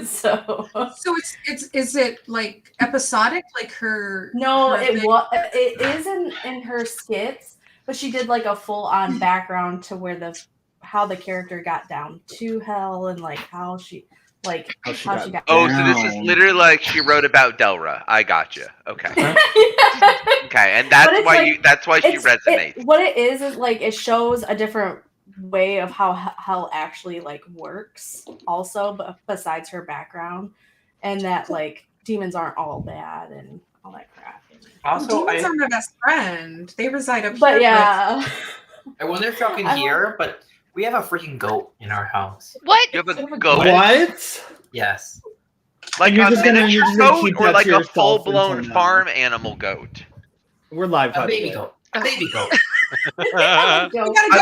So is it like episodic, like her? No, her it is in her skits, but she did like a full on background to how the character got down to hell and like how she got Oh, so this is literally like she wrote about Delra. I gotcha. Okay. Okay, and that's why she resonates. What it is like it shows a different way of how hell actually like works also, but besides her background, and that like demons aren't all bad and all that crap. Also, demons are my best friend. They reside up here. But yeah. I wonder if y'all can hear, but we have a freaking goat in our house. What? You have a goat? What? Yes. Like a miniature goat or like a full-blown farm animal goat? We're live. A baby goat. A baby goat. I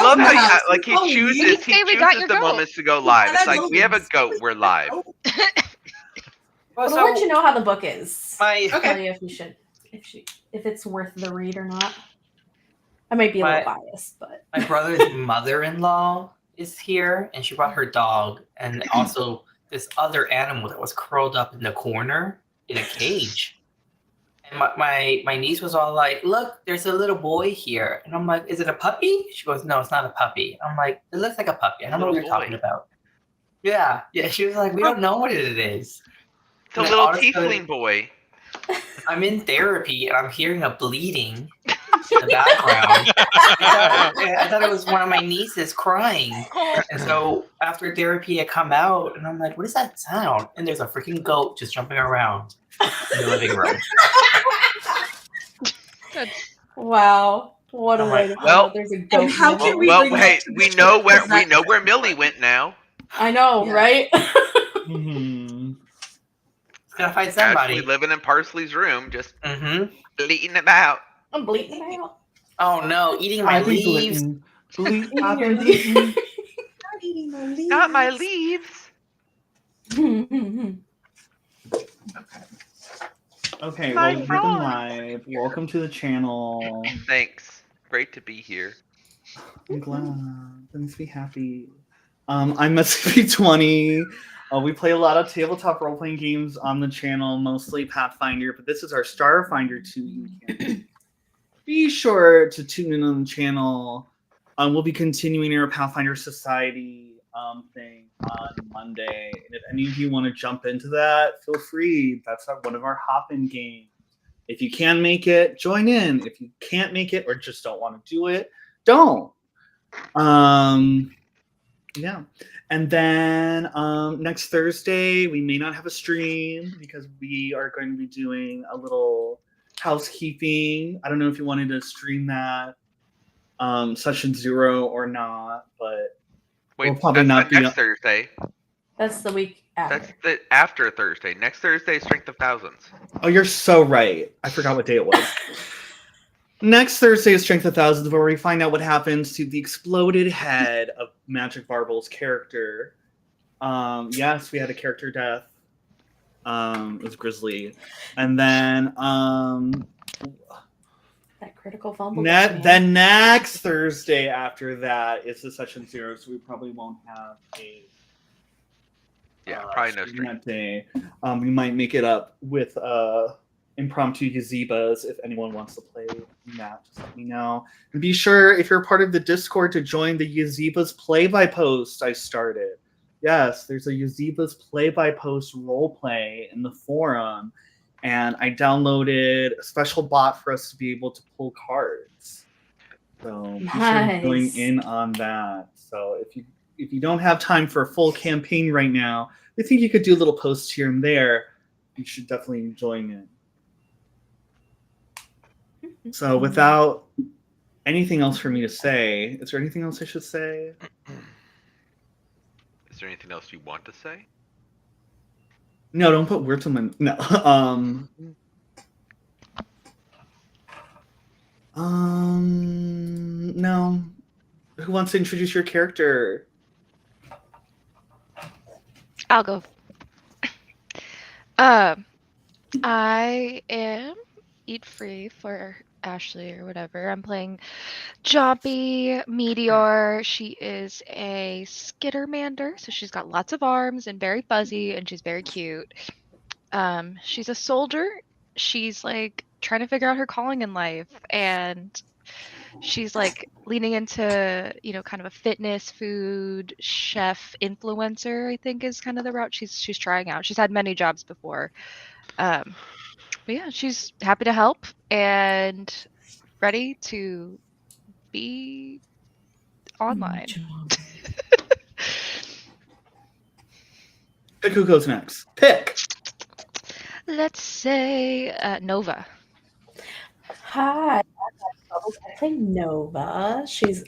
love how he chooses the moments to go live. It's like, we have a goat, we're live. Well, I'll let you know how the book is. Okay. Tell you if it's worth the read or not. I might be a little biased, but my brother's mother-in-law is here, and she brought her dog, and also this other animal that was curled up in the corner in a cage. And my niece was all like, "Look, there's a little boy here," and I'm like, "Is it a puppy?" She goes, "No, it's not a puppy." I'm like, "It looks like a puppy. I don't know what you're talking about." Yeah. She was like, "We don't know what it is." It's a little tiefling boy. I'm in therapy and I'm hearing a bleeding in the background. I thought it was one of my nieces crying. And so after therapy, I come out and I'm like, "What is that sound?" And there's a freaking goat just jumping around in the living room. Wow. What a way to well, there's a goat. Hey, we know where Millie went now. I know, right? Gotta find somebody. Actually living in Parsley's room, just bleating about. I'm bleating about. Oh no, eating my leaves. Eating your leaves. Not my leaves. Okay, well, you've been live. Welcome to the channel. Thanks. Great to be here. I'm glad. That makes me happy. I'm SCP-20. We play a lot of tabletop role-playing games on the channel, mostly Pathfinder, but this is our Starfinder 2 campaign. Be sure to tune in on the channel. We'll be continuing our Pathfinder Society thing on Monday. And if any of you want to jump into that, feel free. That's one of our hop-in games. If you can make it, join in. If you can't make it or just don't want to do it, don't. Yeah. And then next Thursday, we may not have a stream because we are going to be doing a little housekeeping. I don't know if you wanted to stream that session 0 or not, but wait, we'll probably not be next Thursday. That's the week after. That's the after Thursday. Next Thursday, Strength of Thousands. Oh, you're so right. I forgot what day it was. Next Thursday is Strength of Thousands, where we find out what happens to the exploded head of Magic Barbel's character. Yes, we had a character death. It was grisly. And then that critical fumble. Then next Thursday after that is the session 0, so we probably won't have a probably no stream that day. We might make it up with impromptu Yazibas. If anyone wants to play that, just let me know. And be sure, if you're part of the Discord, to join the Yazibas play-by-post I started. Yes, there's a Yazibas play-by-post roleplay in the forum, and I downloaded a special bot for us to be able to pull cards. So be sure to join in on that. So if you don't have time for a full campaign right now, I think you could do little posts here and there. You should definitely join in. So without anything else for me to say, is there anything else I should say? Is there anything else you want to say? No, don't put words in my... No. No. Who wants to introduce your character? I'll go. I am Eat Free for Ashley or whatever. I'm playing Jompy Meteor. She is a skittermander, so she's got lots of arms and very fuzzy, and she's very cute. She's a soldier. She's like trying to figure out her calling in life, and she's like leaning into, kind of a fitness, food, chef, influencer, I think is kind of the route she's trying out. She's had many jobs before. But yeah, she's happy to help and ready to be online. Pick who goes next. Pick. Let's say Nova. Hi, I play Nova. She's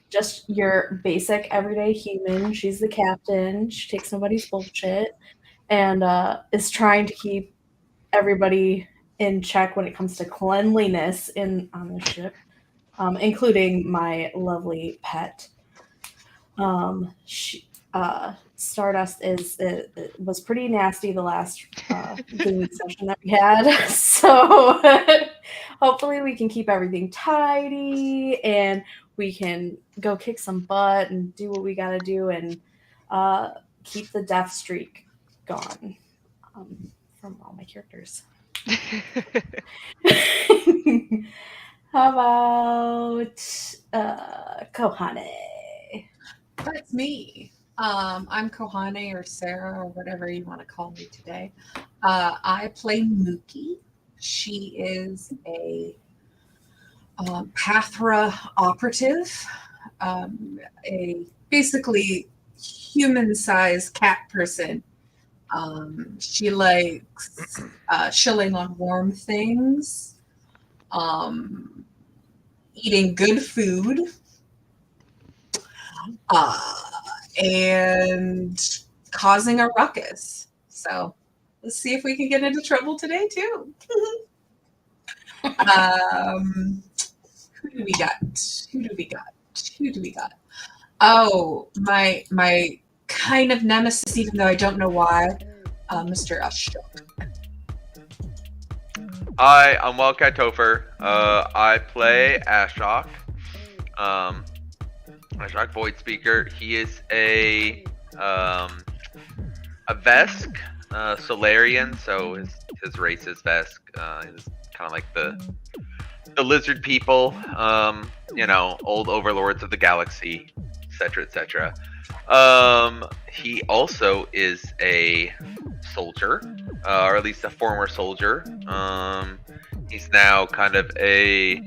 just your basic everyday human. She's the captain. She takes nobody's bullshit and is trying to keep everybody in check when it comes to cleanliness on the ship, including my lovely pet. Stardust was pretty nasty the last gaming session that we had, so hopefully we can keep everything tidy and we can go kick some butt and do what we gotta do and keep the death streak going from all my characters. How about Kohane? That's me. I'm Kohane or Sarah or whatever you want to call me today. I play Mookie. She is a Pathra operative, a basically human-sized cat person. She likes chilling on warm things, eating good food, and causing a ruckus. So let's see if we can get into trouble today too. Who do we got? Oh, my kind of nemesis, even though I don't know why, Mr. Ashok. Hi, I'm Wildcat Topher. I play Ashok. Ashok Void Speaker. He is a Vesk, Solarian, so his race is Vesk. He's kind of like the lizard people, old overlords of the galaxy, etc., etc. He also is a soldier, or at least a former soldier. He's now kind of a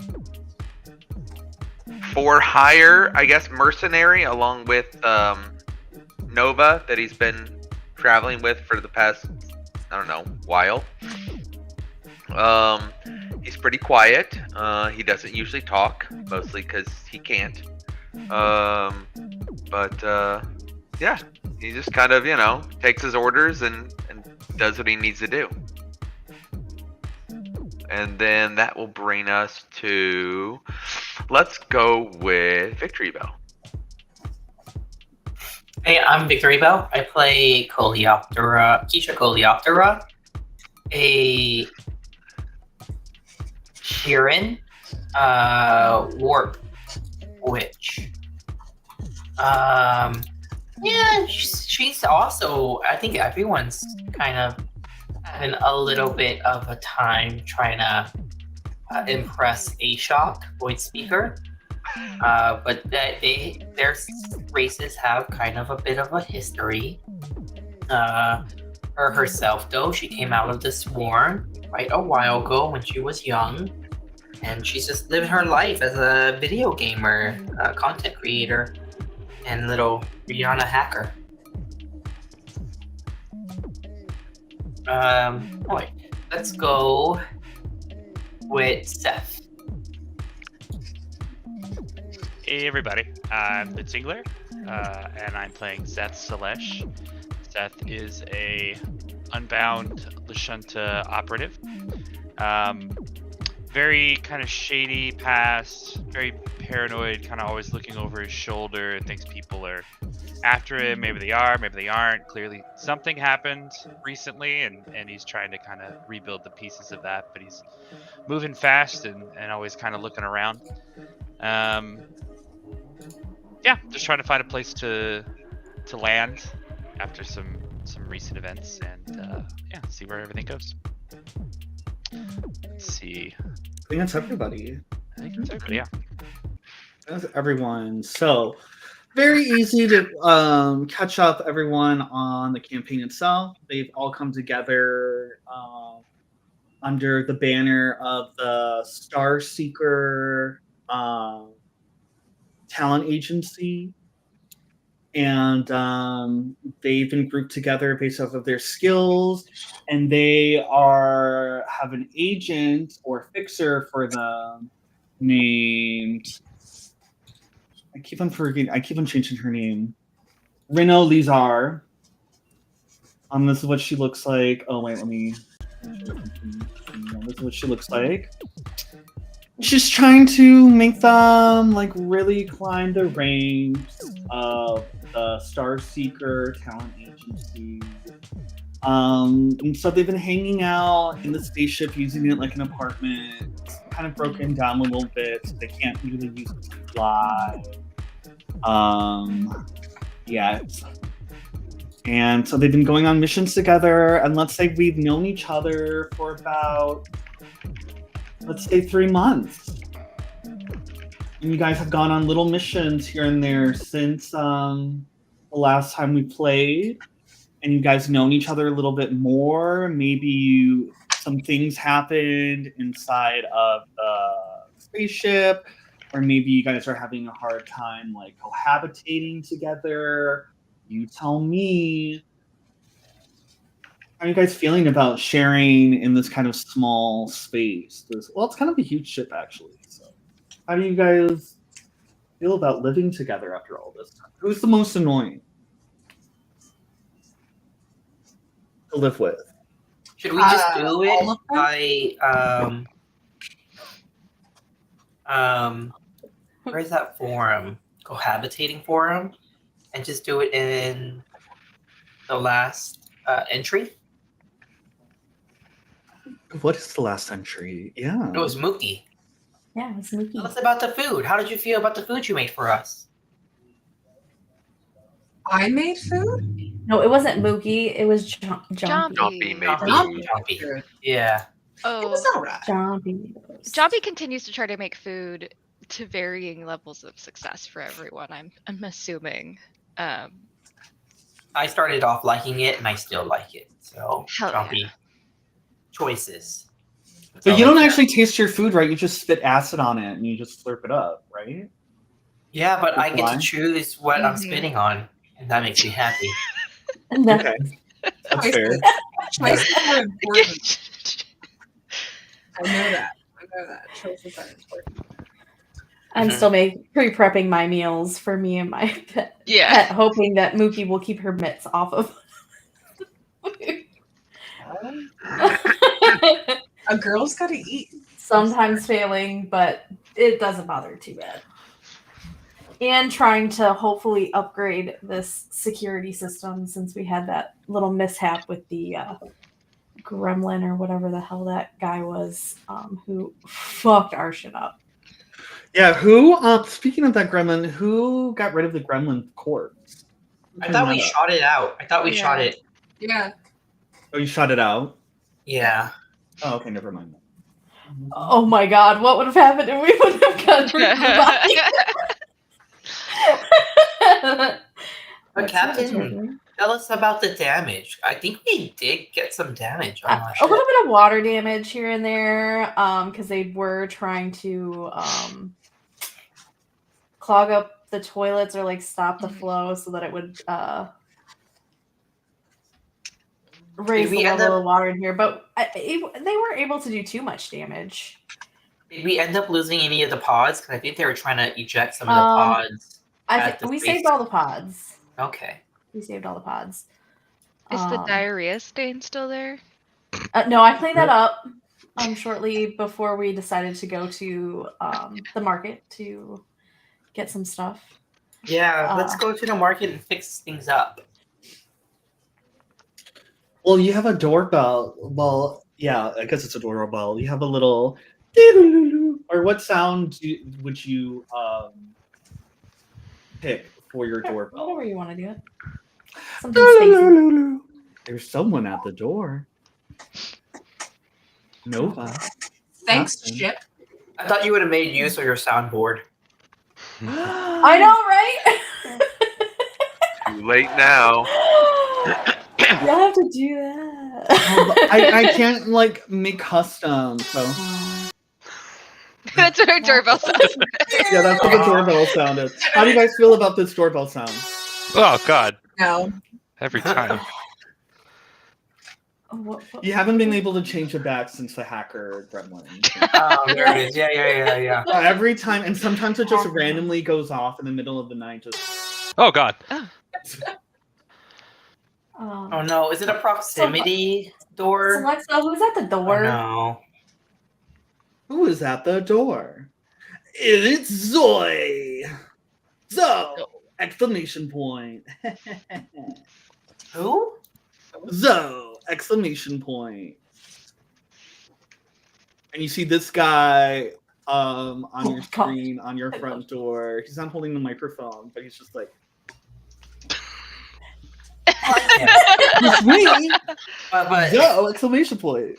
for hire, I guess, mercenary, along with Nova, that he's been traveling with for the past, while. He's pretty quiet. He doesn't usually talk, mostly because he can't. Yeah, he just kind of, takes his orders and does what he needs to do. And then that will bring us to, let's go with Victory Bell. Hey, I'm Victory Bell. I play Keisha Coleoptera, a Sheeran, warp witch. Yeah, she's also, I think everyone's kind of having a little bit of a time trying to impress Ashok, Void Speaker. But their races have kind of a bit of a history. Her herself, though, she came out of the Sworn quite a while ago when she was young, and she's just living her life as a video gamer, content creator, and little Rihanna hacker. Alright, let's go with Seth. Hey everybody, I'm the Tingler, and I'm playing Seth Selesh. Seth is a Unbound Lashunta operative. Very kind of shady past, very paranoid, kind of always looking over his shoulder, thinks people are after him. Maybe they are, maybe they aren't. Clearly, something happened recently, and he's trying to kind of rebuild the pieces of that. But he's moving fast and always kind of looking around. Yeah, just trying to find a place to land after some recent events, and yeah, see where everything goes. Let's see. I think that's everybody. I think that's everybody. Yeah. That's everyone. So very easy to catch up everyone on the campaign itself. They've all come together under the banner of the Starseeker talent agency. And they've been grouped together based off of their skills, and they have an agent or fixer for them named. I keep on forgetting. I keep on changing her name. Reno Lizar. This is what she looks like. Oh wait, let me. This is what she looks like. She's trying to make them like really climb the ranks of the Starseeker talent agency. And so they've been hanging out in the spaceship, using it like an apartment. It's kind of broken down a little bit, so they can't really use it to fly. Yet. And so they've been going on missions together, and let's say we've known each other for about, let's say 3 months. And you guys have gone on little missions here and there since the last time we played. And you guys known each other a little bit more. Maybe some things happened inside of the spaceship, or maybe you guys are having a hard time like cohabitating together. You tell me. How are you guys feeling about sharing in this kind of small space? Well, it's kind of a huge ship, actually. So, how do you guys feel about living together after all this time? Who's the most annoying to live with? Should we just do all it of them? by where's that forum? Cohabitating forum, and just do it in the last entry. What is the last entry? Yeah. It was Mookie. Yeah, it's Mookie. Tell us about the food. How did you feel about the food you made for us? I made food? No, it wasn't Mookie. It was Jumpy. Jumpy made Jumpy. food. Yeah. It was all right. Jumpy. Jompy continues to try to make food to varying levels of success for everyone. I'm assuming. I started off liking it, and I still like it. So, Hell Jumpy. yeah. Choices. That's But all you I don't care. actually taste your food, right? You just spit acid on it and you just slurp it up, right? Yeah, but I get Why? to choose what I'm Mhm. spitting on, and that makes me happy. Okay. That's fair. Choices are important. I know that. Choices are important. I'm Mhm. still pre-prepping my meals for me and my pet, hoping that Mookie will keep her mitts off of. A girl's got to eat. Sometimes failing, but it doesn't bother too bad. And trying to hopefully upgrade this security system since we had that little mishap with the gremlin or whatever the hell that guy was who fucked our shit up. Yeah, who, speaking of that gremlin, who got rid of the gremlin corpse? I thought we Who- shot it out. I thought we Yeah. shot it. Yeah. Oh, you shot it out? Yeah. Oh, okay, never mind. Oh my god, what would have happened if we wouldn't have gotten rid of the body? But Captain, tell us about the damage. I think we did get some damage on our A ship. little bit of water damage here and there, because they were trying to clog up the toilets or like stop the flow so that it would raise we the end level up- of water in here. But they weren't able to do too much damage. Did we end up losing any of the pods? Because I think they were trying to eject some of the pods. We saved all the pods. Okay. We saved all the pods. Is the diarrhea stain still there? No, I cleaned that up shortly before we decided to go to the market to get some stuff. Yeah, let's go to the market and fix things up. Well, you have a doorbell. Well, yeah, I guess it's a doorbell. You have a little dee-doo-doo-doo. Or what sound would you pick for your doorbell? Whatever you want to do it. Something spacey. There's someone at the door. Nova. Thanks, Nothing. ship. I thought you would have made use of your soundboard. I know, right? Too late now. You'll have to do that. I can't like make custom, so That's what our doorbell sounds. yeah, that's what the doorbell sounded. How do you guys feel about this doorbell sound? Oh God, No. every time. What? You haven't been able to change it back since the hacker gremlin. Oh, there it is. Yeah. Every time, and sometimes it just randomly goes off in the middle of the night. Just Oh God. Oh no, is it a proximity door? Alexa, who's at the Oh, door? no. who is at the door? It's Zoe. Zo! Exclamation point. Who? Zo! Exclamation point. And you see this guy on your screen on your front door. He's not holding the microphone, but he's just like, it's me! But Zo! Exclamation point.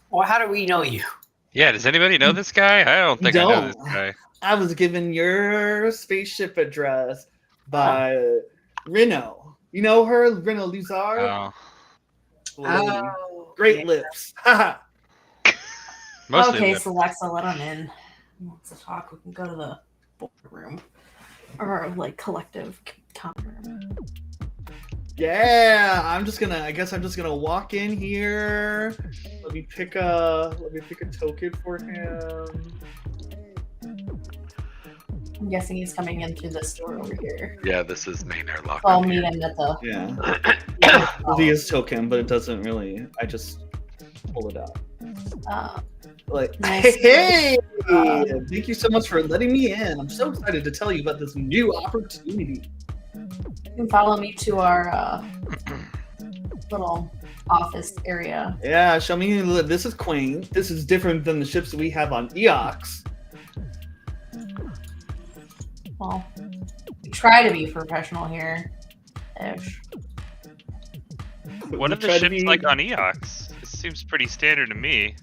well, how do we know you? Yeah, does anybody know this guy? I don't think I know this guy. I was given your spaceship address by Reno. You know her, Reno Luzard? Oh, Great yeah. lips. mostly. Okay, lips. so Alexa, let him in. He wants to talk. We can go to the boardroom or like collective common room. Yeah, I guess I'm just gonna walk in here. Let me pick a token for him. I'm guessing he's coming in through this door over here. Yeah, this is main airlock. So I'll up meet here. him at the. Yeah. It'll be his token, but it doesn't really. I just pull it out. Like, Nice. hey! Thank you so much for letting me in. I'm so excited to tell you about this new opportunity. You can follow me to our little office area. Yeah, show me. This is quaint. This is different than the ships we have on Eox. Well, we try to be professional here. Ish. What are We the try to ships be- like on Eox? This seems pretty standard to me.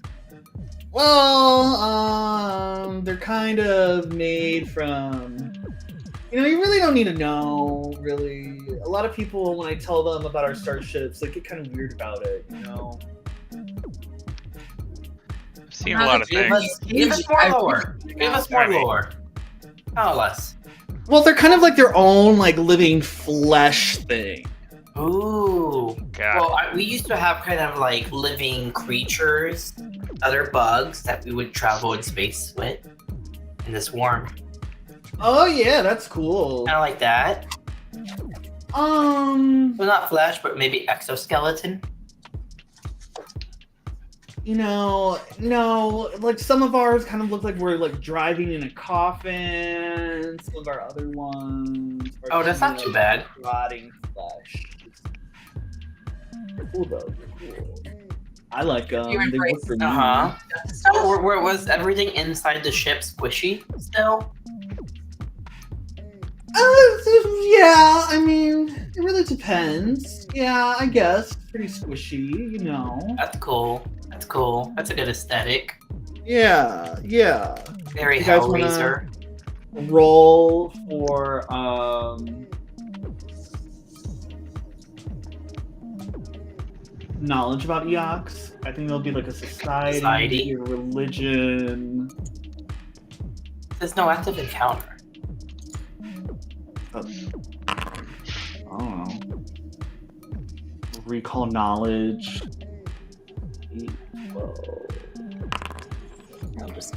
Well, they're kind of made from. You really don't need to know, really. A lot of people, when I tell them about our starships, they get kind of weird about it, I've seen a lot of Give things. us more lore. Give us more lore. Tell us. Well, they're kind of like their own, like, living flesh thing. Ooh. God. Well, we used to have kind of like living creatures, other bugs that we would travel in space with in this worm. Oh, yeah, that's cool. Kind of like that. Well, not flesh, but maybe exoskeleton. No, like some of ours kind of look like we're like driving in a coffin. Some of our other ones. are Oh, that's kinda, not too bad. Rotting flesh. Cool though. Cool. I like them. You They work embrace for me. Uh huh. So, where was everything inside the ship squishy still? Yeah, I mean, it really depends. Yeah, I guess. Pretty squishy, That's cool. That's cool. That's a good aesthetic. Yeah. Very You guys wanna- Hellraiser. Roll for knowledge about Eox. I think there'll be like a society. A religion. There's no active encounter. I don't know. Recall knowledge. Whoa. I'll just.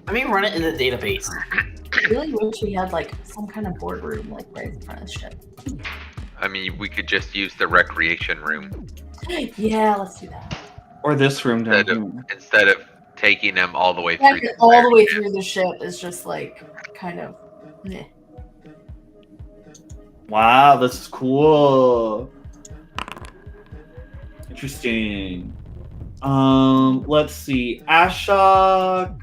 Let me run it in the database. I really wish we had like some kind of boardroom like right in front of the ship. I mean, we could just use the recreation room Yeah, let's do that. Or this room down instead here. of taking him all the way Yeah, through. all the way through the ship is just like kind of. Meh. Wow, this is cool. Interesting. Let's see. Ashok.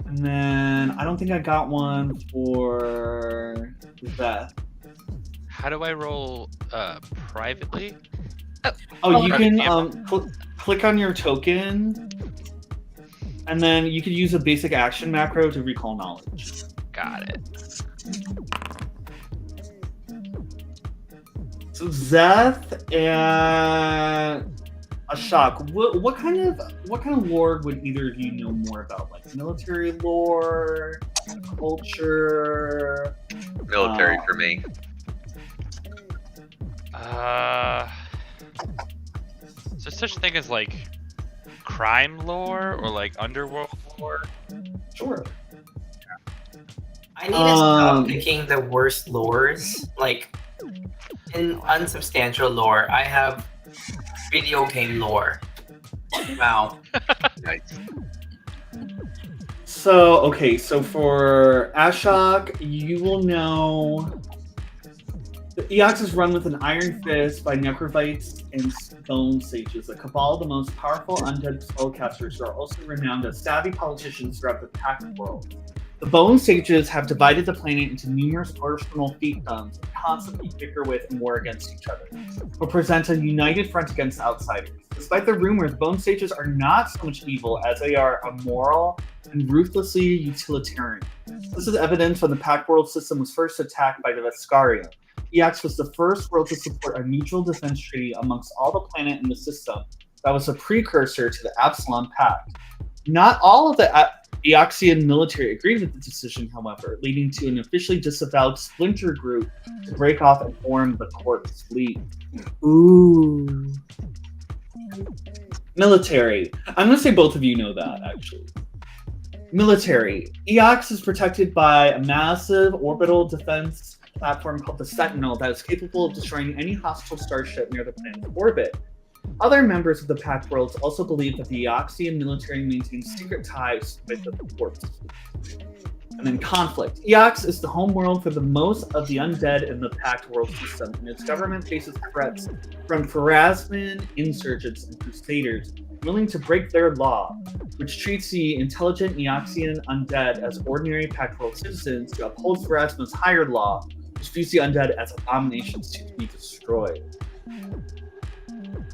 And then I don't think I got one for Beth. How do I roll privately? Oh, you can yeah. click on your token, and then you could use a basic action macro to recall knowledge. Got it. So Zeth and Ashok, what kind of lore would either of you know more about? Like military lore, culture? Military for me. Is there such a thing as like crime lore or like underworld lore? Sure. I need to stop picking the worst lores. Like, in unsubstantial lore, I have video game lore. Wow. Nice. So for Ashok, you will know the Eox is run with an iron fist by necrophytes and bone sages, a cabal of the most powerful undead spellcasters who are also renowned as savvy politicians throughout the Pact world. The Bone Sages have divided the planet into numerous personal fiefdoms and constantly bicker with and war against each other, but present a united front against outsiders. Despite the rumors, Bone Sages are not so much evil as they are immoral and ruthlessly utilitarian. This is evident when the Pact world system was first attacked by the Vescaria. Eox was the first world to support a mutual defense treaty amongst all the planet in the system that was a precursor to the Absalom Pact. Not all of the Eoxian military agreed with the decision, however, leading to an officially disavowed splinter group to break off and form the Corpse Fleet. Ooh. Military. I'm going to say both of you know that, actually. Military. Eox is protected by a massive orbital defense platform called the Sentinel that is capable of destroying any hostile starship near the planet's orbit. Other members of the Pact Worlds also believe that the Eoxian military maintains secret ties with the Corpse. And then conflict. Eox is the homeworld for the most of the undead in the Pact World system, and its government faces threats from Pharasman, insurgents, and crusaders willing to break their law, which treats the intelligent Eoxian undead as ordinary Pact World citizens to uphold Pharasman's higher law, which views the undead as abominations to be destroyed.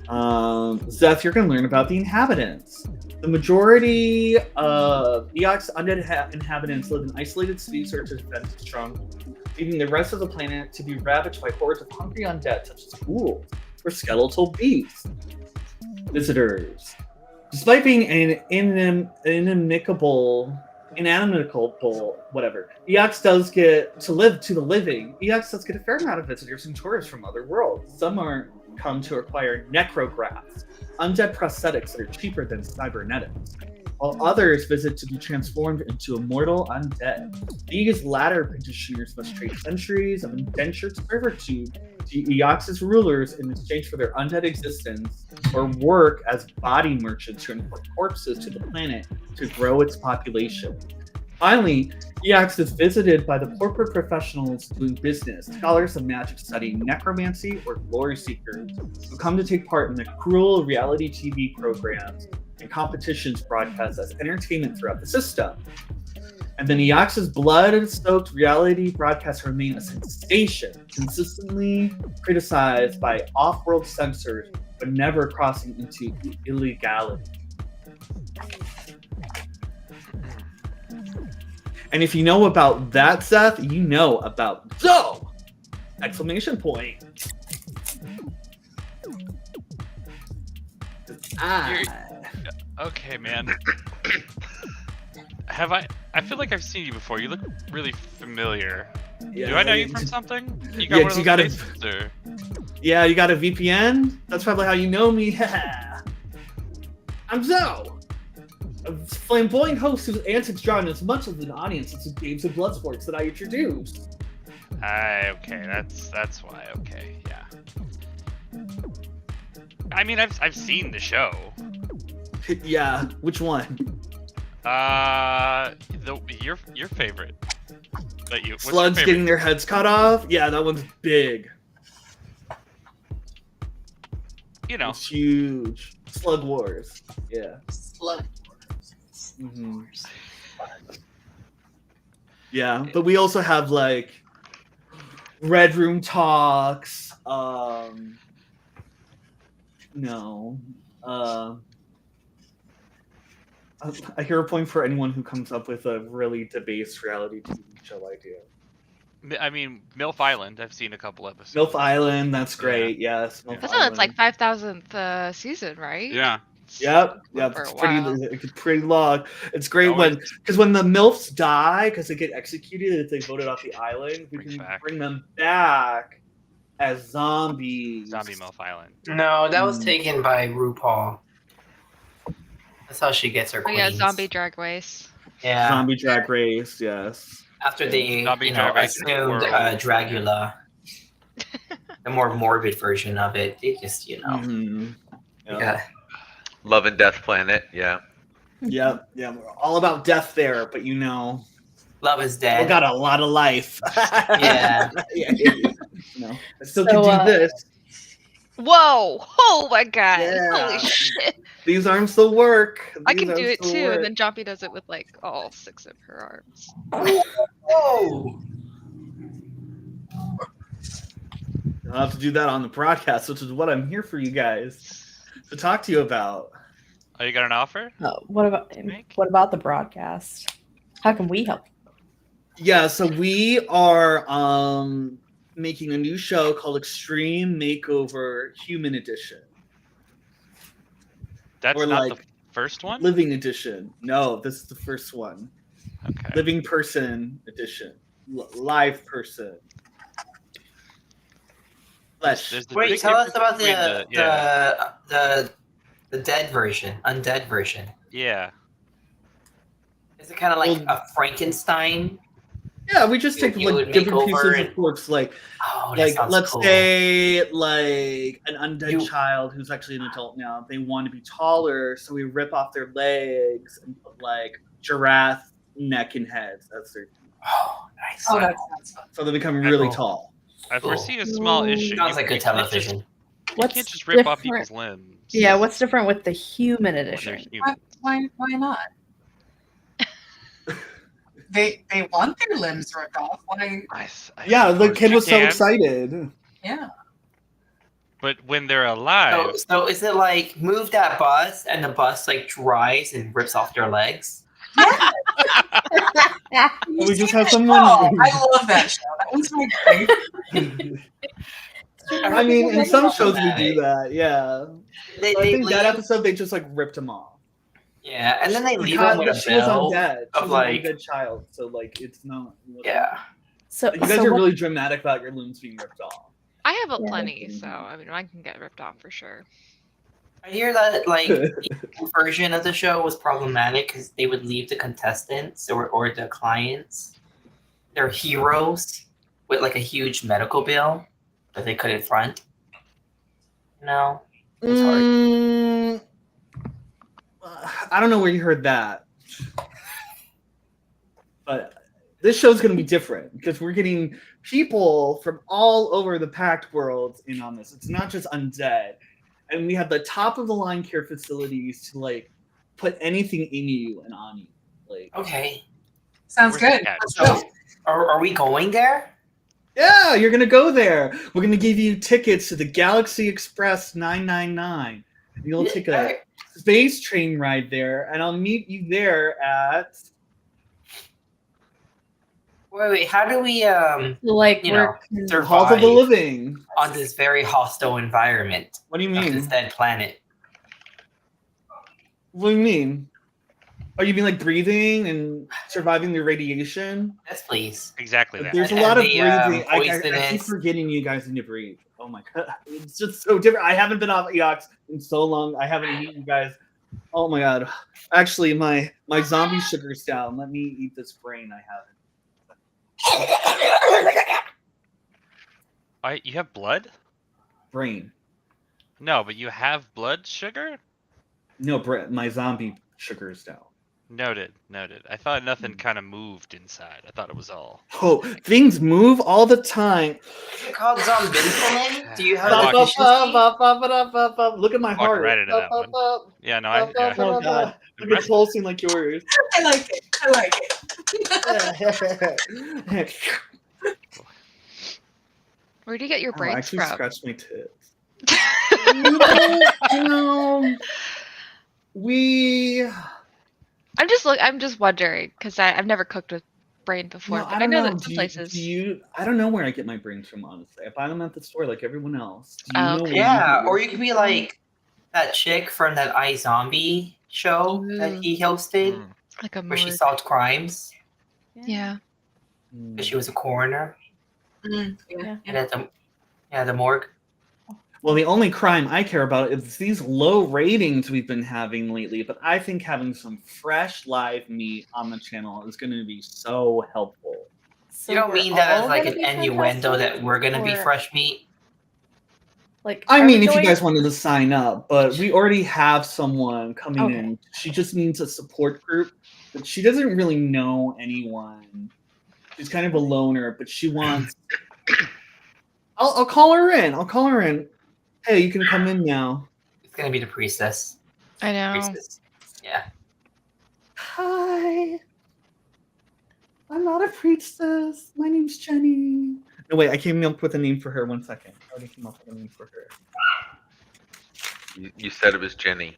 Zeth, you're going to learn about the inhabitants. The majority of Eox undead inhabitants live in isolated cities or defense strongholds, leaving the rest of the planet to be ravaged by hordes of hungry undead such as ghouls or skeletal beasts. Visitors. Despite being an inimicable, whatever, Eox does get to live to the living. Eox does get a fair amount of visitors and tourists from other worlds. Some are come to acquire necrografts, undead prosthetics that are cheaper than cybernetics, while others visit to be transformed into immortal undead. These latter petitioners must trade centuries of indentured servitude to Eox's rulers in exchange for their undead existence, or work as body merchants to import corpses to the planet to grow its population. Finally, Eox is visited by the corporate professionals doing business, scholars of magic studying necromancy, or glory seekers who come to take part in the cruel reality TV programs and competitions broadcast as entertainment throughout the system. And then Eox's blood-soaked reality broadcasts remain a sensation, consistently criticized by off-world censors, but never crossing into illegality. And if you know about that, Seth, you know about Zoe! Exclamation point. Okay, man. I feel like I've seen you before. You look really familiar. Yeah, Do I know you from something? You got yeah, one of you those got faces, or? Yeah, you got a VPN? That's probably how you know me. I'm Zoe, a flamboyant host whose antics draw in as much of an audience as the games of blood sports that I introduced. Okay, that's why. Okay, yeah. I mean, I've seen the show. Yeah, which one? Your favorite. What's your Slugs favorite? getting their heads cut off? Yeah, that one's big. You know, It's huge. Slug Wars. Yeah. Slug. hmm Yeah, but we also have like Red Room Talks. No. I hear a point for anyone who comes up with a really debased reality TV show idea. I mean, MILF Island. I've seen a couple episodes. MILF Island, that's great. Yes, MILF That's Island. it's like 5,000th season, right? Yeah. Yep, For it's a while. pretty long. It's great Always- when the MILFs die because they get executed if they voted off the island, we Brings can back. bring them back as zombies. Zombie MILF Island. No, that was taken by RuPaul. That's how she gets her Oh queens. yeah, zombie drag race. Yeah. Zombie Drag Race, yes. After they, Zombie Drag Race assumed World. Dragula, the more morbid version of it, they just, Mhm. yeah. Love and Death Planet. Yeah. Yeah, we're all about death there, but Love is we dead. got a lot of life. Yeah. I still So, can do this. Whoa! Oh my god! Yeah. Holy shit! These arms still work. I These can do arms it still too, work. and then Jumpy does it with like all 6 of her arms. Whoa! I'll have to do that on the broadcast, which is what I'm here for you guys to talk to you about. Oh, you got an offer? What about the broadcast? How can we help? Yeah, so we are making a new show called Extreme Makeover Human Edition. That's Or not like the first one? Living Edition. No, this is the first one. Okay. Living Person Edition. Live person. Flesh. There's the Wait, big tell us difference about between the dead version, undead version. Yeah. Is it kind of like Well- a Frankenstein? Yeah, we just take You like would different make over pieces and- of corpse, like Oh, that sounds let's cool. say like an undead You- child who's actually an adult now. They want to be taller, so we rip off their legs and put like giraffe neck and heads. That's their Oh, nice. Oh, that sounds fun. so they become really Cool. tall. I Cool. foresee a small issue. Sounds like good You can't just- television. You can't just rip off people's limbs. Yeah, what's different with the human when they're edition? human. Why not? They want their limbs ripped off. Why? Yeah, the suppose kid you was so can, excited. Yeah. But when they're alive, So is it like move that bus and the bus like dries and rips off their legs? We just have someone. Oh, I love that show. That one's my favorite. I mean, in some shows we do that. Yeah, They, I they think that leave- episode they just like ripped him off. Yeah, and then they leave Because him with a she was bell. undead. She of, was like- an undead child, so like it's not. Yeah. So, You guys so are what- really dramatic about your limbs being ripped off. I have a Yeah. plenty, so I mean, I can get ripped off for sure. I hear that like the version of the show was problematic because they would leave the contestants or the clients, their heroes, with like a huge medical bill that they couldn't front. No. It's hard. I don't know where you heard that, but this show's going to be different because we're getting people from all over the Pact world in on this. It's not just undead, and we have the top of the line care facilities to like put anything in you and on you. Like, Okay. Sounds Where's good. the cat? Let's So go. are we going there? yeah, you're going to go there. We're going to give you tickets to the Galaxy Express 999. You'll take a space train ride there, and I'll meet you there at. Wait, how do we like you we're know, Hall of the survive Living. on this very hostile environment What do you of mean? this dead planet? What do you mean? Oh, you mean like breathing and surviving the radiation? Yes, please. exactly that. There's a And lot of the, breathing. I keep poisonous- forgetting you guys need to breathe. Oh my god, it's just so different. I haven't been off Eox in so long. I haven't eaten you guys. Oh my god. Actually, my zombie sugar's down. Let me eat this brain I haven't. You have blood? Brain. No, but you have blood sugar? No, Brett, my zombie sugar is down. Noted. I thought nothing kind of moved inside. I thought it was all. Oh, things move all the time. Is it called zombinsulin? Do you have Walk- a deficiency? Look at my Walking heart. right into that one. Yeah, no, I. Yeah. Oh god. Look, it's pulsing like yours. I like it. Where do you get your Oh, I braids actually from? scratched my tits. I'm just wondering because I've never cooked with brain before, but I know that some places. I don't know where I get my brains from, honestly. I buy them at the store like everyone else. Do you Oh, know okay. where Yeah, you or you could be like that chick from that iZombie show that he hosted, Mm. Like a where she morgue. solved crimes. Yeah. Because she was a coroner. Yeah. And at the morgue. Well, the only crime I care about is these low ratings we've been having lately, but I think having some fresh live meat on the channel is going to be so helpful. So You don't we're mean that as all like gonna an be innuendo contesting, that we're gonna be or- fresh meat? Like, I are mean, we if you going- guys wanted to sign up, but we already have someone coming Okay. in. She just needs a support group, but she doesn't really know anyone. She's kind of a loner, but she wants. I'll call her in. Hey, you can come in now. It's gonna be the priestess. I know. Priestess. Yeah. Hi. I'm not a priestess. My name's Jenny. No, wait, I came up with a name for her. 1 second. I already came up with a name for her. You said it was Jenny.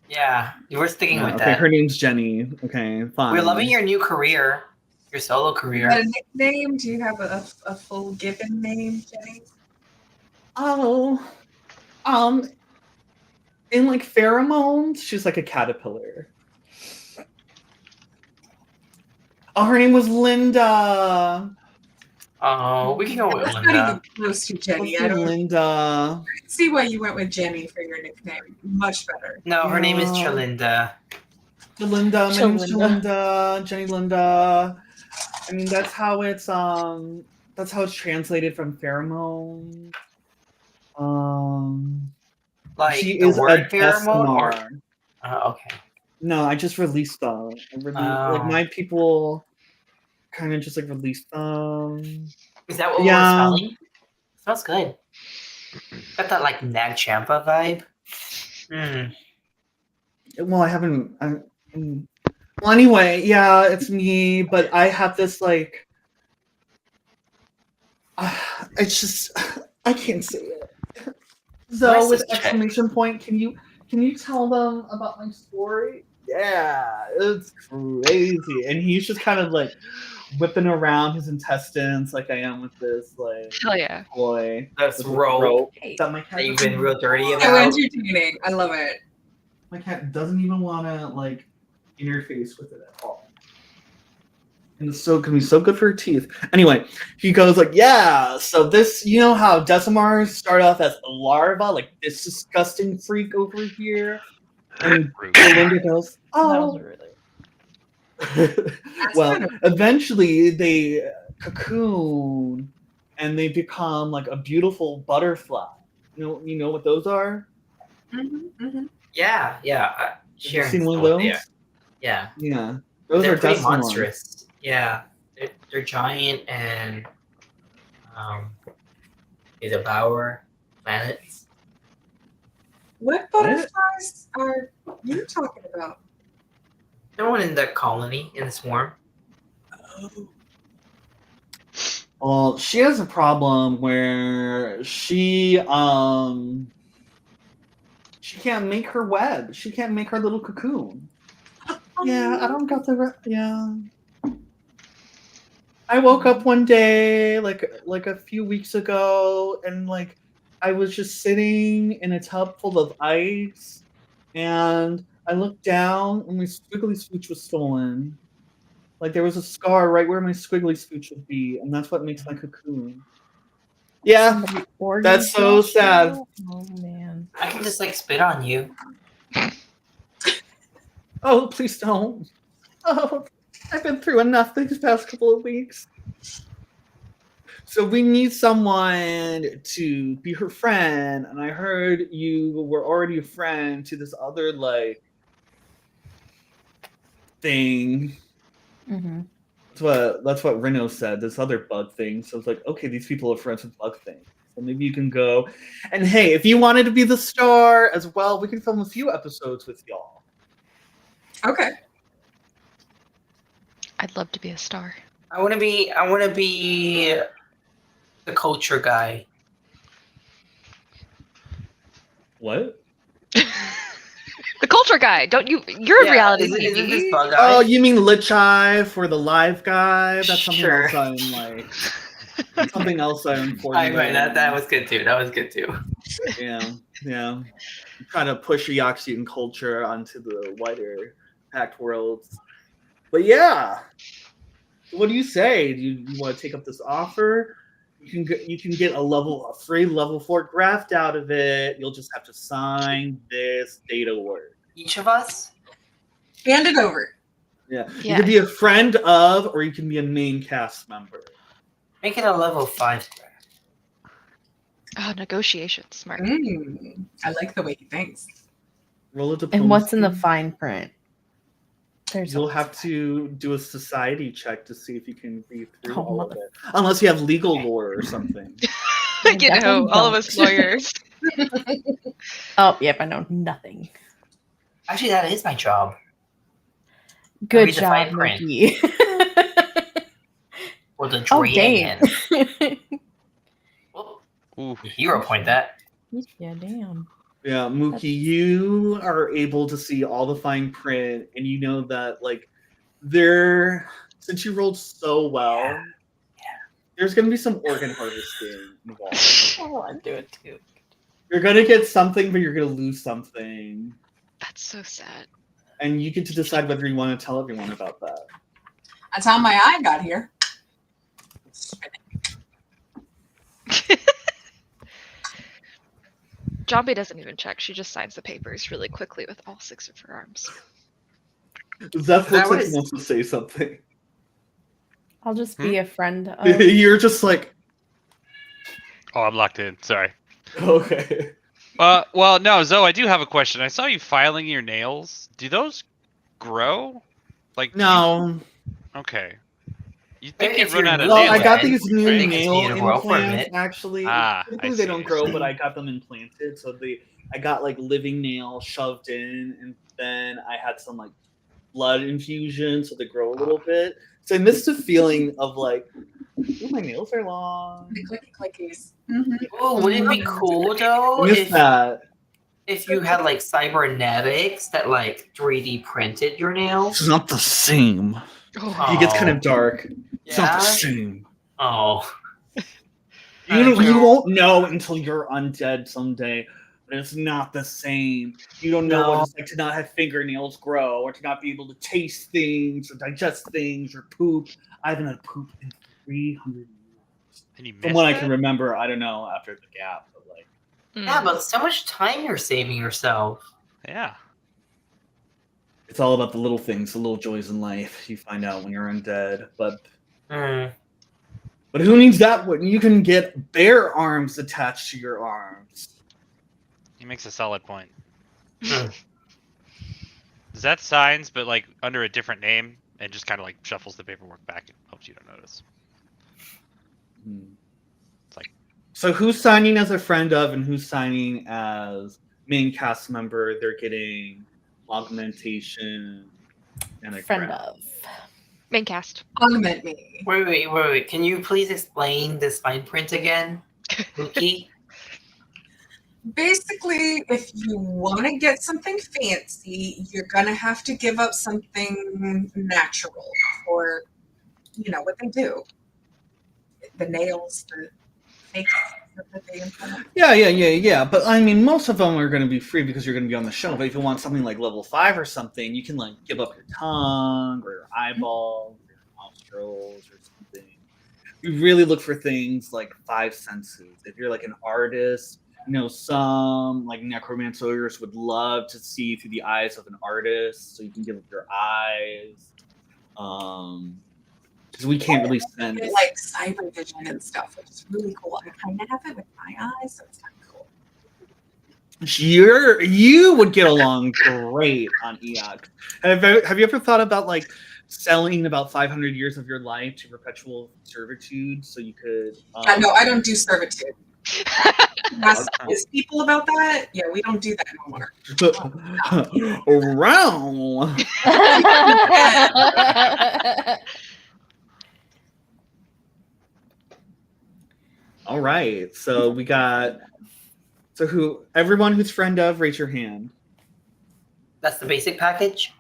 Yeah. You were sticking with Okay, that. her name's Jenny. Okay, fine. We're loving your new career. Your solo You career. got a nickname? Do you have a full given name, Jenny? Oh, in like pheromones, she's like a caterpillar. Oh, her name was Linda. Oh, we can go with That's not Linda. even close to Jenny. Let's I do don't Linda. see why you went with Jenny for your nickname. Much better. No, her name is Yeah. Chalinda. Linda, my name's Chalinda. Linda, Jenny Linda. I mean, that's how it's translated from pheromone. Like She the is a word pheromone or Decimar. okay. No, I just released them. Like my people kind of just like released them. Is that what Yeah. we're smelling? Smells good. Got that like Nag Champa vibe. Well, I haven't. Well, anyway, yeah, it's me, but I have this like. It's just I can't say it. So Where's with this chick? exclamation point, can you tell them about my story? Yeah, it's crazy, and he's just kind of like whipping around his intestines like I am with this like Hell yeah. toy. That's with rope. that my cat That you've doesn't been real dirty So about. entertaining. I love it. My cat doesn't even want to like interface with it at all. And it's so can be so good for her teeth. Anyway, he goes like, yeah. So this, you know how Decimars start off as a larva, like this disgusting freak over here, and Rude. Belinda goes, That oh. was really. Well, kind of- eventually they cocoon, and they become like a beautiful butterfly. You know what those are? Yeah. Have you Sharon's seen one of know those? what they are. Yeah. Yeah, those They're are pretty Decimars. monstrous. Yeah. They're giant and they devour planets. What butterflies are you talking about? No one in the colony, in the swarm. Well, she has a problem where she can't make her web. She can't make her little cocoon. Yeah, I don't got the yeah. I woke up one day like a few weeks ago and like I was just sitting in a tub full of ice and I looked down and my squiggly smooch was stolen. Like there was a scar right where my squiggly smooch would be, and that's what makes my cocoon. Yeah, that's so sad. Oh man. I can just like spit on you. Oh, please don't. Oh, I've been through enough these past couple of weeks. So we need someone to be her friend, and I heard you were already a friend to this other like thing. Mm-hmm. That's what Reno said. This other bug thing. So it's like, okay, these people are friends with bug things. So maybe you can go. And hey, if you wanted to be the star as well, we can film a few episodes with y'all. Okay. I'd love to be a star. I want to be the culture guy. What? The culture guy. Don't you? You're a reality Is it TV. this bug guy? Oh, you mean Lich Eye for the live guy? That's something Sure. else I'm like. Something else I'm unfortunately. Right, that was good too. That was good too. Yeah. I'm trying to push Yakuza culture onto the wider packed worlds. But yeah, what do you say? Do you want to take up this offer? You can get a free level 4 graft out of it. You'll just have to sign this data word. Each of us? Hand it over. Yeah. You Yeah. can be a friend of, or you can be a main cast member. Make it a level 5 graft. Oh, negotiations. Smart. I like the way he thinks. Roll a diplomacy. And what's in the fine print? You'll have to do a society check to see if you can read through Oh, all of mother- it. Unless you have legal lore or something. You know, definitely all of don't. us lawyers. Oh, yep, I know nothing. Actually, that is my job. Good read the job, fine print. Mickey. Or the Oh, dragon. damn. Well, Ooh. hero point that. Yeah, damn. Yeah, Mookie, you are able to see all the fine print, and you know that like since you rolled so well, there's gonna be some organ harvesting involved. I want to do it too. You're gonna get something, but you're gonna lose something. That's so sad. And you get to decide whether you want to tell everyone about that. That's how my eye got here. Zombie doesn't even check. She just signs the papers really quickly with all 6 of her arms. Zeph That looks like was- he wants to say something. I'll just be a friend of. You're just like, Oh, I'm locked in. Sorry. okay. Well, no, Zoe, I do have a question. I saw you filing your nails. Do those grow? Like, No. okay. You think If you'd run you're out of new, Well, nails? I got then, these new I think it's nail need a growth implants permit. actually. Typically I they see, don't I grow, see. but I got them implanted. So I got like living nail shoved in, and then I had some like blood infusion, so they grow a little bit. So I missed the feeling of like, ooh, my nails are long. The clicky clickies. Oh, would it be cool though I missed that. if you had like cybernetics that like 3D printed your It's nails? not the same. Oh, It gets kind of dark. It's not the Yeah? same. Oh. You won't know until you're undead someday. But it's not the same. You don't know what No. it's like to not have fingernails grow, or to not be able to taste things, or digest things, or poop. I haven't had poop in 300 years. And you From missed what I that? can remember, I don't know after the gap, but like, Yeah, but so much time you're saving yourself. Yeah. it's all about the little things, the little joys in life. You find out when you're undead, but who needs that when you can get bear arms attached to your arms? He makes a solid point. Hmm. Is that signs, but like under a different name, and just kind of like shuffles the paperwork back and hopes you don't notice? It's like, So who's signing as a friend of, and who's signing as main cast member? They're getting augmentation and a Friend graph. of. Main cast. Augment me. Wait. Can you please explain this fine print again, Mookie? Basically, if you want to get something fancy, you're going to have to give up something natural for, what they do. The nails, the fake stuff that they implement. Yeah. But I mean, most of them are going to be free because you're going to be on the show. But if you want something like level 5 or something, you can like give up your tongue or your eyeballs or your nostrils or something. You really look for things like 5 senses. If you're like an artist, some like necromancers would love to see through the eyes of an artist, so you can give up your eyes. because we can't really sense. Get, like cyber vision and stuff, which is really cool. I kind of have it with my eyes, so it's kind of cool. You would get along great on EOX. Have you ever thought about like selling about 500 years of your life to perpetual servitude so you could? No, I don't do servitude. Ask people about that. Yeah, we don't do that no more. Around. All right, so we got. So everyone who's friend of, raise your hand. That's the basic package?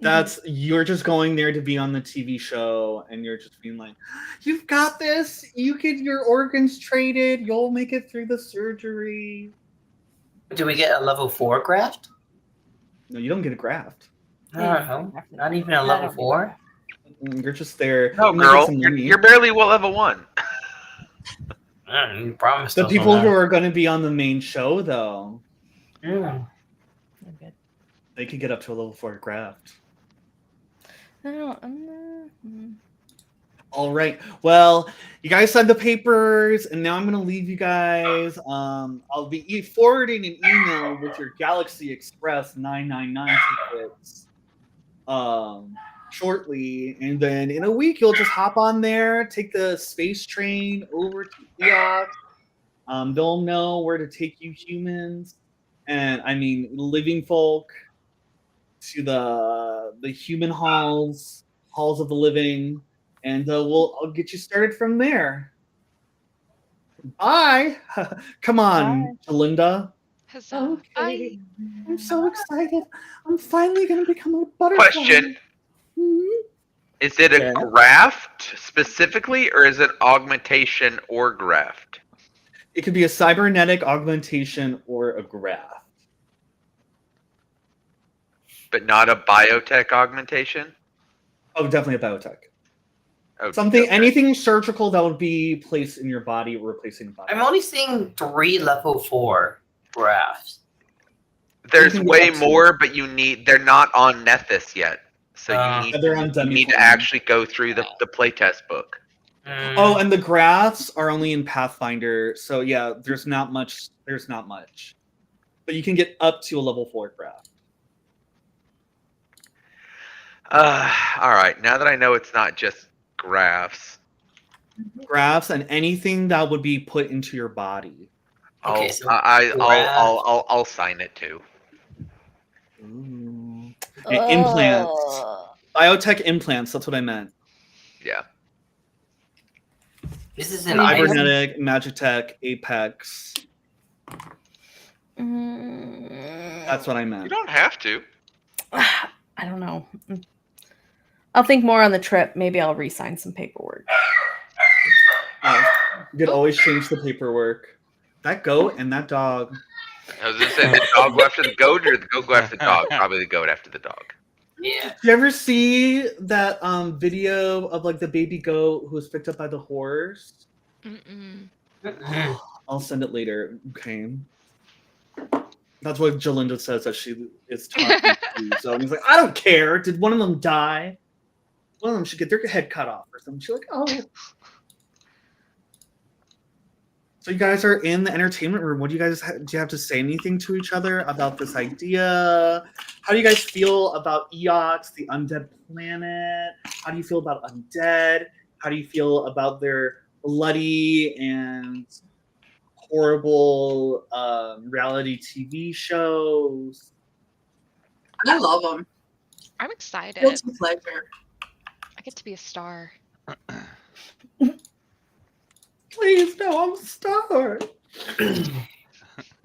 That's you're just going there to be on the TV show, and you're just being like, "You've got this. You get your organs traded. You'll make it through the surgery." Do we get a level 4 graft? No, you don't get a graft. No, not even a level 4? You're just there. No, You might get girl, some you're, money. you're barely level 1. You promised The us people on who that. are going to be on the main show, though, Mm. they could get up to a level 4 graft. All right. Well, you guys signed the papers, and now I'm going to leave you guys. I'll be forwarding an email with your Galaxy Express 999 tickets shortly, and then in a week you'll just hop on there, take the space train over to EOX. They'll know where to take you humans, and I mean living folk, to the human halls of the living. And I'll get you started from there. Bye. Come on, Linda. Huzzah. Okay. Bye. I'm so excited. I'm finally going to become a butterfly. Question. Mhm. Is it a Okay. graft specifically, or is it augmentation or graft? It could be a cybernetic augmentation or a graft. But not a biotech augmentation? Oh, definitely a biotech. Oh, Something, okay. anything surgical that would be placed in your body or replacing the body. I'm only seeing 3 level 4 grafts. There's You can way get up to- more, but they're not on Nethys yet. So They're on you need to Demiplane. actually go through the playtest book. Oh, and the graphs are only in Pathfinder, so yeah, there's not much. But you can get up to a level 4 graph. All right. Now that I know it's not just graphs, Graphs and anything that would be put into your body. Okay, so I'll sign it too. Ooh. And implants. Biotech implants, that's what I meant. Yeah. This is an item. Cybernetic, Magitech, Apex. That's what I You meant. don't have to. I don't know. I'll think more on the trip. Maybe I'll re-sign some paperwork. You could always change the paperwork. That goat and that dog. I was gonna say, the dog go after the goat, or the goat go after the dog? Probably the goat after the dog. Yeah. Did you ever see that video of like the baby goat who was picked up by the horse? I'll send it later. Okay. That's what Jalinda says that she is talking to. So he's like, I don't care. Did one of them die? One of them should get their head cut off or something. She's like, oh. So you guys are in the entertainment room. What do you guys do? You have to say anything to each other about this idea? How do you guys feel about EOX, the undead planet? How do you feel about undead? How do you feel about their bloody and horrible reality TV shows? I love them. I'm excited. Guilty pleasure. I get to be a star. Please, no, I'm a star.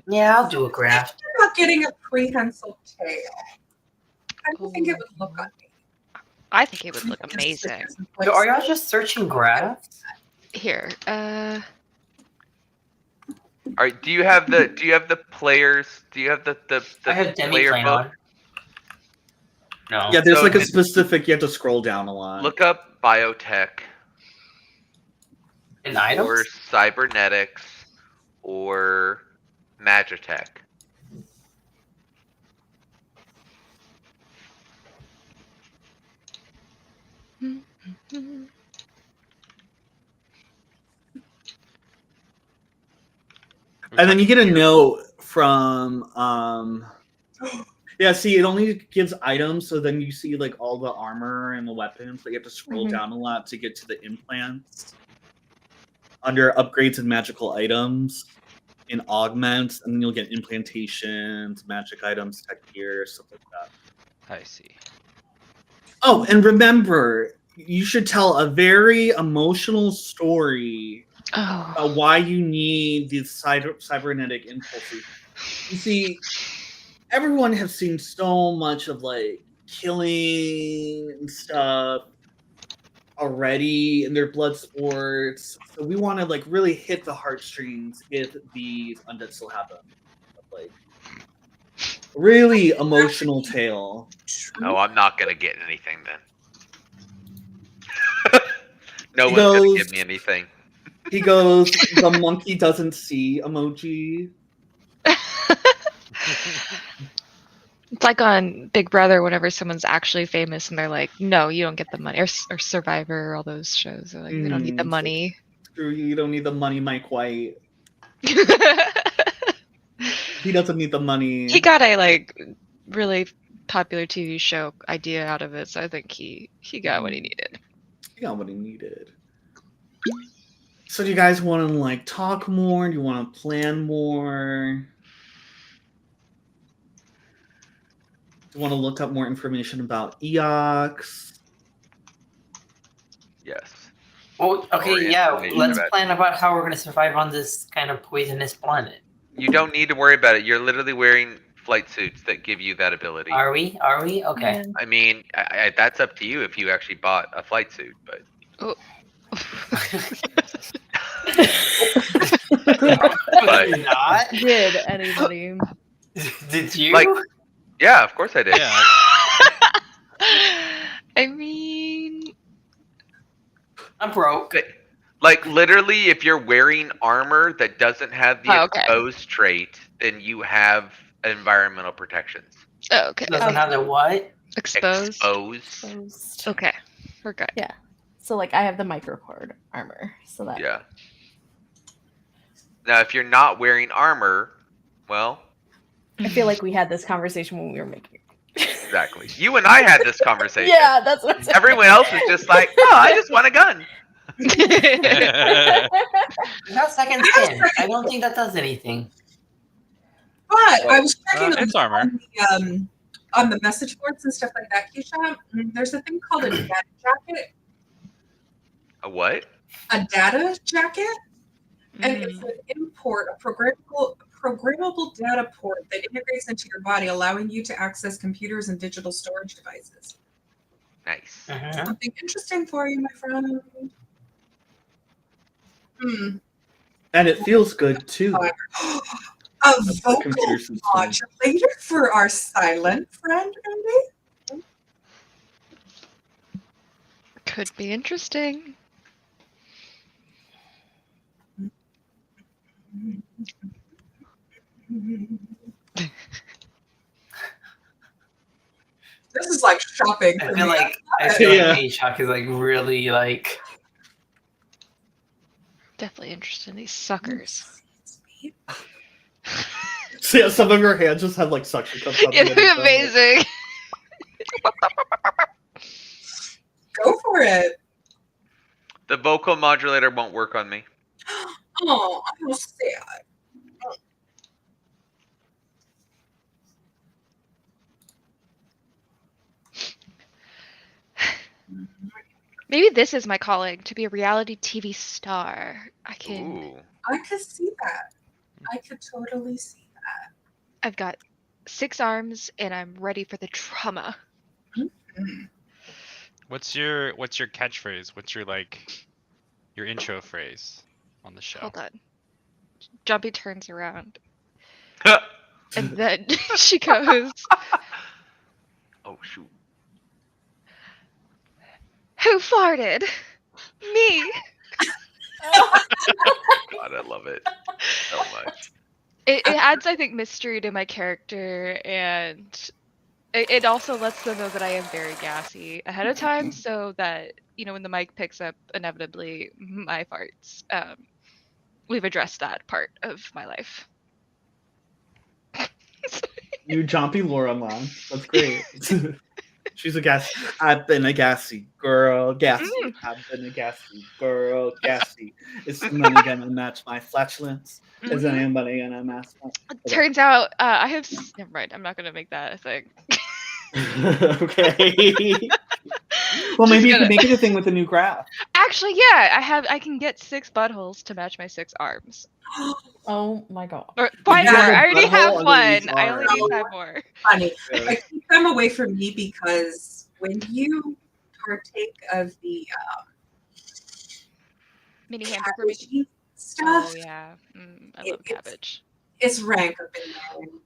Yeah, I'll do a graft. You're not getting a prehensile tail. I don't think it would look ugly. I think it would look amazing. So are y'all just searching grafts? Here, All right. Do you have the players? Do you have the I have player Demiplane book? on. No. Yeah, there's So like a it's- specific, you have to scroll down a lot. Look up biotech An item? or cybernetics or magitech. And then you get a note from yeah, see, it only gives items, so then you see like all the armor and the weapons, but you have to scroll down a lot to get to the implants. Under upgrades and magical items in augments, and then you'll get implantations, magic items, tech gear, stuff like that. I see. Oh, and remember, you should tell a very emotional story about why you need these cybernetic impulses. You see, everyone has seen so much of like killing and stuff already in their blood sports, so we want to like really hit the heartstrings if these undead still have them. Like, really emotional tale. Oh, I'm not gonna get anything then. No He one's gonna goes- give me anything. He goes, the monkey doesn't see emoji. It's like on Big Brother whenever someone's actually famous and they're like, no, you don't get the money. Or Survivor, all those shows. They're like, we don't need the Mm, money. Screw you don't need the money, Mike White. He doesn't need the money. He got a like really popular TV show idea out of it, so I think he got what he needed. He got what he needed. So do you guys want to like talk more? Do you want to plan more? Do you want to look up more information about EOX? Yes. Oh, okay, More yeah. information Let's about- plan about how we're gonna survive on this kind of poisonous planet. You don't need to worry about it. You're literally wearing flight suits that give you that ability. Are we? Are we? Okay. I mean, that's up to you if you actually bought a flight suit, but But- Not? Did anybody? Did you? Like- yeah, of course I did. Yeah. I mean, I'm broke. Like literally, if you're wearing armor that doesn't have the Oh, okay. exposed trait, then you have environmental protections. okay. Doesn't have the what? Exposed. Exposed. Okay, we're good. Yeah. So like I have the microcord armor, so that Yeah. Now, if you're not wearing armor, well, I feel like we had this conversation when we were making it. exactly. You and I had this conversation. Yeah, that's what I'm saying. Everyone else was just like, "Oh, I just want a gun." That's second skin. I don't think that does anything. But I was checking It's armor. on the message boards and stuff like that, Keisha. There's a thing called a data jacket. A what? A data jacket, and Mm. it's an import, a programmable data port that integrates into your body, allowing you to access computers and digital storage devices. Nice. Mhm. Something interesting for you, my friend. And it feels good too. A The vocal computer system. modulator for our silent friend, maybe? Could be interesting. This is like shopping I for feel me. like Yeah. A-Shock is like really like Definitely interested in these suckers. So yeah, some of your hands just have like suction cups. on the It'd end be of them. amazing. Go for it. The vocal modulator won't work on me. Oh, I'm so sad. Maybe this is my calling, to be a reality TV star. I can. Ooh. I could see that. I could totally see that. I've got 6 arms and I'm ready for the trauma. Mm. What's your catchphrase? What's your your intro phrase on the show? Hold on. Jumpy turns around and then she goes, Oh shoot. "Who farted? Me." God, I love it so much. It adds, I think, mystery to my character, and it also lets them know that I am very gassy ahead of time, so that when the mic picks up inevitably my farts, we've addressed that part of my life. You jumpy lore unlocked. That's great. She's a gas. I've been a gassy girl, gassy. I've been a gassy girl, gassy. Is money gonna match my flatulence? Is Mhm. anybody gonna match my? Turns out I have. Never mind. I'm not gonna make that a thing. Okay. Well, maybe you can make it a thing with a new graph. Actually, yeah, I can get 6 buttholes to match my 6 arms. Oh my god. Or 5 You more. have a I already butthole have under each 1. I only need arm. 5 more. Funny. Yeah. I keep them away from me because when you partake of the Mini hamburger meat. cabbagey stuff, Oh yeah, I love cabbage. it's rank up in there. And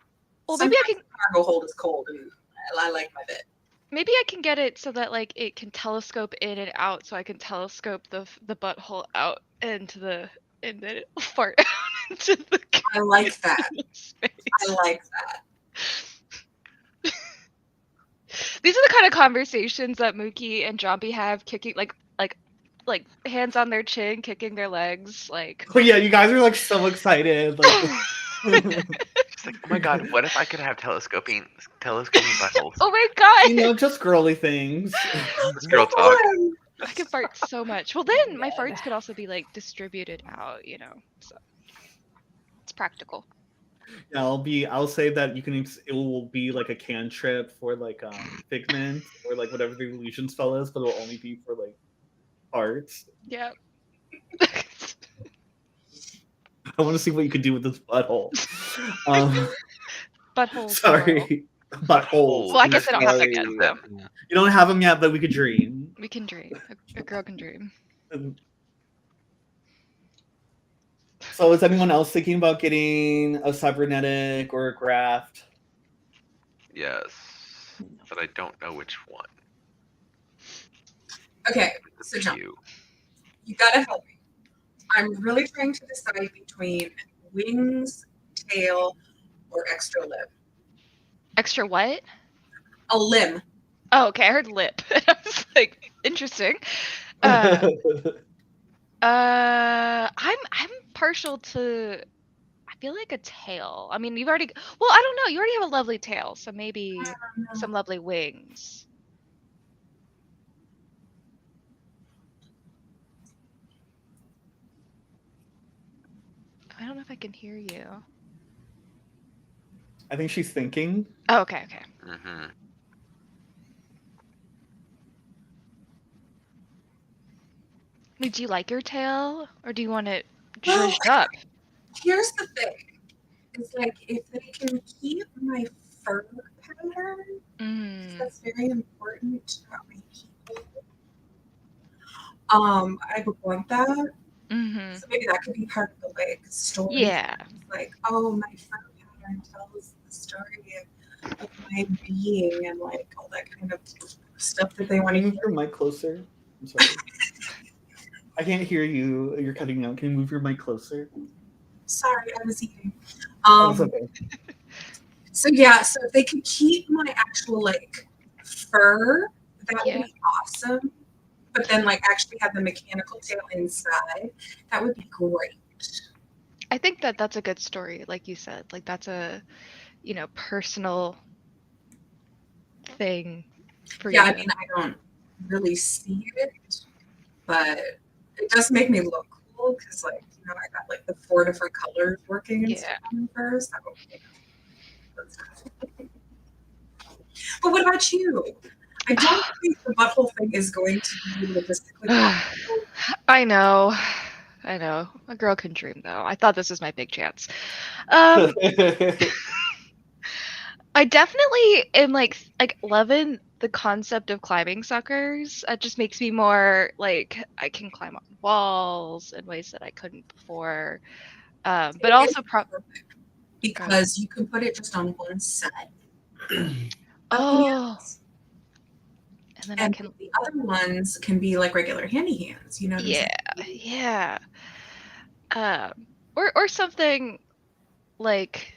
Well, maybe I sometimes can. the cargo hold is cold, and I like my bit. Maybe I can get it so that like it can telescope in and out, so I can telescope the butthole out into the and then it'll fart out into the I like that. space. I like that. These are the kind of conversations that Mookie and Jompy have, kicking like hands on their chin, kicking their legs, like. Oh yeah, you guys are like so excited. Like, It's like, oh my god, what if I could have telescoping buttholes? Oh my god! you know, just girly things. This girl talk. I can fart so much. Well, then my farts could also be like distributed out, you know. So it's practical. Yeah, I'll say that you can. It will be like a cantrip for like Figment or like whatever the illusion spell is, but it'll only be for like arts. Yeah. I want to see what you can do with this butthole. Butthole. Sorry, buttholes. Well, I guess I don't have that Sorry. yet. So. You don't have them yet, but we could dream. We can dream. A girl can dream. So, is anyone else thinking about getting a cybernetic or a graft? Yes, but I don't know which one. Okay, so John, you gotta help me. I'm really trying to decide between wings, tail, or extra limb. Extra what? A limb. Oh, okay. I heard lip. I was like, interesting. I'm partial to. I feel like a tail. I mean, you've already. Well, I don't know. You already have a lovely tail, so maybe some lovely wings. I don't know if I can hear you. I think she's thinking. Oh, okay, okay. Mm-hmm. Do you like your tail, or do you want it zhuzhed up? Here's the thing. It's like if they can keep my fur pattern, that's very important to my people. I would want that. So maybe that could be part of the like story. Yeah. It's like, oh, my fur pattern tells the story of my being and like all that kind of stuff that they want to move your mic closer. I'm sorry. I can't hear you. You're cutting out. Can you move your mic closer? Sorry, I was eating. That's okay. So yeah, so if they could keep my actual like fur, that would be awesome. But then like actually have the mechanical tail inside, that would be great. I think that that's a good story, like you said. Like that's a, personal thing for you. Yeah, I mean, I don't really see it, but it does make me look cool because, like, I got like the 4 different colors working and stuff on fur. So, but what about you? I don't think the butthole thing is going to be logistically possible. I know. A girl can dream, though. I thought this was my big chance. I definitely am like loving the concept of climbing suckers. It just makes me more like I can climb on walls in ways that I couldn't before. But also because you can put it just on one side. Oh. And then the other ones can be like regular handy hands, you know what I'm saying? Yeah. Or something like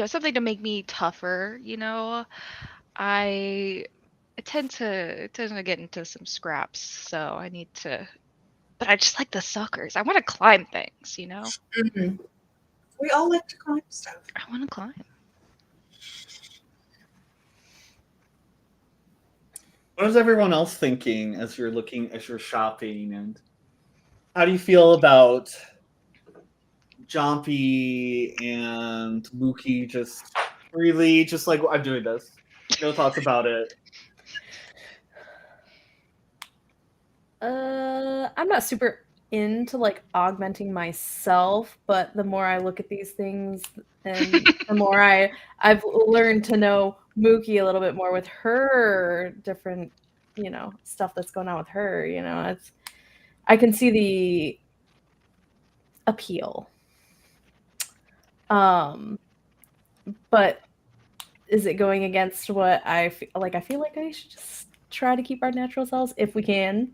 something to make me tougher, I tend to get into some scraps, so I need to but I just like the suckers. I want to climb things, you know? Mhm. We all like to climb stuff. I want to climb. What is everyone else thinking as you're shopping, and how do you feel about Jompy and Mookie just freely, just like I'm doing this? No thoughts about it. I'm not super into like augmenting myself, but the more I look at these things and the more I've learned to know Mookie a little bit more with her different, stuff that's going on with her, I can see the appeal. But is it going against what I feel like? I feel like I should just try to keep our natural selves if we can,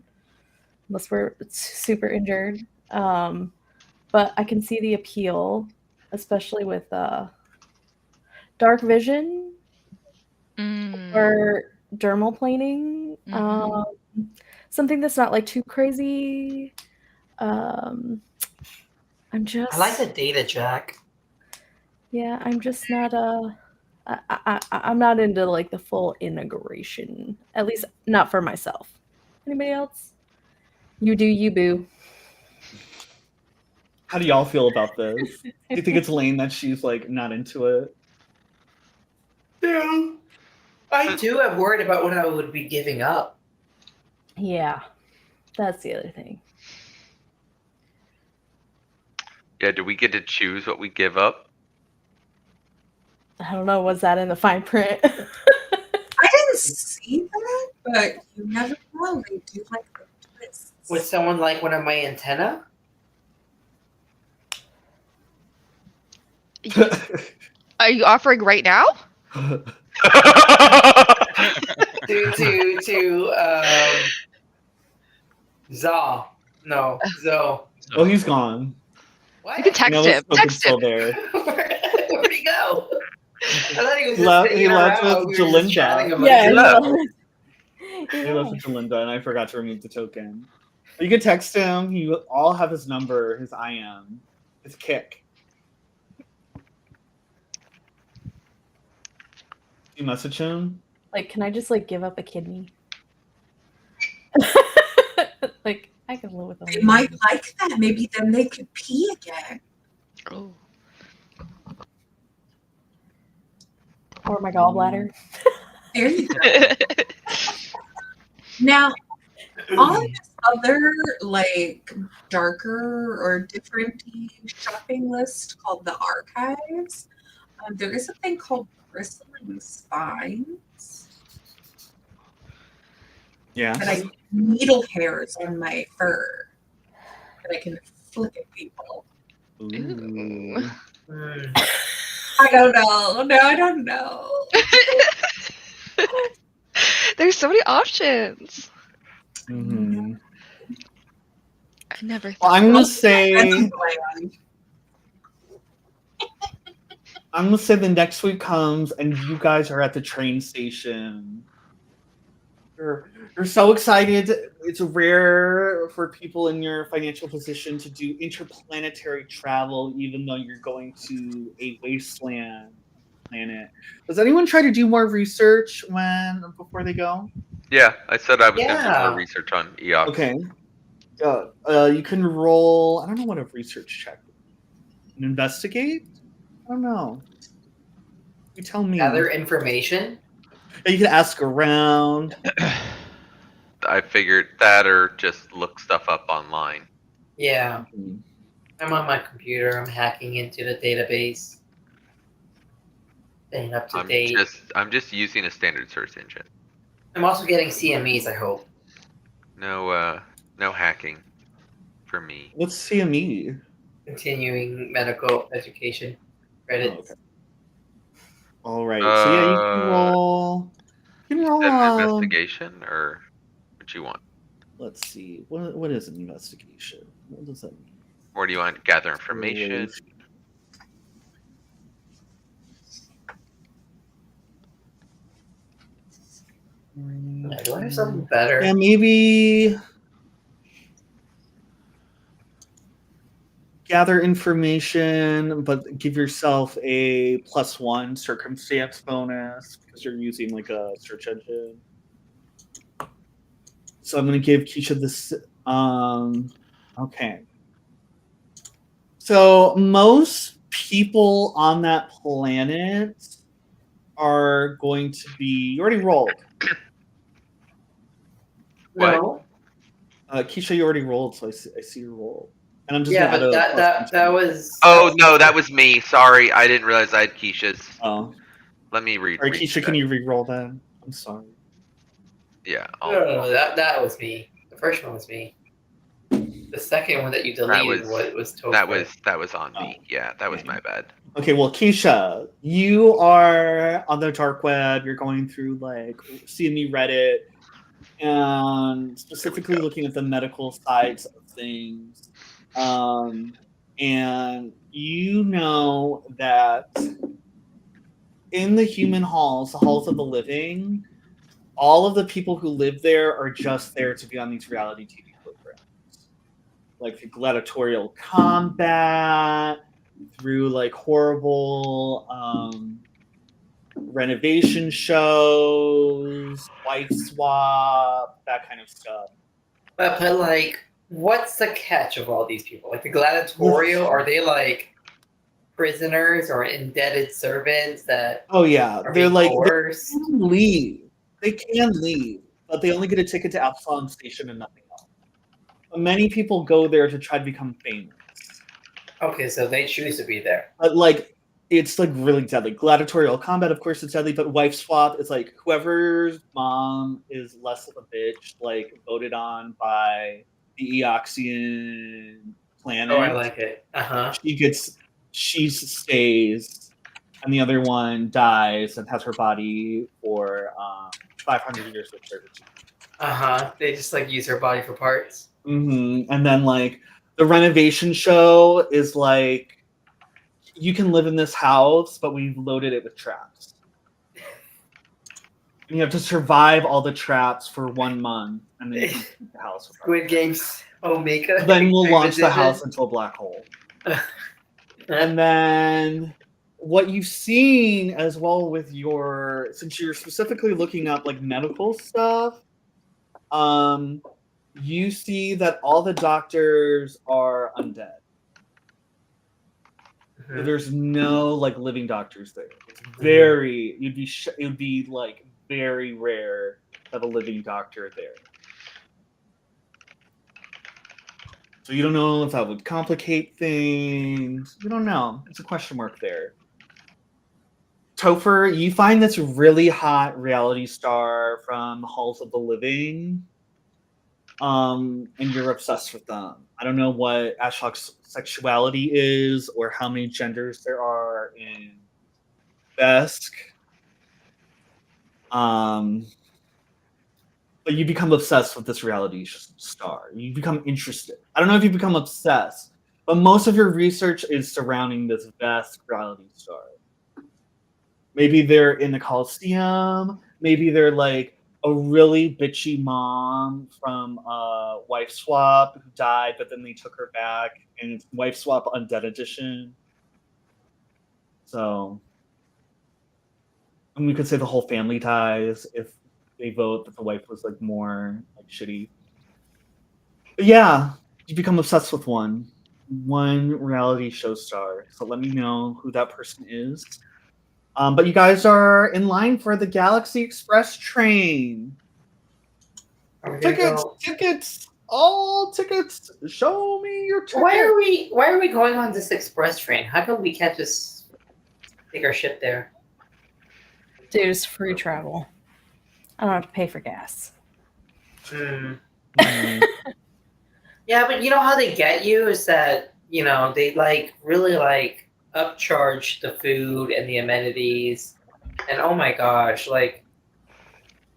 unless we're super injured. But I can see the appeal, especially with dark vision or dermal planing. Something that's not like too crazy. I'm just. I like the data jack. Yeah, I'm just not I'm not into like the full integration. At least not for myself. Anybody else? You do you, boo. How do y'all feel about this? Do you think it's lame that she's like not into it? Yeah. I do. I'm worried about what I would be giving up. Yeah, that's the other thing. Yeah, do we get to choose what we give up? I don't know. Was that in the fine print? I didn't see that, but you never know. They do like the twists. Would someone like one of my antenna? Are you offering right now? Zaw. No, Zo. Oh, he's gone. What? You can text him. Text still him. there. Where'd he go? I thought he was He left with Jalinda. Yeah, He left with Jalinda, and I forgot to remove the token. You can text him. You all have his number, his IM, his kick. You message him? Like, can I just like give up a kidney? Like, I can live with them. They might like that. Maybe then they could pee again. Oh. Or my gallbladder. There you go. Now, on this other like darker or different shopping list called the archives, there is a thing called bristling spines. Yeah. That I needle hairs on my fur that I can flick at people. Ooh. I don't know. No, I don't know. There's so many options. Mm-hmm. I never thought. Well, I'm gonna say the next week comes and you guys are at the train station. You're so excited. It's rare for people in your financial position to do interplanetary travel, even though you're going to a wasteland planet. Does anyone try to do more research before they go? Yeah, I said I was going to do more research on EOX. Okay. You can roll. I don't know what a research check. An investigate? I don't know. You tell me. Gather information. You can ask around. I figured that, or just look stuff up online. Yeah. I'm on my computer. I'm hacking into the database. Staying up to date. I'm just using a standard search engine. I'm also getting CMEs, I hope. No hacking for me. What's CME? Continuing medical education credits. Oh, okay. All right. So yeah, you can roll. You can roll an investigation, or what you want? Let's see. What is an investigation? What does that mean? Or do you want to gather information? Do I have something better? Yeah, maybe. gather information, but give yourself a +1 circumstance bonus because you're using like a search engine. So I'm going to give Keisha this. Okay. So most people on that planet are going to be. You already rolled. What? No. Keisha, you already rolled, so I see your roll. And I'm just Yeah, gonna but add a that was. Oh no, that was me. Sorry, I didn't realize I had Keisha's. Oh, Let me read. sorry, Keisha. Can you re-roll that? I'm sorry. Yeah. No, that was me. The first one was me. The second one that you deleted was Topher. That was on me. Yeah, that was my bad. Okay, well, Keisha, you are on the dark web. You're going through like CME Reddit, and specifically looking at the medical sides of things. And you know that in the human halls, the halls of the living, all of the people who live there are just there to be on these reality TV programs, like the gladiatorial combat, through like horrible renovation shows, wife swap, that kind of stuff. But like, what's the catch of all these people? Like the gladiatorial, are they like prisoners or indebted servants that Oh yeah, are they're being like coerced? they can leave. They can leave, but they only get a ticket to Absalom Station and nothing else. But many people go there to try to become famous. Okay, so they choose to be there. But like it's like really deadly. Gladiatorial combat, of course, it's deadly, but wife swap is like whoever's mom is less of a bitch, like voted on by the Eoxian planet. Oh, I like it. She stays, and the other one dies and has her body for 500 years of servitude. They just like use her body for parts. And then like the renovation show is like you can live in this house, but we've loaded it with traps. And you have to survive all the traps for 1 month, and then you can keep the house. Squid Games Omega. Then we'll launch the house into a black hole. And then what you've seen as well with your, since you're specifically looking up like medical stuff, you see that all the doctors are undead. There's no like living doctors there. It's very it would be like very rare to have a living doctor there. So you don't know if that would complicate things. You don't know. It's a question mark there. Topher, you find this really hot reality star from Halls of the Living. And you're obsessed with them. I don't know what Ashok's sexuality is or how many genders there are in Besk. But you become obsessed with this reality star. You become interested. I don't know if you become obsessed, but most of your research is surrounding this Besk reality star. Maybe they're in the Coliseum. Maybe they're like a really bitchy mom from Wife Swap who died, but then they took her back, and it's Wife Swap Undead Edition. So, and we could say the whole family dies if they vote that the wife was like more like shitty. But yeah, you become obsessed with one reality show star. So let me know who that person is. But you guys are in line for the Galaxy Express train. Tickets, all tickets. Show me your ticket. Why are we going on this express train? How come we can't just take our ship there? Dude, it's free travel. I don't have to pay for gas. Yeah, but you know how they get you is that, you know, they like really like upcharge the food and the amenities. And oh my gosh, like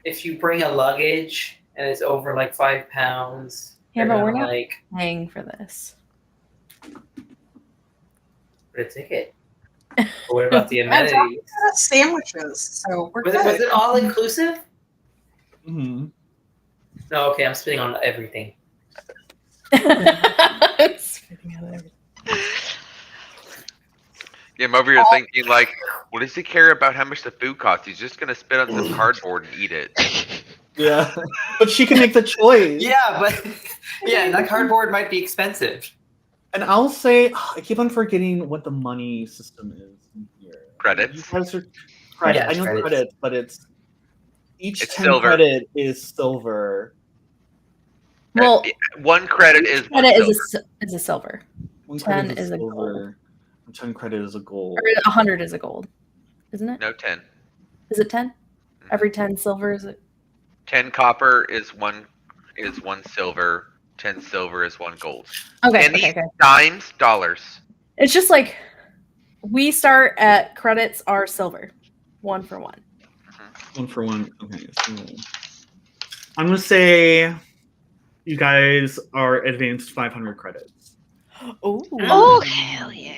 if you bring a luggage and it's over like 5 pounds. Yeah, but we're gonna, not like paying for this. for a ticket. But what about the amenities? Sandwiches, so we're Was good. it all inclusive? Mm-hmm. No, okay, I'm spitting on everything. Yeah, I'm over here thinking like, what does he care about how much the food costs? He's just gonna spit on some cardboard and eat it. Yeah, but she can make the choice. Yeah, but that cardboard might be expensive. And I'll say, I keep on forgetting what the money system is in here. Credits? You guys are credit. Yeah, I know credits, but it's each It's 10 silver. credit is silver. Well, One credit is one credit silver. is a silver. 1 10 credit is a gold. silver. And 10 credit is a gold. Or 100 is a gold, isn't it? No, 10. Is it 10? Every 10 silver is it? 10 copper is one silver. 10 silver is 1 gold. Okay, Pennies, okay. dimes, dollars. It's just like we start at credits are silver, 1 for 1. 1 for 1. Okay, so I'm gonna say you guys are advanced 500 credits. Oh, hell yeah.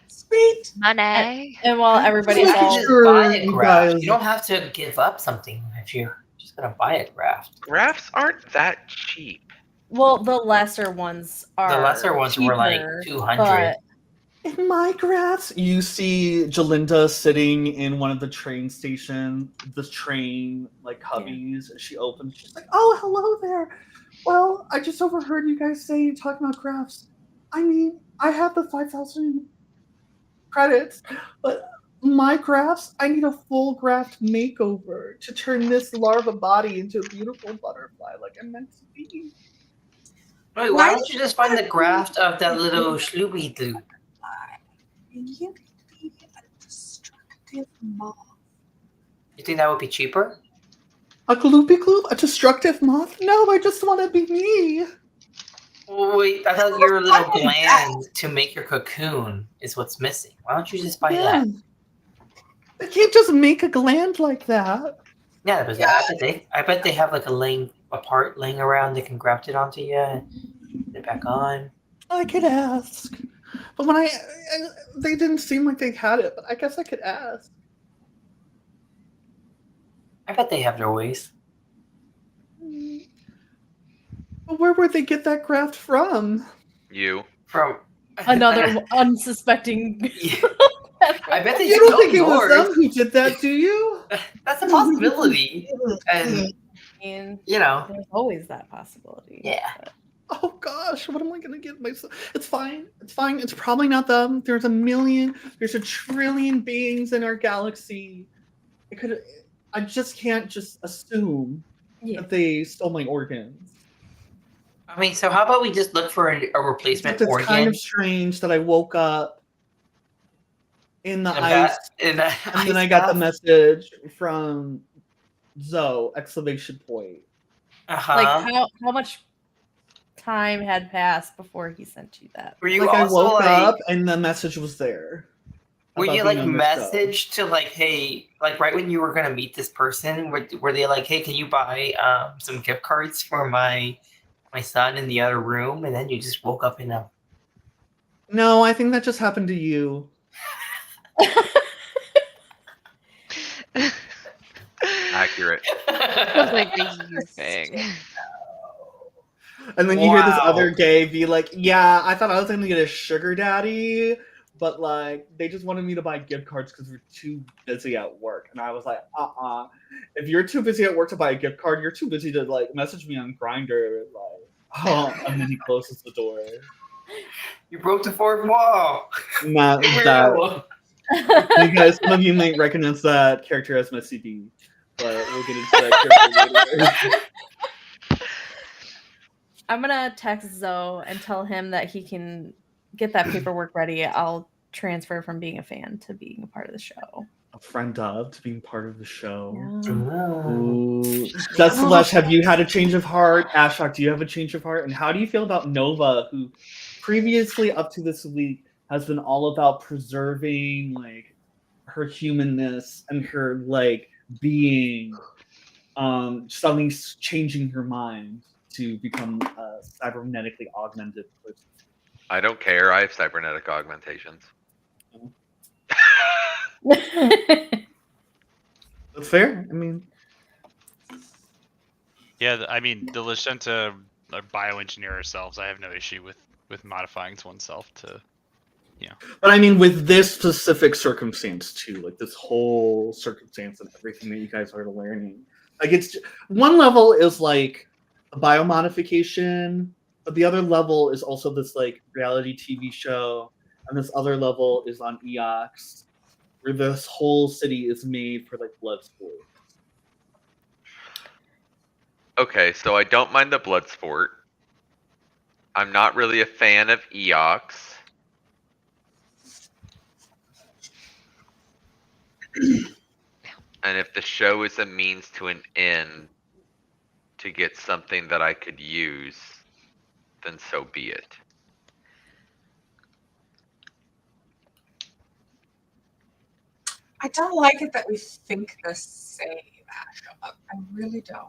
Sweet. Money. And while everybody's Making all sure Buy a you graft. guys- You don't have to give up something if you're just gonna buy a graft. Grafts aren't that cheap. well, the lesser ones are The lesser ones were like cheaper, 200. but In my graphs, you see Jalinda sitting in one of the train station, the train like hubbies. She opens. She's like, "Oh, hello there. Well, I just overheard you guys talking about graphs. I mean, I have the 5,000 credits, but my graphs, I need a full graft makeover to turn this larva body into a beautiful butterfly, like I'm meant to be." Wait, why don't you just find the graft of that little schlooby doo? You could be a destructive moth. You think that would be cheaper? A gloopy gloop, a destructive moth? No, I just want to be me. Wait, I thought your little gland to make your cocoon is what's missing. Why don't you just buy that? I can't just make a gland like that. Yeah, but I bet they have like a part laying around. They can graft it onto you and put it back on. I could ask. But when they didn't seem like they had it, but I guess I could ask. I bet they have their ways. But where would they get that graft from? You. From another unsuspecting. I bet they You just don't think it was yours. them who did that, do you? That's a possibility. And And you know, there's always that possibility. yeah. Oh gosh, what am I gonna get myself? It's fine. It's fine. It's probably not them. There's a trillion beings in our galaxy. I just can't just assume Yeah. that they stole my organs. I mean, so how about we just look for a replacement Except it's organ? kind of strange that I woke up in the in ice, and then I got the message from Zoe! Exclamation point. Uh-huh. Like how much time had passed before he sent you that? Were you Like I also woke like? up and the message was there. Were about you being like on the show. message to like, hey, like right when you were gonna meet this person, were they like, hey, can you buy some gift cards for my son in the other room? And then you just woke up in a. No, I think that just happened to you. Accurate. Sounds like the you thing. And then you hear this Wow. other gay be like, "Yeah, I thought I was gonna get a sugar daddy, but like they just wanted me to buy gift cards because we're too busy at work." And I was like, If you're too busy at work to buy a gift card, you're too busy to like message me on Grindr." Like, and then he closes the door. You broke the fourth wall. Not that. You guys, some of you might recognize that character as my CD, but we'll get into that character later. I'm gonna text Zoe and tell him that he can get that paperwork ready. I'll transfer from being a fan to being a part of the show. A friend of to being part of the show. Yeah. Ooh. That's Celeste. Have you had a change of heart? Ashok, do you have a change of heart? And how do you feel about Nova, who previously up to this week has been all about preserving like her humanness and her like being, suddenly changing her mind to become a cybernetically augmented person? I don't care. I have cybernetic augmentations. That's fair. I mean, Yeah, I mean, the Lashenta bioengineer ourselves. I have no issue with modifying to oneself to, But I mean, with this specific circumstance too, like this whole circumstance and everything that you guys are learning, like it's one level is like a biomodification, but the other level is also this like reality TV show, and this other level is on Eox, where this whole city is made for like blood sport. Okay, so I don't mind the blood sport. I'm not really a fan of Eox. And if the show is a means to an end to get something that I could use, then so be it. I don't like it that we think the same, Asha. I really don't.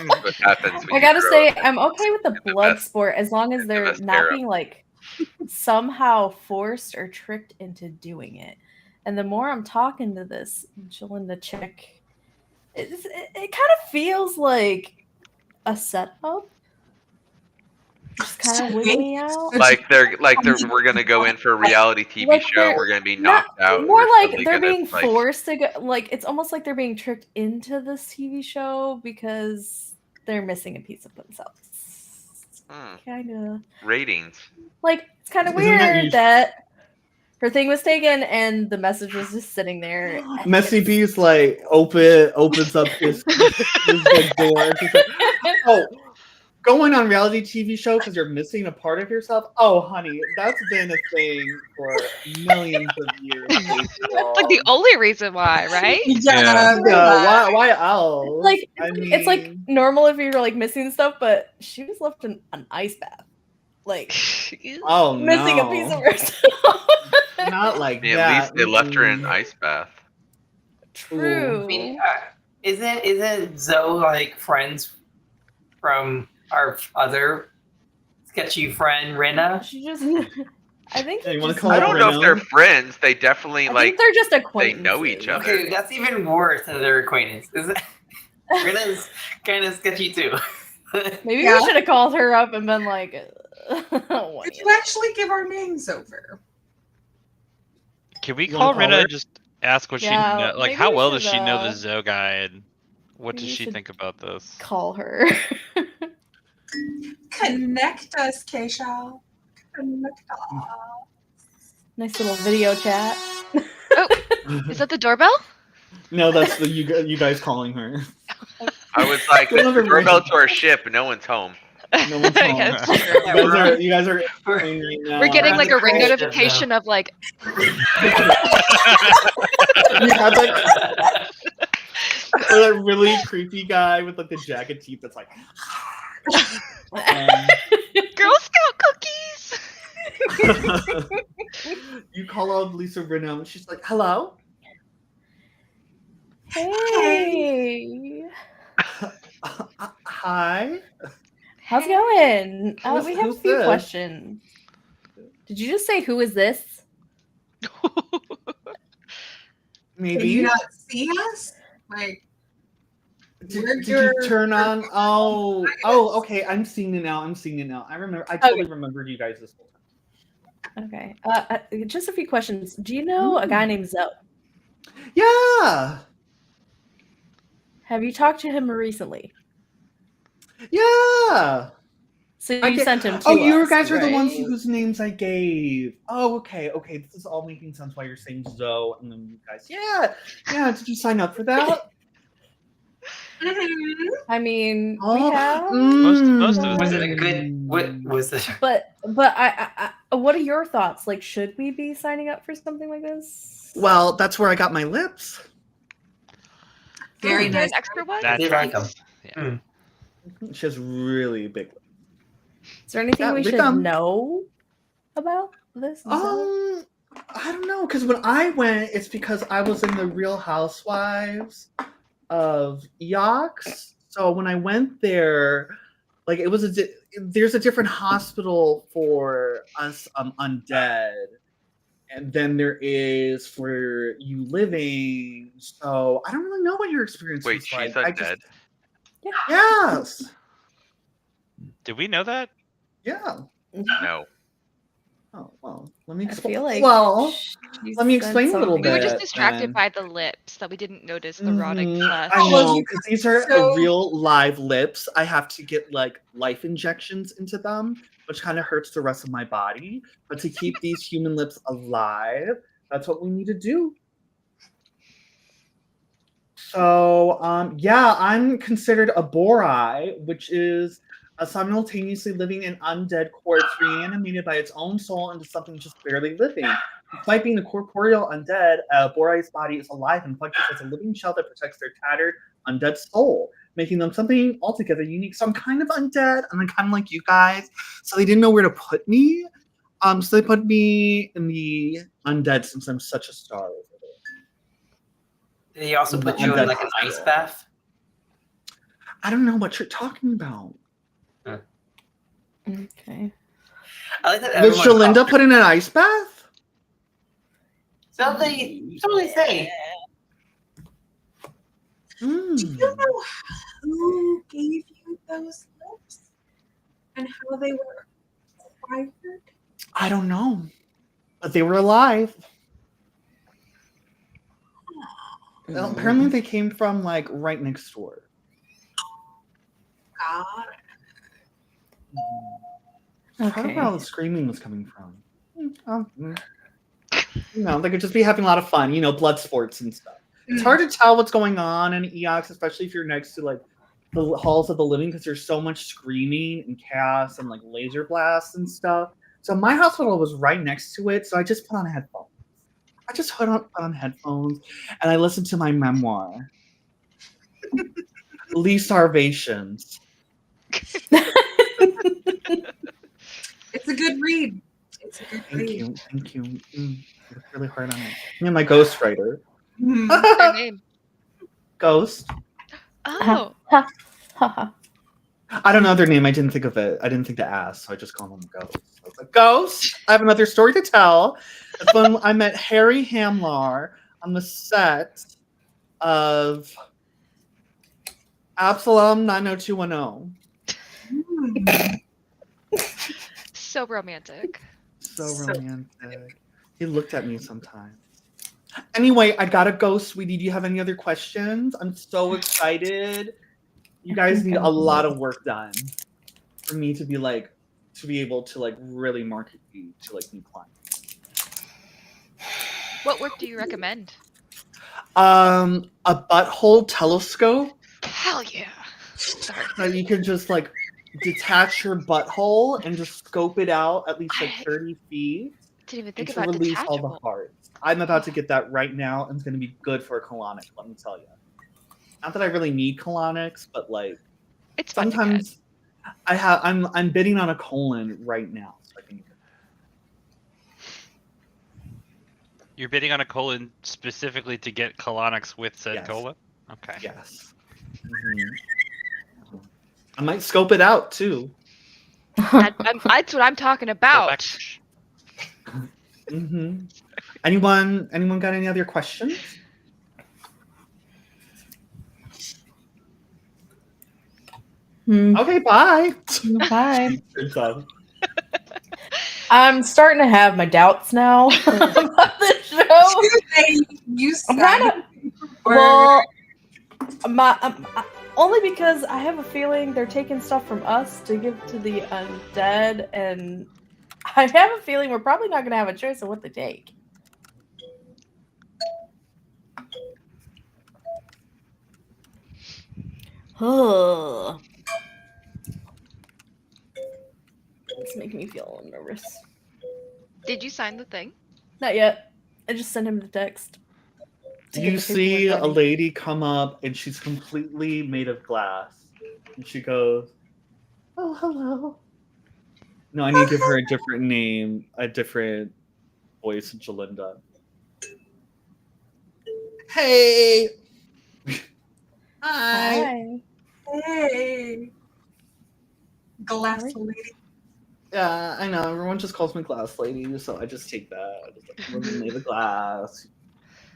What happens when I you gotta grow say, up I'm okay with the in the blood best- sport as long as in the they're best not era. being like somehow forced or tricked into doing it. And the more I'm talking to this Jelinda chick, it kind of feels like a setup. Just kind of So wigging wait, me out. so Like we're gonna go in for a reality TV Like show. they're We're gonna be not knocked out. and more we're like suddenly they're gonna, being like, forced to go. Like it's almost like they're being tricked into this TV show because they're missing a piece of themselves. Kind of ratings. like it's kind of Isn't that weird you- that her thing was taken and the message was just sitting there. Messy It's- B's like opens up his like door. And she's like, oh, going on reality TV show because you're missing a part of yourself. Oh, honey, that's been a thing for millions of years. That's like the only reason why, right? Yeah. Yeah, why else? Like I it's like mean- normal if you're like missing stuff, but she was left in an ice bath, like Oh missing no, a piece of herself. not like At that. least they left her in an ice bath. True. I mean, isn't Zoe like friends from our other sketchy friend Rena? She just. I think Yeah, he you wanna just- call I it don't know if Reno? they're friends. They definitely I like think they're just they acquaintances. know each other. Okay, that's even worse than their acquaintance. Rena's kind of sketchy too. Maybe Yeah. we should have called her up and been like, what Did do you actually give our names over? Can we You wanna call call Rena her? and just ask what Yeah, she know, like maybe how we well does should, she know the Zoe guy and what maybe does we she should think about this? call her? Connect us, Keisha. Connect us. Nice little video chat. Is that the doorbell? No, that's the you guys calling her. I was like, Don't this is ever doorbell ring. to our ship. No one's home. No one's home. Yeah, it's true. You guys are playing right now. We're getting on like the a ring cruise ship notification of like, You have like or that really creepy guy with like the jagged teeth that's like Girl Scout cookies. you call out Lisa Rinno and she's like, hello? Hey, Hi. how's it going? Who's- We have a who's few this? questions. Did you just say who is this? Can Maybe. you not see us? Like, Did you turn on? Oh, okay. I'm seeing it now. I remember. I totally remembered you guys this whole time. Okay. Just a few questions. Do you know a guy named Zoe? Yeah. Have you talked to him recently? Yeah. So you I get- sent him to you us, guys are the ones right? whose names I gave. Oh, okay. This is all making sense why you're saying Zoe and then you guys. Yeah. Did you sign up for that? I mean, Oh, we have, Most of it. Was it a good? What was it? but I what are your thoughts? Like, should we be signing up for something like this? Well, that's where I got my lips. Very Is there nice. an extra one? That They like 'em. tracks. She has really big lips. Is there anything Yeah, we we should come. know about this? I don't know, because when I went, it's because I was in the Real Housewives of Eox. So when I went there, like it was there's a different hospital for us undead, and then there is for you living. So I don't really know what your experience Wait, was she's like. undead. Yes. Did we know that? Yeah. No. Oh. Let me I explain. feel like Well, she let me said explain a little something. We were bit. just distracted then. by the lips that we didn't notice the rotting Mhm, flesh. I Well, know, you because guys- these are so- real live lips. I have to get like life injections into them, which kind of hurts the rest of my body. But to keep these human lips alive, that's what we need to do. So, yeah, I'm considered a Borai, which is simultaneously living an undead corpse reanimated by its own soul into something just barely living. Despite being a corporeal undead, Borai's body is alive and functions as a living shell that protects their tattered undead soul, making them something altogether unique. So I'm kind of undead, and I'm kind of like you guys. So they didn't know where to put me. So they put me in the undead since I'm such a star. Did he also The put you in undead like an ice hospital. bath? I don't know what you're talking about. Okay. I like that Was everyone. Shalinda put in an ice bath? So they say. Do you know who gave you those lips and how they were acquired? I don't know. But they were alive. Well, apparently they came from like right next door. God. I don't know where all the screaming was coming from. You know, they could just be having a lot of fun, blood sports and stuff. It's hard to tell what's going on in EOX, especially if you're next to like the halls of the living, because there's so much screaming and chaos and like laser blasts and stuff. So my hospital was right next to it, so I just put on headphones. I just put on headphones and I listened to my memoir, Lee Starvations. It's a good read. It's a good Thank read. you. I worked really hard on it. Me and my ghostwriter. What's their name? Ghost. Oh, I don't know their name. I didn't think of it. I didn't think to ask, so I just called them Ghost. I was like, Ghost, I have another story to tell. It's when I met Harry Hamlar on the set of Absalom 90210. so romantic. So romantic. He looked at me sometimes. Anyway, I gotta go, sweetie. Do you have any other questions? I'm so excited. You guys need a lot of work done for me to be able to like really market you to like new clients. What work do you recommend? A butthole telescope Hell yeah. Sorry. that you can just like detach your butthole and just scope it out at least like 30 feet Didn't even and think to about release all the detachable. parts. I'm about to get that right now, and it's going to be good for a colonic, let me tell you. Not that I really need colonics, but like It's fun to get. sometimes I'm bidding on a colon right now, so I can get it. You're bidding on a colon specifically to get colonics with said Yes. colon? Okay. Yes. Mhm. I might scope it out too. That's what I'm talking Go about. back. Mm-hmm. Anyone got any other questions? Okay, bye. Bye. I'm starting to have my doubts now about the show. You I'm signed kind of well, only because I have a feeling they're taking stuff from us to give to the undead, and I have a feeling we're probably not going to have a choice of what to take. It's making me feel a little nervous. Did you sign the thing? Not yet. I just sent him the text. You see a lady come up and she's completely made of glass. And she goes, "Oh, hello." No, I need to give her a different name, a different voice than Jalinda. Hey. Hi. Hey. Glass lady. Yeah, I know. Everyone just calls me Glass Lady, so I just take that. I just like, I'm made of glass.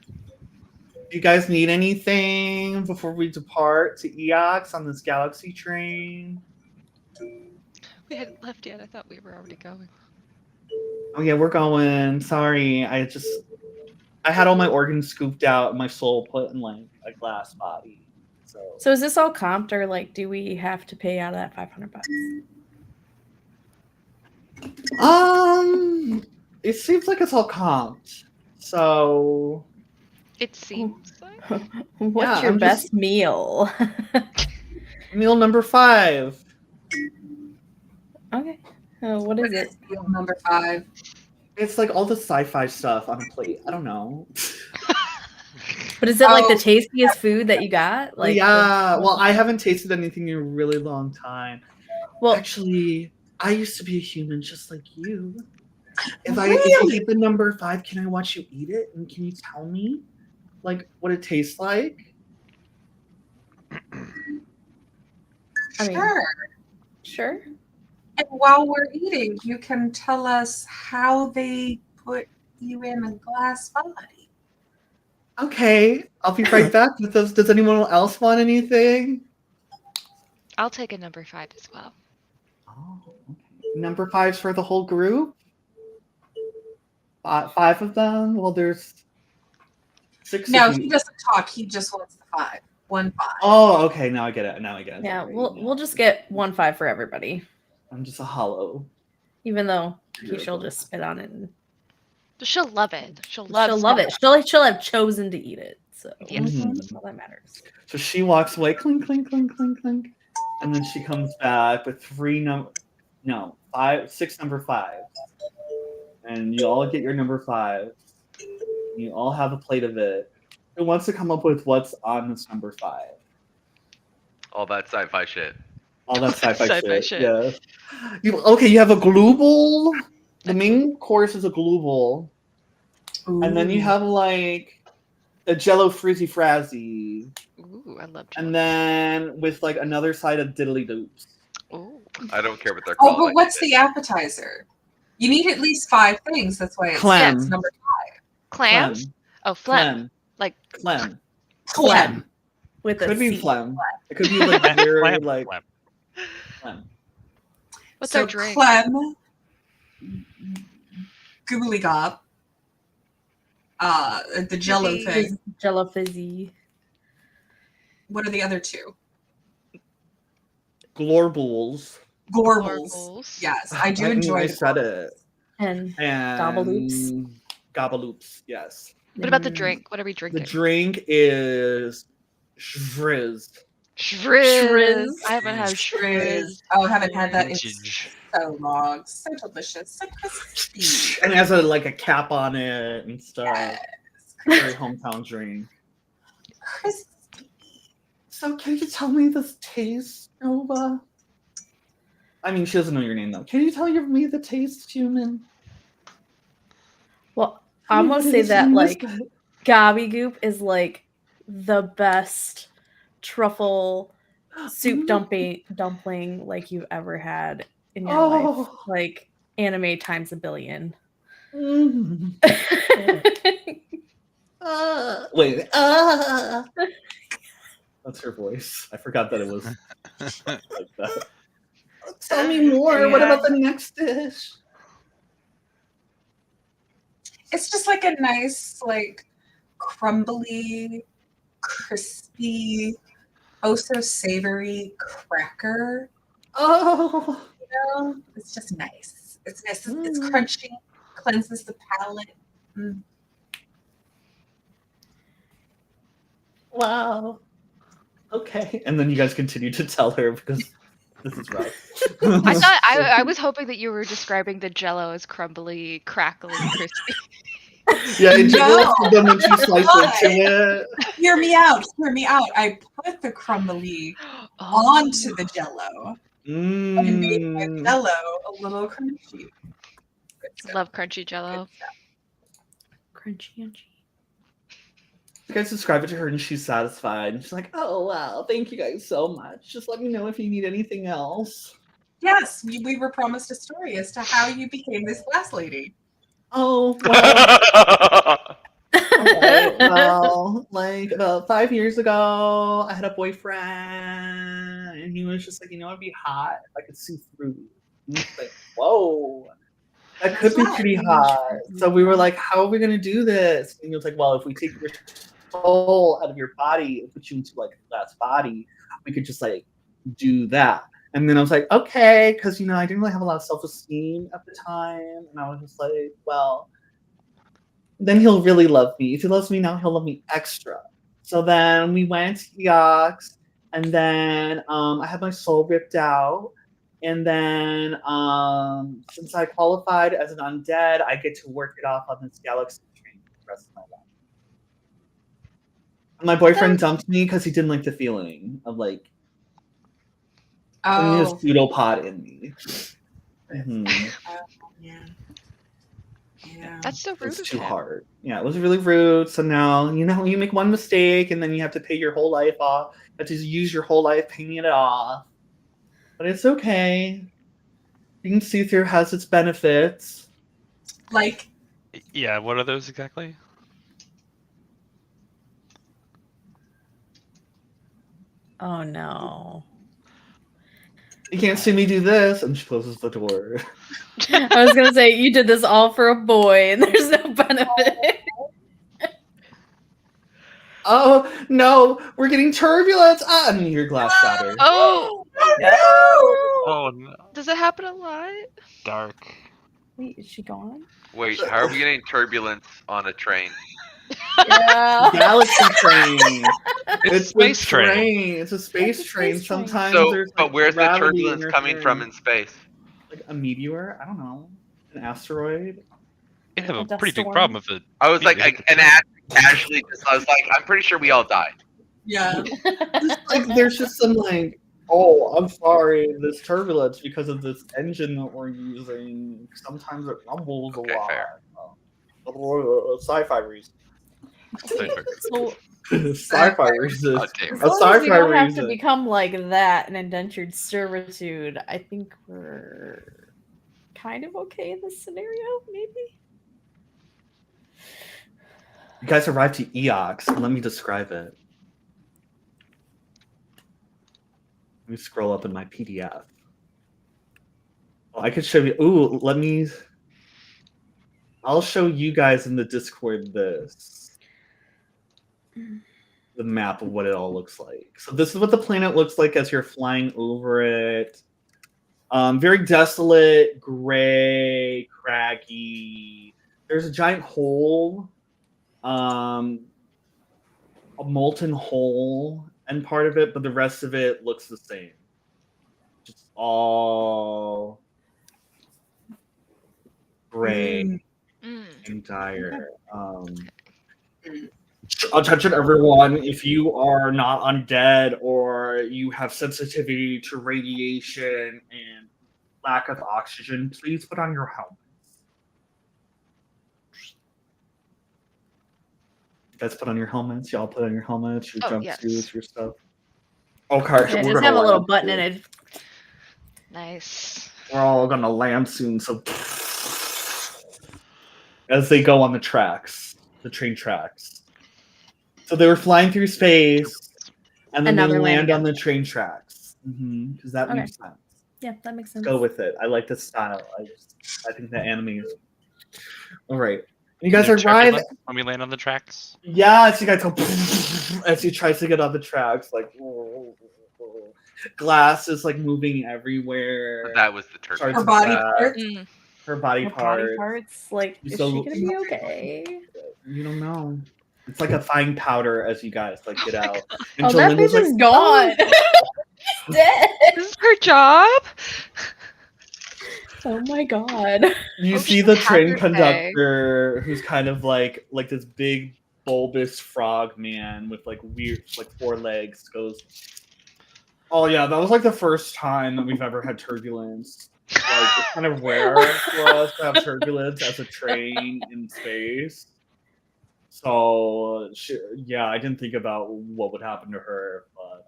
Do you guys need anything before we depart to EOX on this galaxy train? We hadn't left yet. I thought we were already going. Oh yeah, we're going. Sorry, I had all my organs scooped out and my soul put in like a glass body. So is this all comped, or like, do we have to pay out of that $500? It seems like it's all comped. So It seems like. What's Yeah, your I'm best just- meal? meal number 5. Okay. What is it? Meal number 5. It's like all the sci-fi stuff on a plate. I don't know. But is it like the Oh. tastiest food that you got? Like, yeah. Well, I haven't tasted anything in a really long time. Well, Actually, I used to be a human just like you. If you Really? get the number 5, can I watch you eat it? And can you tell me, like, what it tastes like? I mean- Sure. sure. And while we're eating, you can tell us how they put you in a glass body. Okay, I'll be right back with those. Does anyone else want anything? I'll take a number 5 as well. Oh, okay. Number 5's for the whole group? 5 of them? Well, there's 6 No, of he you. doesn't talk. He just wants the 5. 1 5. Oh, okay. Now I get it. Yeah, Sorry. we'll just get 1 5 for everybody, I'm just a hollow. even though You're she'll welcome. just spit on it and She'll love it. She'll love it. She'll have chosen to eat it. So Yes. that's all that matters. So she walks away, clink, clink, clink, clink, clink, and then she comes back with 6 number 5, and you all get your number 5. You all have a plate of it. Who wants to come up with what's on this number 5? All that sci-fi shit. All that sci-fi, Sci-fi shit. shit. Yeah. You have a glue bowl. The main course is a glue bowl. And then you have like a Jello frizzy frazzy, Ooh, I love and then with like another side of diddly doops. Ooh. I don't care what they're Oh, called. but what's the appetizer? You need at least 5 things. That's why it's Clem. it's number Clams? Oh, phlegm. Clem. Like Clem. Clem. With Could a be C. phlegm. It could be like very Clam, like clam. phlegm. What's So our drink? Clem, googly gob, the Jello Fizzy. thing. Jello fizzy. What are the other 2? Glorbles. Gorbles. Gorbles. Yes, I do enjoy. I the said gorbles. it. And And Gobbaloops. Gobbaloops, yes. What about the Mm. drink? What are we The drinking? drink is Shriz. Shrizz. I haven't had Shriz. shrizz. Oh, I haven't had that in Vintage. so long. So delicious. So crispy. And it has a cap on it and stuff. Yes. Very hometown drink. Crispy. So can you tell me this taste, Nova? I mean, she doesn't know your name though. Can you tell me the taste, human? well, Tell I'm me gonna what it say is that in this like bag. Gobby is like the best truffle soup dumpling like you've ever had in your life. Oh. Like anime times a billion. Mm. Wait. That's her voice. I forgot that it was like that. Tell me more. What about the next dish? It's just like a nice, like crumbly, crispy, oh so savory cracker. Oh. You know, it's just nice. It's nice. It's Mm. crunchy, cleanses the palate. Mm. Wow. Okay. And then you guys continue to tell her because this is rough. I thought I was hoping that you were describing the Jello as crumbly, crackly, crispy. Yeah, it jiggles No. them when you slice into it. Hear me out. Hear me out. I put the crumbly onto the Jello and made my Mm. Jello a little crunchy. Love crunchy Jello. Crunchy. You guys describe it to her and she's satisfied. And she's like, oh, wow, thank you guys so much. Just let me know if you need anything else. Yes, we were promised a story as to how you became this glass lady. Oh, well, okay, well, like about 5 years ago, I had a boyfriend and he was just like, it'd be hot if I could see through you. And it's like, whoa. That could be pretty hot. So we were like, how are we gonna do this? And he was like, well, if we take your soul out of your body and put you into like a glass body, we could just like do that. And then I was like, okay, because I didn't really have a lot of self-esteem at the time, and I was just like, well, then he'll really love me. If he loves me now, he'll love me extra. So then we went to Eox, and then I had my soul ripped out. And then since I qualified as an undead, I get to work it off on this galaxy train for the rest of my life. And my boyfriend dumped me because he didn't like the feeling of like putting his pseudopod in me. Yeah. That's so rude. It was too hard. Yeah, it was really rude. So now, you make one mistake and then you have to pay your whole life off. You have to use your whole life paying it off. But it's okay. Being see-through has its benefits. Like, Yeah, what are those exactly? Oh no. You can't see me do this, and she closes the door. I was gonna say you did this all for a boy, and there's no benefit. Oh no, we're getting turbulence! And your glass shatter. Oh, Oh no, does it happen a lot? dark. Wait, is she gone? Wait, how are we getting turbulence on a train? Yeah. Galaxy train. It's a space train. It's a space It's a train. space train. Sometimes So, there's but where's the gravity turbulence coming from in space? Like a meteor? I don't know. An asteroid? You have A a dust pretty big storm. problem with it. I was like, an act casually just. I was like, I'm pretty sure we all died. yeah. Like there's just some like, oh, I'm sorry, this turbulence because of this engine that we're using. Sometimes it rumbles Okay, a lot. fair. Sci-fi reason. So Sci-fi reason. God damn. as A long as we sci-fi don't have to reason. become like that in indentured servitude, I think we're kind of okay in this scenario, maybe. You guys arrived to Eox. Let me describe it. Let me scroll up in my PDF. Well, I could show you. Ooh, I'll show you guys in the Discord this. The map of what it all looks like. So this is what the planet looks like as you're flying over it. Very desolate, gray, craggy. There's a giant hole. A molten hole and part of it, but the rest of it looks the same. Just all gray and dire. Attention everyone, if you are not undead or you have sensitivity to radiation and lack of oxygen, please put on your helmets. You guys put on your helmets. Y'all put on your helmets, your jumpsuits, your stuff. Okay, Yeah, just have a little button in it. Nice. We're all gonna land soon, so as they go on the tracks, the train tracks. So they were flying through space, and then Another they land land on again. the train tracks. Because that makes sense. Yeah, that makes sense. Go with it. I like the style. I think the anime is. All right. You guys are right. When we land on the tracks. Yes, you guys go as he tries to get on the tracks, like glass is like moving everywhere. That was the turbulence. Her body parts. Her body parts. Like, is So- she gonna be okay? You don't know. It's like a fine powder as you guys like get out. And Oh, that Jolena's bitch is gone. She's dead. This is her job. Oh my god. You Oh, see she's the a train hazard conductor who's kind of like this big bulbous frog man with like weird like 4 legs goes, oh yeah, that was like the first time that we've ever had turbulence. Like it's kind of rare for us to have turbulence as a train in space. So yeah, I didn't think about what would happen to her, but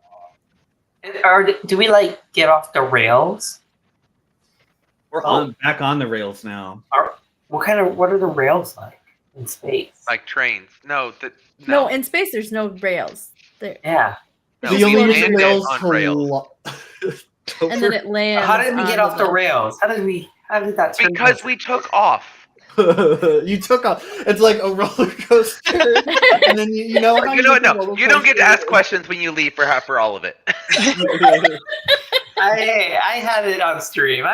Do we like get off the rails? we're back on the rails now. What are the rails like in space? Like trains. No. No, in space there's no rails. There. Yeah. No, The we only landed rails on to rails. And then it lands. How did we get on off the rails? How did we? How did that turn? Because we took off. You took off. It's like a roller coaster, and then you know how You know what? make a No, roller you don't get to ask coaster? questions when you leave for all of it. I had it on stream.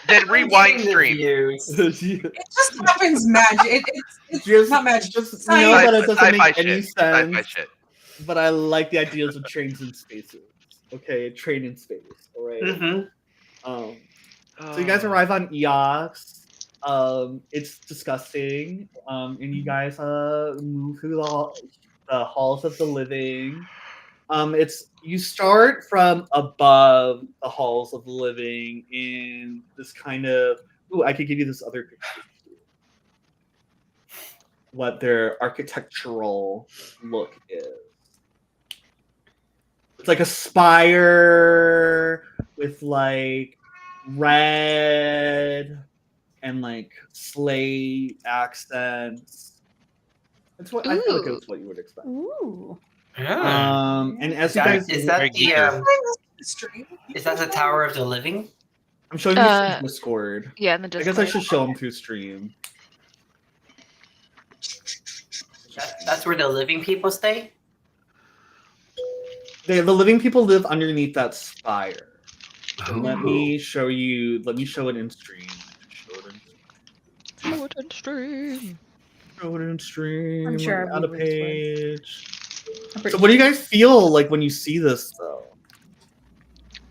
Then rewind stream. It just happens magic. It's Just not magic. Just Sci- know that it doesn't Sci-fi make any shit. Sci-fi sense. shit. But I like the ideas of trains in spaces. Okay, train in space. All right. Mm-hmm. So you guys arrive on Eox. It's disgusting. And you guys move through the halls of the living. You start from above the halls of the living in this kind of. Ooh, I could give you this other picture. What their architectural look is. It's like a spire with like red and like slate accents. That's what I feel like it's what you would expect. Ooh. And as you guys, is that the is that the Tower of the Living? I'm showing you through Discord. Yeah, in the I Discord. guess I should show them through stream. That's where the living people stay? The living people live underneath that spire. Ooh. Let me show it in stream. Show it in stream. Show it in stream. I'm sure On a everyone's page. So what do you guys feel like when you see this though?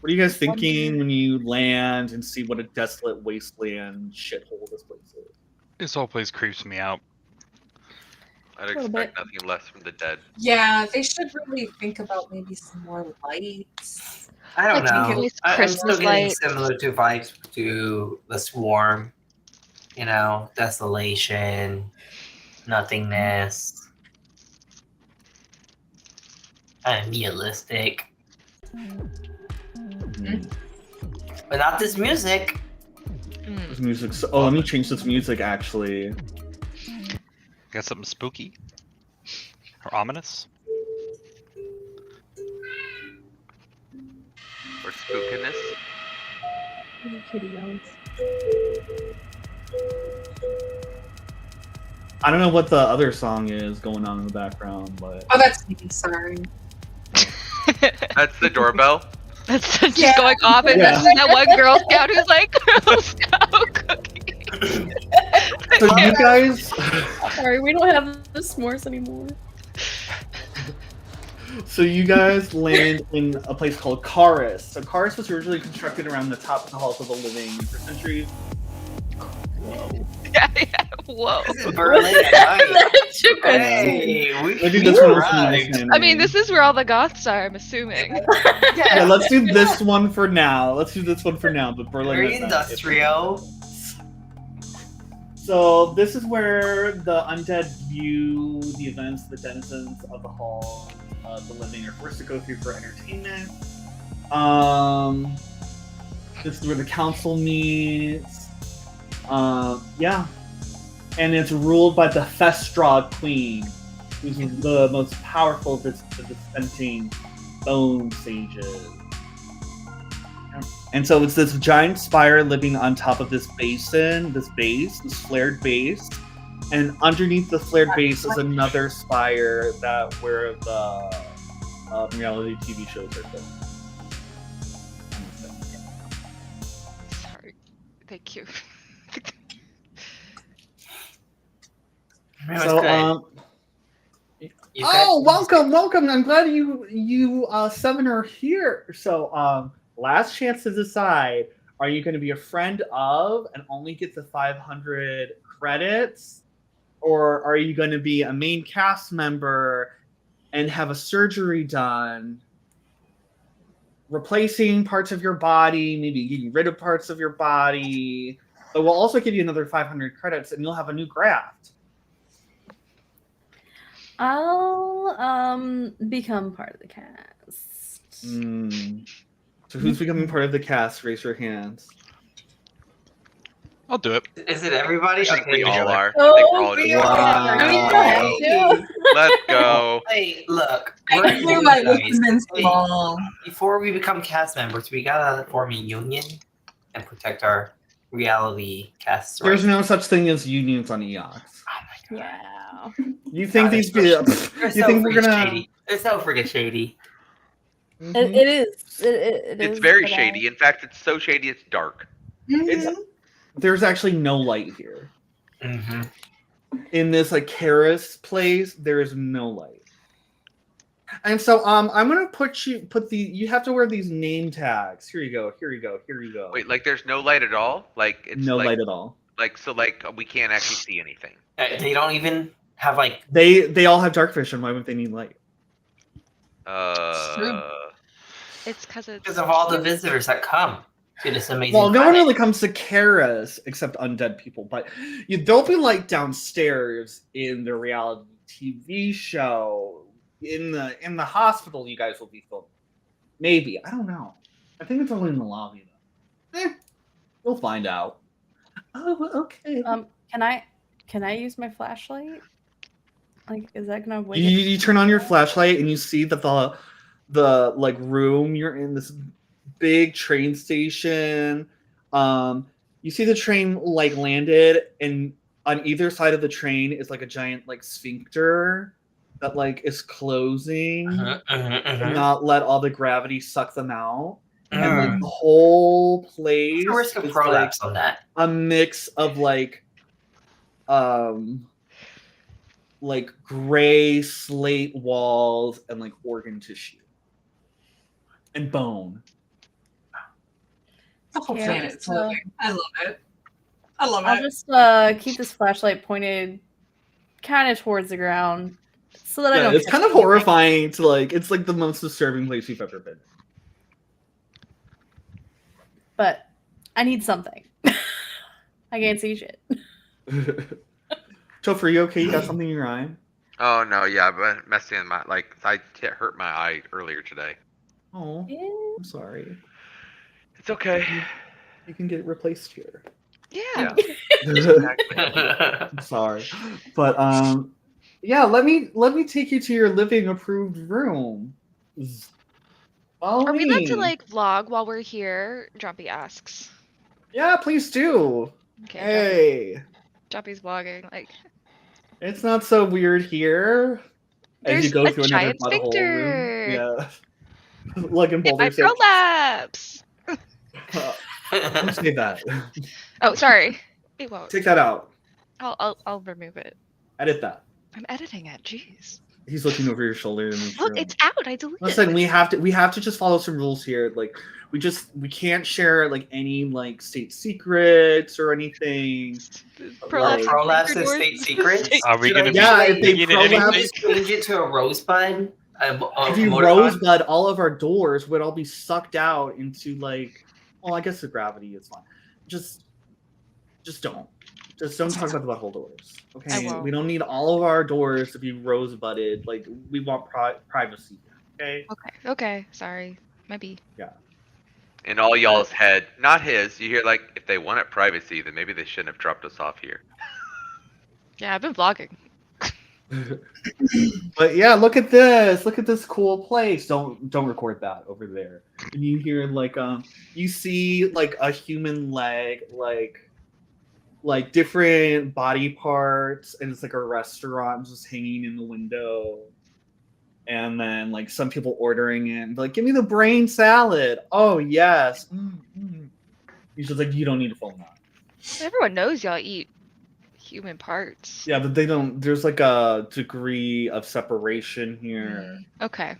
What are you guys thinking when you land and see what a desolate wasteland shithole this place is? This whole place creeps me out. I'd expect nothing less from the dead. Yeah, they should really think about maybe some more lights. I don't Like know. nice I'm Christmas still getting lights. similar to vibes to the Swarm. You know, desolation, nothingness. Kind of nihilistic. But not this music. This music. Oh, let me change this music actually. Got something spooky or ominous? Or spookiness? Kitty yells. I don't know what the other song is going on in the background, but Oh, that's me. Sorry. That's the doorbell. That's just going off, and Yeah. then that one Girl Scout who's like, Girl Scout cookie. so you guys. Sorry, we don't have the s'mores anymore. So you guys land in a place called Karis. So Karis was originally constructed around the top of the halls of the living for centuries. Yeah, whoa. Berlin at night. Hey, I think that's what arrived. I mean, this is where all the goths are, I'm assuming. Yeah, let's do this one for now. But Berlin. Very is not. industrial. So this is where the undead view the events the denizens of the hall the living are forced to go through for entertainment. This is where the council meets. Yeah. And it's ruled by the Festrad Queen, who's the most powerful of the dispensing bone sages. And so it's this giant spire living on top of this basin, this flared base. And underneath the flared base is another spire where the reality TV shows are filmed. Sorry. Thank you. So, welcome! I'm glad you seven are here. So, last chance to decide: are you going to be a friend of and only get the 500 credits, or are you going to be a main cast member and have a surgery done, replacing parts of your body, maybe getting rid of parts of your body, but we'll also give you another 500 credits, and you'll have a new graft. I'll become part of the cast. So who's becoming part of the cast? Raise your hands. I'll do it. Is it everybody? I think we all are. Oh, I think we're all we just are. going Wow. Let's go. Hey, look. I we're knew guys. I was Hey, small. before we become cast members, we gotta form a union and protect our reality casts. There's right. no such thing as unions on EOX. Oh my god. Yeah. You think God, these they're people? They're You so think we're freaking gonna? shady. They're so freaking shady. Mhm. It is. It It's is, very but, shady. In fact, it's so shady it's dark. It's there's actually no light here Mm-hmm. in this like Karis place. There is no light, and so I'm gonna put the you have to wear these name tags. Here you go. Here you go. Here you go. Wait, like there's no light at all? Like it's no like light at all. like we can't actually see anything. They don't even have like. They all have dark vision. Why would they need light? It's because Because of all the visitors that come to this amazing Well, no one planet. really comes to Karis except undead people, but there'll be light downstairs in the reality TV show. In the hospital, you guys will be filming. Maybe, I don't know. I think it's only in the lobby though. We'll find out. Oh, okay. can I use my flashlight? Like, is that gonna wake You turn on your flashlight and you see that the like room you're in, this big train station. You see the train like landed, and on either side of the train is like a giant like sphincter that like is closing to not let all the gravity suck them out. And like the whole place What's the risk of is prolapse on that? a mix of like gray slate walls and like organ tissue and bone. The whole Yeah, planet's just, living. I love it. I love I'll it. just keep this flashlight pointed kind of towards the ground so that I Yeah, don't. it's catch kind of anything. horrifying to like. It's like the most disturbing place you've ever been. But I need something. I can't see shit. Topher, you okay? You got something in your eye? Oh no, yeah, but messing in my I hurt my eye earlier today. Oh, Yeah. I'm sorry. It's okay. You can get it replaced here. Yeah. I'm sorry, but yeah. Let me take you to your living approved room. Follow Are we allowed me. to like vlog while we're here? Jumpy asks. Yeah, please do. Okay. Hey, Jumpy's vlogging. Like, it's not so weird here. As you there's go a through another giant butthole room. sphincter. Yeah. Like in Hit my Boulder City. prolapse. Don't say that. Oh, sorry. It won't. Take that out. I'll remove it. Edit that. I'm editing it. Jeez. He's looking over your shoulder to make sure. Look, it's out. I deleted Listen, it. we have to just follow some rules here. Like we can't share like any like state secrets or anything. Prolapse is state secrets. Are we gonna Yeah, be if they looking at prolapse- anything? Change it to a rosebud. If you rosebud, all of our doors would all be sucked out into like. Well, I guess the gravity is fine. Just don't. Just don't talk about the butthole doors. I Okay, won't. we don't need all of our doors to be rosebudded. Like we want privacy. Okay. Okay. Sorry. Maybe. In all y'all's head, not his. You hear like, if they wanted privacy, then maybe they shouldn't have dropped us off here. Yeah, I've been vlogging. But yeah, look at this. Look at this cool place. Don't record that over there. And you hear like you see like a human leg, like different body parts, and it's like a restaurant just hanging in the window. And then like some people ordering it, and be like, give me the brain salad. Oh yes. He's just like, you don't need to film that. Everyone knows y'all eat human parts. Yeah, but they don't. There's like a degree of separation here. Okay.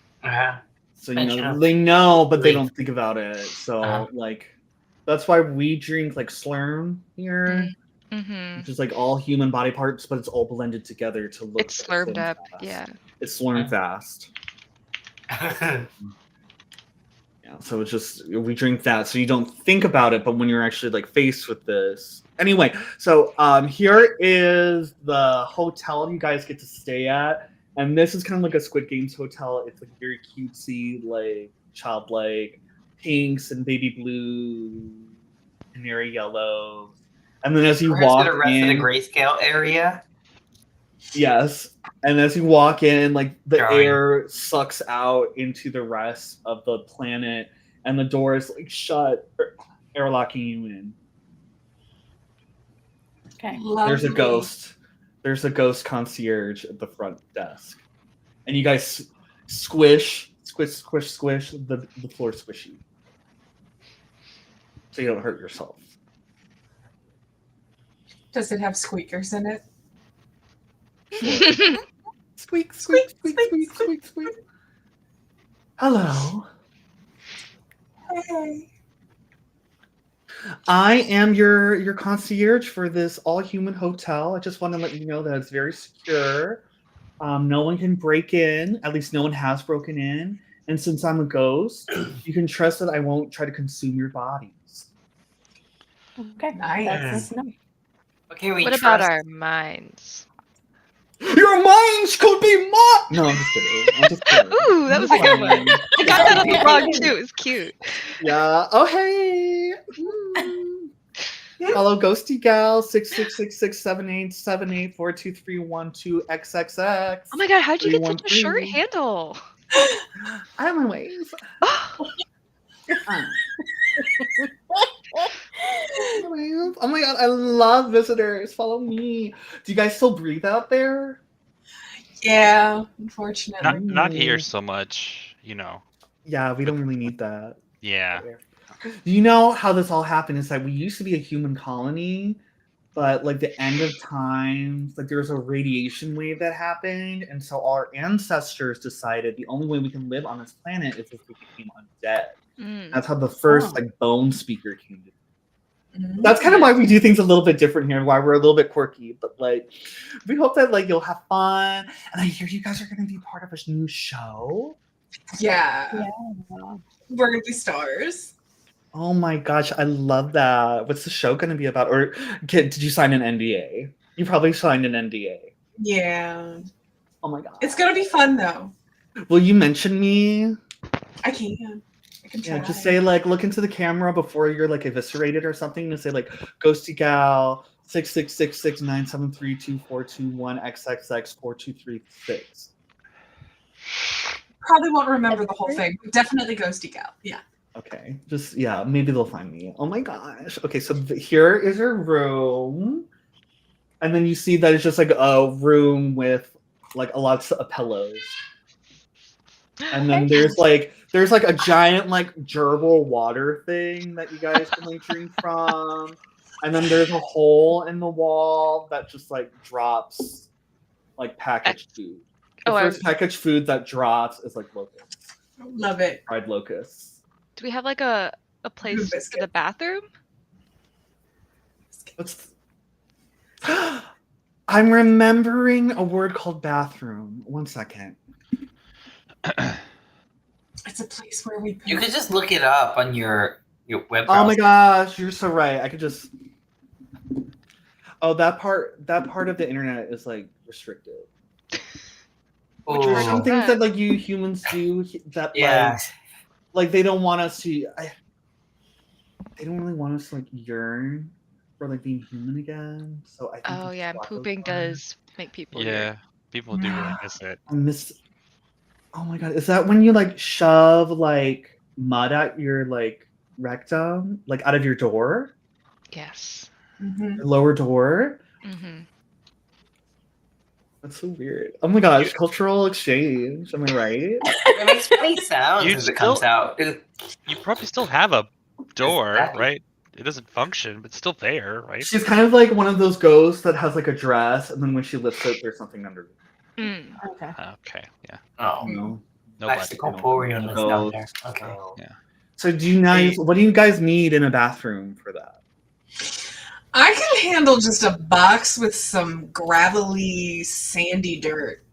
So they know, but they don't think about it. So like, that's why we drink like Slurm here, Mm-hmm. which is like all human body parts, but it's all blended together to look. It's slurmed up. fast. Yeah. It's Slurm fast. Yeah, so it's just we drink that, so you don't think about it, but when you're actually like faced with this. Anyway, so here is the hotel you guys get to stay at, and this is kind of like a Squid Games hotel. It's like very cutesy, like childlike, pinks and baby blue, canary yellow, and then as you walk the rest in, of the grayscale area. yes. And as you walk in, like the Darling. air sucks out into the rest of the planet, and the door is like shut, airlocking you in. Okay. There's a Lovely. ghost. There's a ghost concierge at the front desk, and you guys squish. The floor squishy, so you don't hurt yourself. Does it have squeakers in it? Sure. Squeak, squeak, squeak, squeak, squeak, squeak. Hello. Hey. I am your concierge for this all-human hotel. I just want to let you know that it's very secure. No one can break in. At least no one has broken in. And since I'm a ghost, you can trust that I won't try to consume your bodies. Okay. Nice. That's nice to know. Okay, we What trust. about our minds? Your minds could be mine. No, I'm just kidding. I'm just kidding. Ooh, that was a good one. I got that on the blog too. It was cute. Yeah. Oh hey. Follow Ghosty Gal 666-678-784231-2XXX. Oh my god, how'd you get such a short 313. handle? I have my ways. Oh my god, I love visitors. Follow me. Do you guys still breathe out there? Yeah, unfortunately. Not here so much, Yeah, we don't really need that. Yeah. You know how this all happened is that we used to be a human colony, but like the end of times, like there was a radiation wave that happened, and so our ancestors decided the only way we can live on this planet is if we became undead. That's how the first like bone speaker came to. That's kind of why we do things a little bit different here and why we're a little bit quirky. But like, we hope that like you'll have fun. And I hear you guys are going to be part of a new show. Yeah. We're going to be stars. Oh my gosh, I love that. What's the show going to be about? Or did you sign an NDA? You probably signed an NDA. Yeah. Oh my god. It's going to be fun though. Will you mention me? I can. I can try. Yeah, just say like look into the camera before you're like eviscerated or something and say like Ghosty Gal 66669732421XXX4236. Probably won't remember the whole thing. Definitely Ghosty Gal. Yeah. Okay, just yeah, maybe they'll find me. Oh my gosh. Okay, so here is your room, and then you see that it's just like a room with like a lot of pillows, and then there's like a giant like gerbil water thing that you guys can like drink from, and then there's a hole in the wall that just like drops like packaged food. The first packaged food that drops is like locusts. Love it. Fried locusts. Do we have like a place for the bathroom? I'm remembering a word called bathroom. 1 second. It's a place where we. You could just look it up on your web. Oh my gosh, you're so right. I could just. Oh, that part of the internet is like restricted. There's some things that like you humans do that like they don't want us to. They don't really want us to like yearn for like being human again. So I think. Oh yeah, and pooping does make people. Yeah, people do really miss it. I miss. Oh my god, is that when you like shove like mud at your like rectum, like out of your door? Yes. Mm-hmm. Your lower door. Mm-hmm. That's so weird. Oh my gosh, cultural exchange. Am I right? It makes funny sounds as it comes out. You probably still have a door, right? It doesn't function, but it's still there, right? She's kind of like one of those ghosts that has like a dress, and then when she lifts it, there's something underneath. Okay. Okay, yeah. Oh, No. that's the corporealness down there. Okay. Yeah. So do you guys? What do you guys need in a bathroom for that? I can handle just a box with some gravelly, sandy dirt.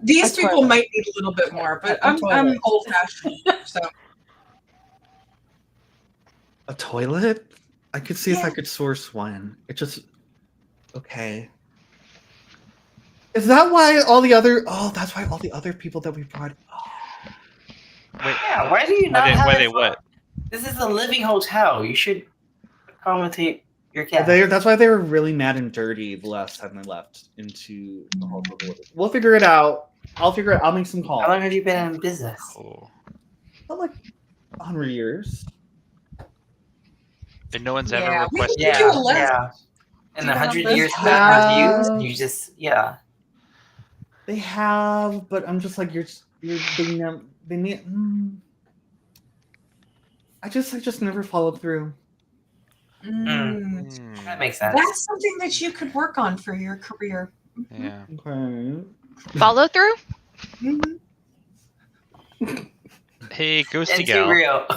These people might need a little bit more, but I'm old-fashioned, so. A toilet? I could see if I could source one. It just okay. Is that why all the other? Oh, that's why all the other people that we brought. Oh. Wait, Yeah, why do you not have why it they for- what? This is a living hotel. You should accommodate your guests. That's why they were really mad and dirty the last time they left into the halls of the Witches. We'll figure it out. I'll figure it. I'll make some calls. How long have you been in business? Cool. Not like 100 years. And no one's ever Yeah, we requested. can do a list. Yeah. And Do you 100 want years this? of reviews, and you just They have, but I'm just like they need. I just never followed through. that makes sense. That's something that you could work on for your career. Yeah. Okay. Follow through? Mhm. Hey, Ghosty And Gal. real.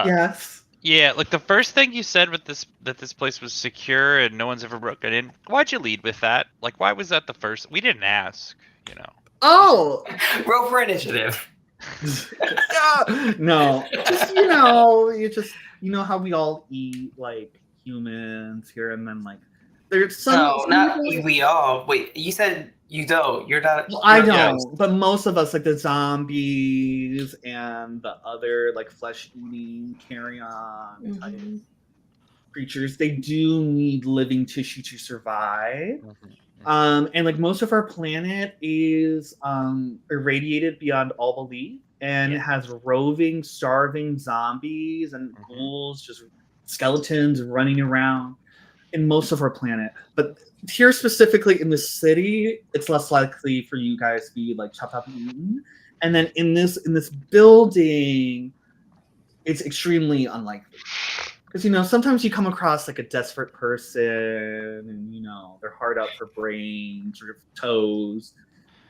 Yes. Yeah, like the first thing you said with that this place was secure and no one's ever broken in. Why'd you lead with that? Like, why was that the first? We didn't ask, you know. Oh Roll for initiative. no, just you know how we all eat like humans here and then like there's some. No, not people- we all. Wait, you said you don't. You're not. Well, I you're don't, ghost. but most of us, like the zombies and the other like flesh-eating carrion type Mhm. creatures, they do need living tissue to survive. And like most of our planet is irradiated beyond all belief, and it has roving, starving zombies and ghouls, just skeletons running around in most of our planet. But here specifically in the city, it's less likely for you guys to be like chopped up and eaten. And then in this building, it's extremely unlikely. Because sometimes you come across like a desperate person, and they're hard up for brains or toes,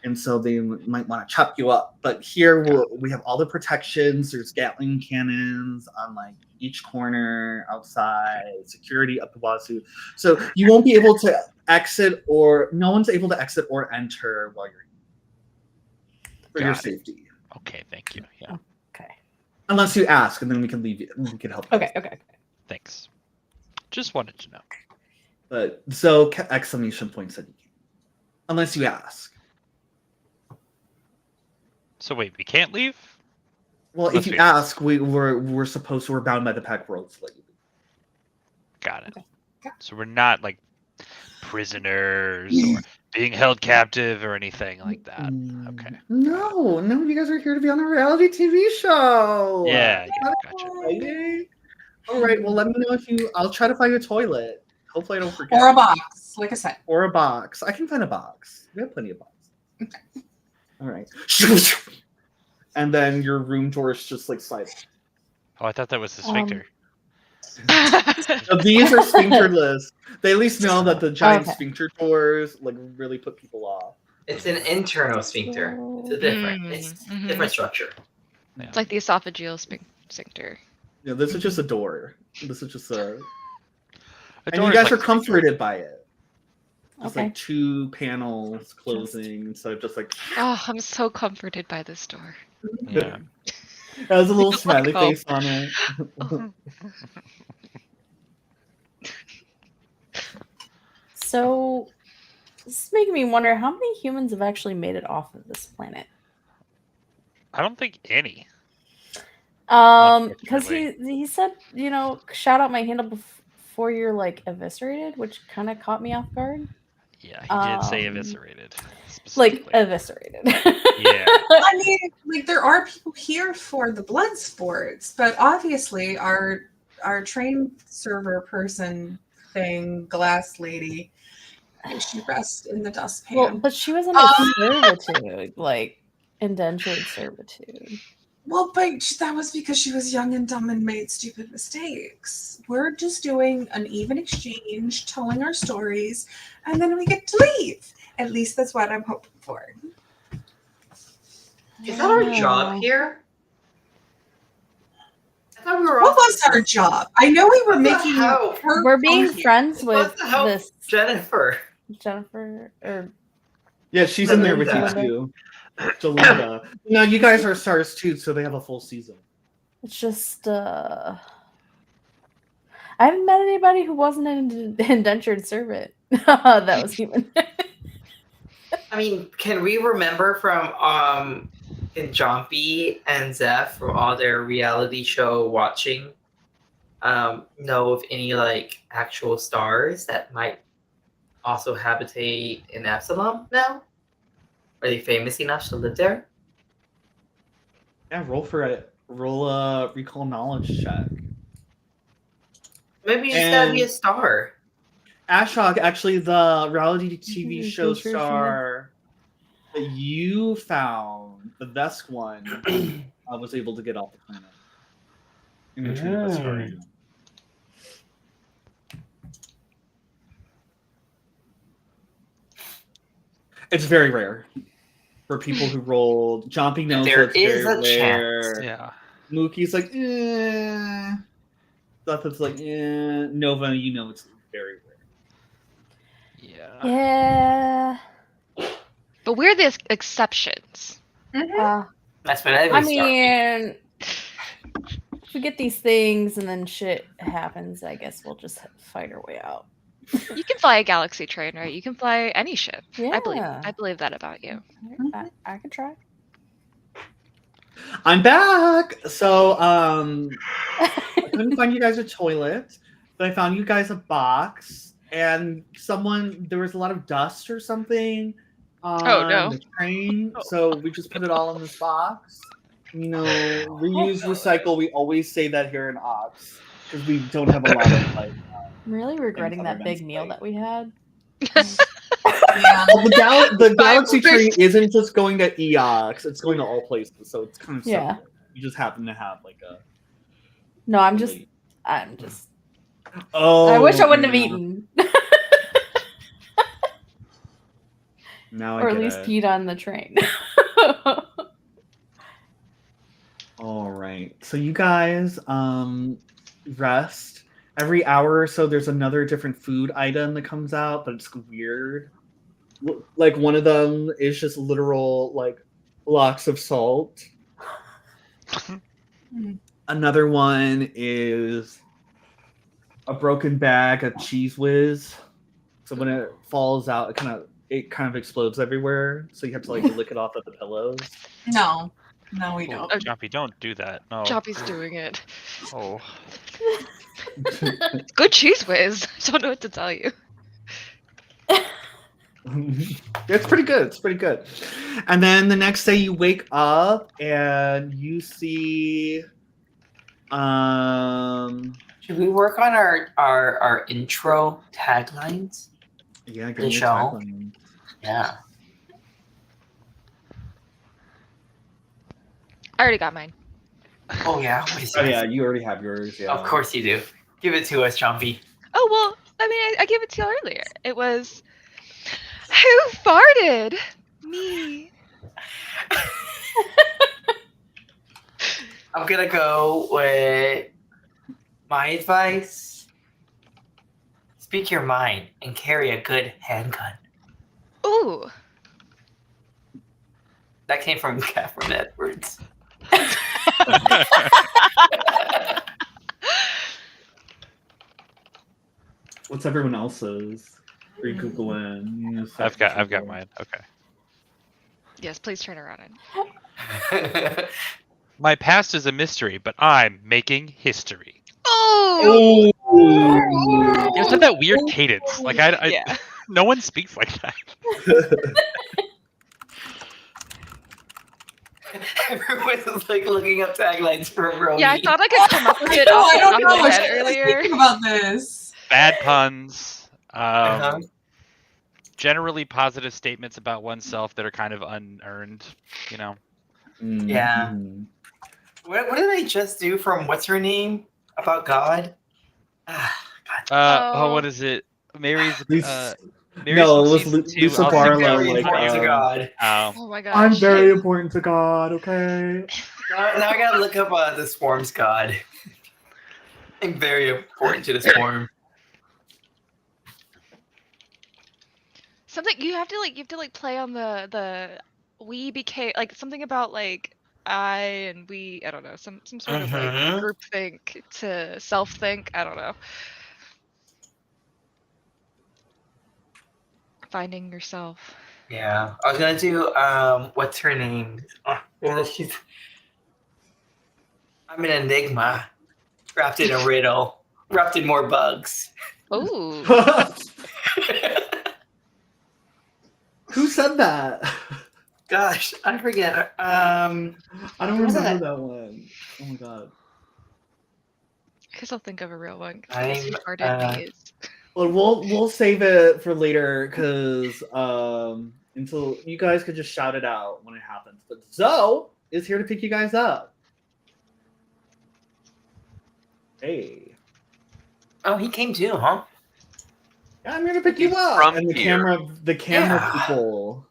and so they might want to chop you up. But here we have all the protections. There's Gatling cannons on like each corner outside, security up the wazoo. So you won't be able to exit, or no one's able to exit or enter while you're for your Got it. safety. Okay, thank you. Yeah, Okay. Unless you ask, and then we can leave you. We can help. you. Okay. thanks. Just wanted to know. But so exclamation point said you can. Unless you ask. So wait, we can't leave? Well, Unless if you we- ask, we're bound by the pact rules to let you leave. Got it. Okay. So we're not like prisoners or being held captive or anything like that. Okay. No, you guys are here to be on a reality TV show. Yeah, gotcha. Exciting. All right, well, let me know I'll try to find a toilet. Hopefully I don't forget. Or a box, like I said. Or a box. I can find a box. We have plenty of boxes. Okay. All right. And then your room doors just like slide. Oh, I thought that was the sphincter. So these are sphincterless. They at least know that the giant Okay. sphincter doors like really put people off. It's an internal sphincter. It's a different structure. It's like the esophageal sphincter. Yeah, this is just a door. This is just a. A And door you is guys like are sphincter. comforted by it. It's Okay. like two panels closing instead of just like. Oh, I'm so comforted by this door. Yeah. It has a little Like, smiley oh. face on it. So this is making me wonder how many humans have actually made it off of this planet. I don't think any. Because he Unfortunately. said, shout out my handle before you're like eviscerated, which kind of caught me off guard. Yeah, he did say Um, eviscerated. Like Specifically. eviscerated. Yeah. I mean, like there are people here for the blood sports, but obviously our train server person thing, glass lady, she rests in the dustpan. Well, but she was under servitude, like indentured servitude. Well, but that was because she was young and dumb and made stupid mistakes. We're just doing an even exchange, telling our stories, and then we get to leave. At least that's what I'm hoping for. Is that our job here? I thought we were What all was our job? I know we were What the making hell? her We're being come here. friends with What the hell? this Jennifer. Jennifer or Yeah, she's in there with you Belinda. too. Belinda. No, you guys are stars too, so they have a full season. it's just I haven't met anybody who wasn't an indentured servant that was human. I mean, can we remember from can Jompy and Zeph from all their reality show watching know of any like actual stars that might also habitate in Absalom now? Are they famous enough to live there? Yeah, roll a recall knowledge check. Maybe you just gotta be a And- star. Ashok, actually, the reality TV Mhm, show sure, sure. star that you found, the Vesk one, was able to get off the planet. In return of a star. Mm. It's very rare for people who rolled. Jompy knows There it's is very a rare. chance. Yeah. Mookie's like, Stuff that's like, Nova, you know it's very rare. Yeah. Yeah. But we're the exceptions. That's what I I was mean, if we get these things and then shit happens, I guess we'll just fight our way out. You can fly a galaxy train, right? You can fly any ship. I Yeah. believe that about you. I could try. I'm back. So, I couldn't find you guys a toilet, but I found you guys a box, and there was a lot of dust or something on no. the train, so we just put it all in this box. You know, reuse, recycle. We always say that here in Ox because we don't have a lot of like. I'm really regretting other that than big meal spite. that we had. Yeah. Well, the galaxy train First. isn't just going to Eox; it's going to all places. So it's kind of Yeah. separate. You just happen to have like a. No, I'm just. Oh, I wish I wouldn't have yeah. eaten, Now I or at get least it. peed on the train. All right. So you guys rest. Every hour or so there's another different food item that comes out, but it's weird. Like one of them is just literal like blocks of salt. Another one is a broken bag of Cheese Whiz. So when it falls out, it kind of explodes everywhere. So you have to like lick it off of the pillows. No, we Oh, don't. Jumpy, don't do that. No. Choppy's doing it. Oh. Good cheese whiz. I don't know what to tell you. It's pretty good. It's pretty good. And then the next day you wake up and you see Should we work on our intro taglines? yeah, The good show. tagline. Yeah. I already got mine. Oh yeah. What is Oh yours? yeah, you already have yours. Yeah. Of course you do. Give it to us, Chompy. Oh, well, I mean, I gave it to you earlier. It was, who farted? Me. I'm gonna go with my advice. Speak your mind and carry a good handgun. Ooh. That came from Catherine Edwards. What's everyone else's? Are you Googling? I've got mine. Okay. Yes, please turn around. My past is a mystery, but I'm making history. Oh! Oh. You guys have that weird cadence. Like Yeah. no one speaks like that. Everyone's like looking up taglines for Brody. Yeah, I thought I could come up with it No, off I the don't top know. of my I head was earlier. thinking about this. Bad puns. Uh-huh. Generally positive statements about oneself that are kind of unearned. You know. Yeah. What did I just do from what's her name about God? God. What is it? Mary's. Lisa- Mary's no, from it was season two, Lisa I'll Barlow. take Very care of important to you. God. Oh my gosh. I'm very important to God. Okay. Now I gotta look up the Swarm's God. I'm very important to the Swarm. Something you have to play on the we became like something about like I and we, I don't know, some sort of like group think to self think, I don't know. Finding yourself. Yeah, I was gonna do what's her name? Oh, I'm an enigma, wrapped in a riddle, wrapped in more bugs. Ooh. Who said that? Gosh, I forget. I don't Who's remember that? that one. Oh my god. guess I'll think of a real one. 'Cause I'm, retarded me is. Well, we'll save it for later because until you guys could just shout it out when it happens. But Zoe is here to pick you guys up. Hey. Oh, he came too, huh? Yeah, I'm here to pick He's you up. from And the here. camera Yeah. people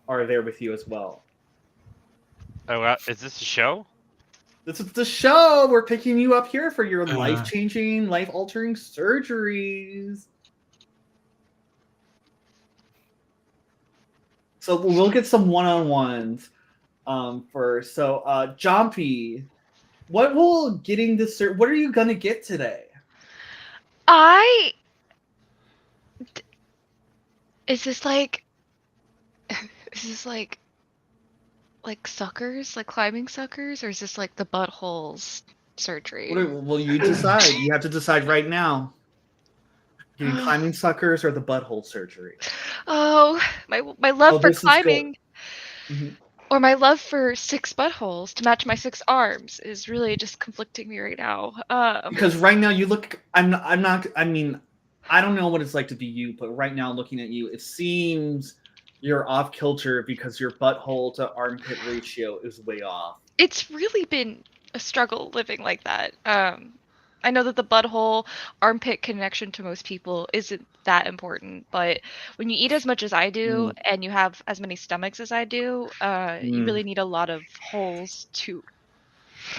are there with you as well. Oh, is this a show? This is the show. We're picking you up here for your Uh. life-changing, life-altering surgeries. So we'll get some one-on-ones first. So, Jompy, what are you gonna get today? Is this like suckers, like climbing suckers, or is this like the buttholes surgery? Well, you decide. You have to decide right now. Getting climbing suckers or the butthole surgery? Oh, my love for this is climbing, Mhm. or my love for 6 buttholes to match my 6 arms is really just conflicting me right now. Because right now you look. I'm not. I mean, I don't know what it's like to be you, but right now looking at you, it seems you're off kilter because your butthole to armpit ratio is way off. It's really been a struggle living like that. I know that the butthole armpit connection to most people isn't that important, but when you eat as much as I do and you have as many stomachs as I do, you really need a lot of holes to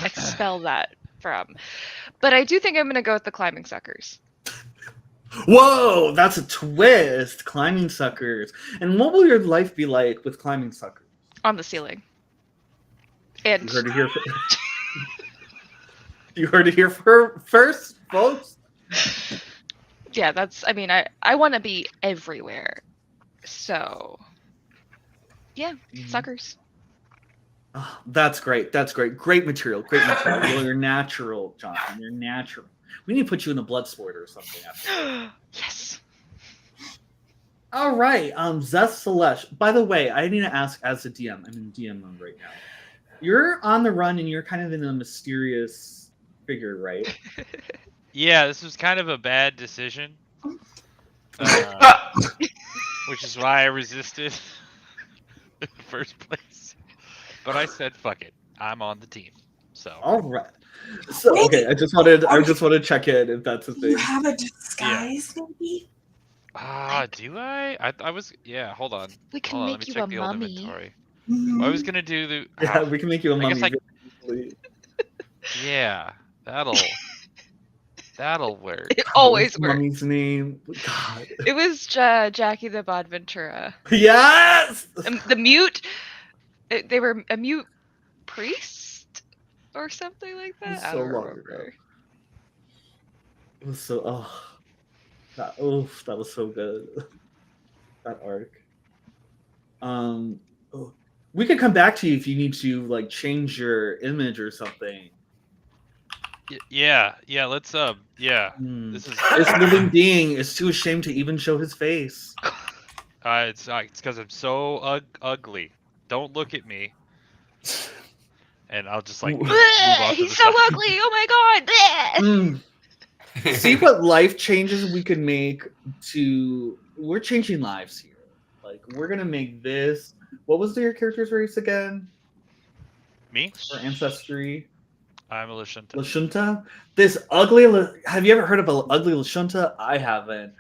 expel that from. But I do think I'm gonna go with the climbing suckers. Whoa, that's a twist! Climbing suckers. And what will your life be like with climbing suckers? On the ceiling. And You heard it here. You heard it here first, folks. yeah, I mean, I want to be everywhere. So, yeah, suckers. Oh, that's great. That's great. Great material. Great material. Well, you're natural, Jonathan. You're natural. We need to put you in a blood sport or something. Yes. All right. Zeth Celeste. By the way, I need to ask as a DM. I'm in DM mode right now. You're on the run and you're kind of in a mysterious figure, right? Yeah, this was kind of a bad decision. Which is why I resisted in the first place. But I said, "Fuck it, I'm on the team." So. All right. So okay, I just wanted to check in if that's a thing. You have a disguise, maybe? Do I? I was. Yeah, hold on. We can Hold on, make let me you a check the old mummy. inventory. Mhm. I was gonna do the. Yeah, we can make you a I mummy. guess Easily. Yeah, that'll work. It always What's the works. mummy's name? God. It was Jackie the Bod Ventura. Yes. The mute. They were a mute priest or something like It was that. I so don't long remember. ago. It was so that was so good. That arc. We could come back to you if you need to like change your image or something. Yeah. Let's. Yeah. This is. This living being is too ashamed to even show his face. It's because I'm so ugly. Don't look at me. And I'll just like move off to He's the so side. ugly! Oh my god! See what life changes we could make to. We're changing lives here. Like we're gonna make this. What was your character's race again? Me? Or ancestry? I'm a Lashunta. Lashunta? This ugly. Have you ever heard of an ugly Lashunta? I haven't.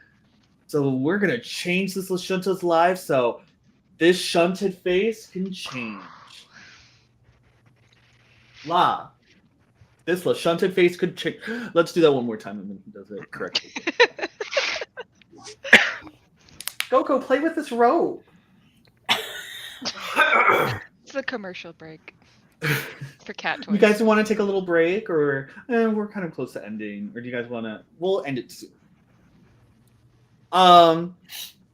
So we're gonna change this Lashunta's life so this shunted face can change. This shunted face could change. Let's do that one more time and then he does it correctly. Go play with this rope. It's a commercial break for cat toys. You guys want to take a little break, or we're kind of close to ending, or do you guys want to? We'll end it soon. How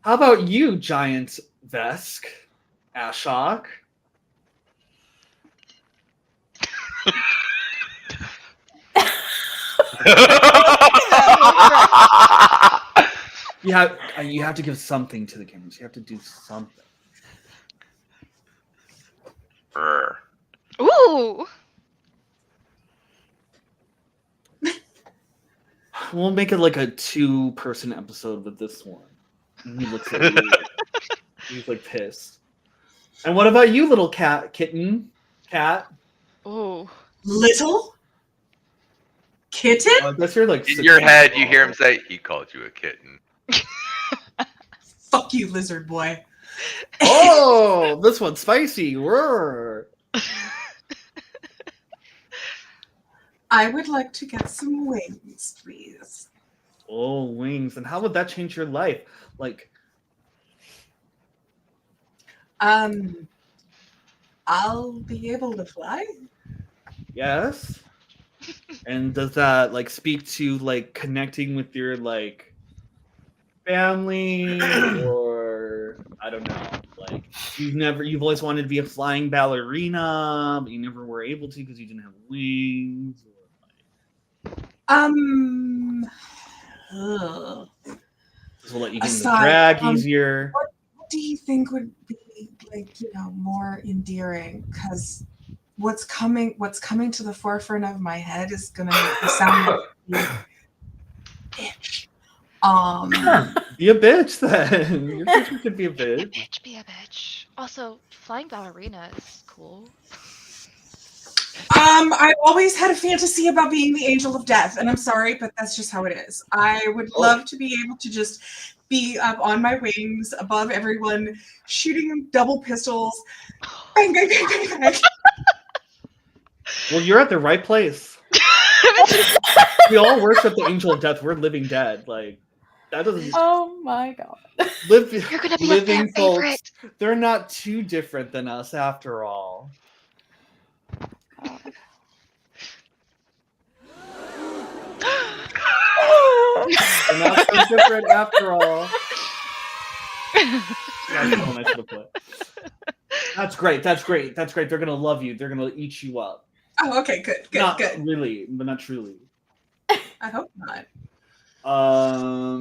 about you, Giant Vesk, Ashok? You have to give something to the cameras. You have to do something. Ooh! We'll make it like a 2-person episode with this one. And he looks at you. He's like pissed. And what about you, little kitten? Cat? Oh. Little kitten? I guess you're like In 6 your feet head, you tall. hear him say, "He called you a kitten." Fuck you, lizard boy. Oh, this one's spicy. Roar. I would like to get some wings, please. Oh, wings. And how would that change your life? Like, I'll be able to fly. yes. And does that like speak to like connecting with your like family, or I don't know, like you've always wanted to be a flying ballerina, but you never were able to because you didn't have wings? Ugh. This will let you get in the Aside, drag easier. What do you think would be like, more endearing? Because what's coming to the forefront of my head is gonna make me sound like a bitch. Be a bitch then. Your sister could be a bitch. Be a bitch. Also, flying ballerina is cool. I've always had a fantasy about being the angel of death, and I'm sorry, but that's just how it is. I would love to be able to just be up on my wings above everyone, shooting double pistols. Bang, bang, bang, bang, bang. Well, you're at the right place. We all worship the angel of death. We're living dead. Like that doesn't. Oh my god. You're gonna be living a fan folks. favorite. They're not too different than us, after all. They're not so different after all. That's great. That's great. That's great. They're gonna love you. They're gonna eat you up. Oh, okay, good, Not good. really, but not truly. I hope not.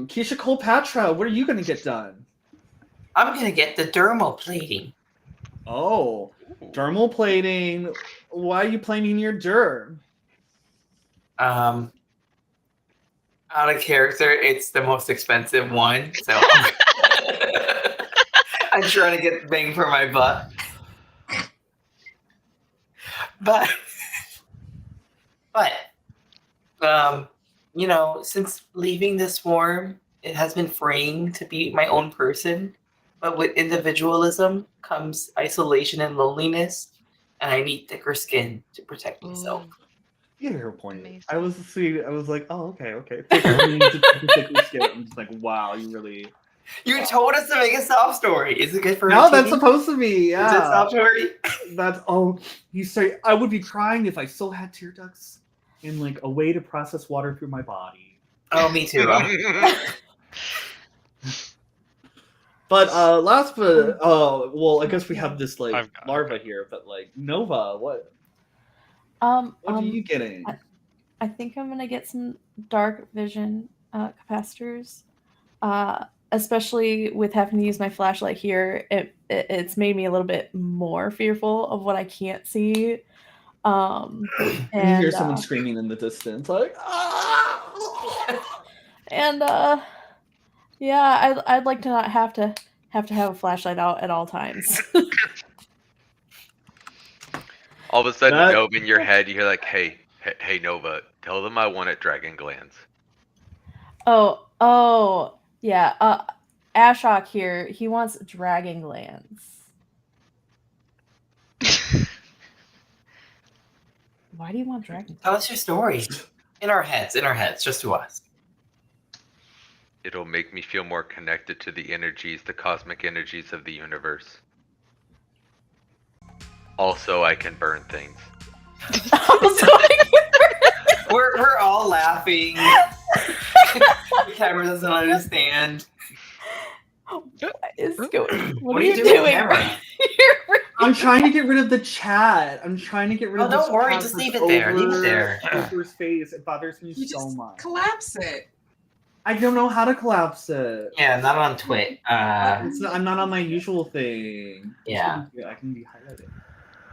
Keisha Cleopatra, what are you gonna get done? I'm gonna get the dermal plating. Oh, dermal plating. Why are you plating your derm? Out of character, it's the most expensive one, so I'm trying to get bang for my buck. But since leaving this form, it has been freeing to be my own person. But with individualism comes isolation and loneliness, and I need thicker skin to protect myself. You get her point. Amazing. I was like, oh, okay. I'm just like, wow, you really. You told us to make a soft story. Is it good for No, a that's teen? supposed to be. Is it Yeah. soft story? That's you say I would be crying if I still had tear ducts and like a way to process water through my body. Oh, me too. But well, I guess we have this like I've got it. larva here, but like Nova, what are you getting? I think I'm gonna get some dark vision capacitors. Especially with having to use my flashlight here, it's made me a little bit more fearful of what I can't see. And you hear someone screaming in the distance, like, and yeah, I'd like to not have to have a flashlight out at all times. All of a sudden, That- Nova, in your head, you hear like, hey, Nova, tell them I want it dragon glands. Oh, yeah. Ashok here, he wants dragon glands. Why do you want dragon? Tell us your story. In our heads, just to us. It'll make me feel more connected to the energies, the cosmic energies of the universe. Also, I can burn things. We're all laughing. The camera doesn't understand. What is going? What are you doing, camera? I'm trying to get rid of the chat. I'm trying to get rid of. don't this worry, chat just that's leave it there, leave it over there. Cooper's face. It bothers me You so just much. collapse it. I don't know how to collapse it. Yeah, not on Twit. I'm not on my usual thing. Yeah. I can be highlighted.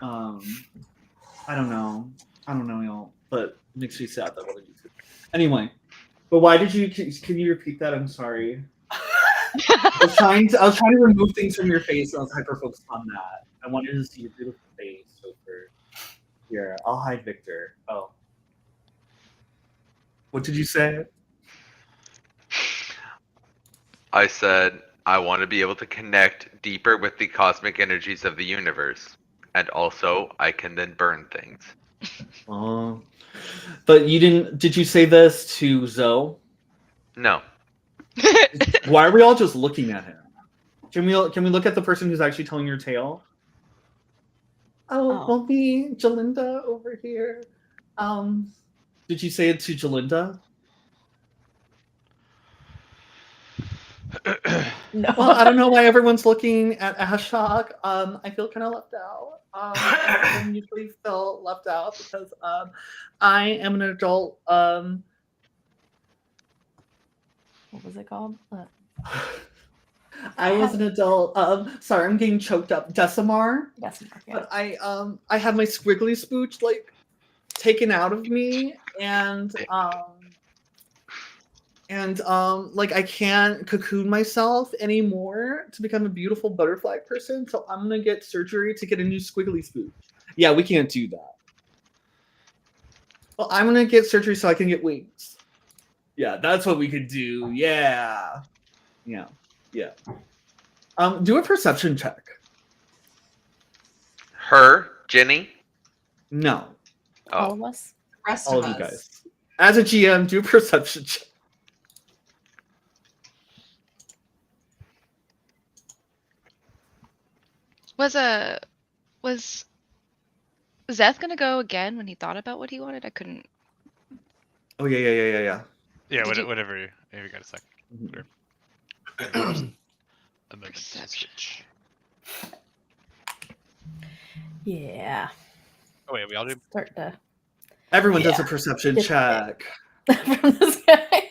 I don't know, y'all. But it makes me sad that what I do. Anyway, But why did you? Can you repeat that? I'm sorry. I was trying to remove things from your face, and I was hyper focused on that. I wanted to see your beautiful face over here. I'll hide Victor. Oh, what did you say? I said I want to be able to connect deeper with the cosmic energies of the universe, and also I can then burn things. Oh, but you didn't. Did you say this to Zoe? No. Why are we all just looking at him? Can we look at the person who's actually telling your tale? Oh, well, me, Jalinda over here. Did you say it to Jalinda? No. Well, I don't know why everyone's looking at Ashok. I feel kind of left out. I don't usually feel left out because I am an adult. What was it called? I was an adult. Sorry, I'm getting choked up. Decimar. Decimar, yeah. But I had my squiggly spooch like taken out of me, and like I can't cocoon myself anymore to become a beautiful butterfly person. So I'm gonna get surgery to get a new squiggly spooch. Yeah, we can't do that. Well, I'm gonna get surgery so I can get wings. Yeah, that's what we could do. Yeah. Do a perception check. Her, Jenny. No, All Oh, of us. Rest all of of you us. guys. As a GM, do a perception check. Was Zeth gonna go again when he thought about what he wanted? I couldn't. Oh yeah. Yeah, Did you- whatever. Maybe got a sec. Mhm. Amendment to Perception. switch. Yeah. Oh wait, we all do. Start to Everyone does a Yeah. perception Get check. from this guy.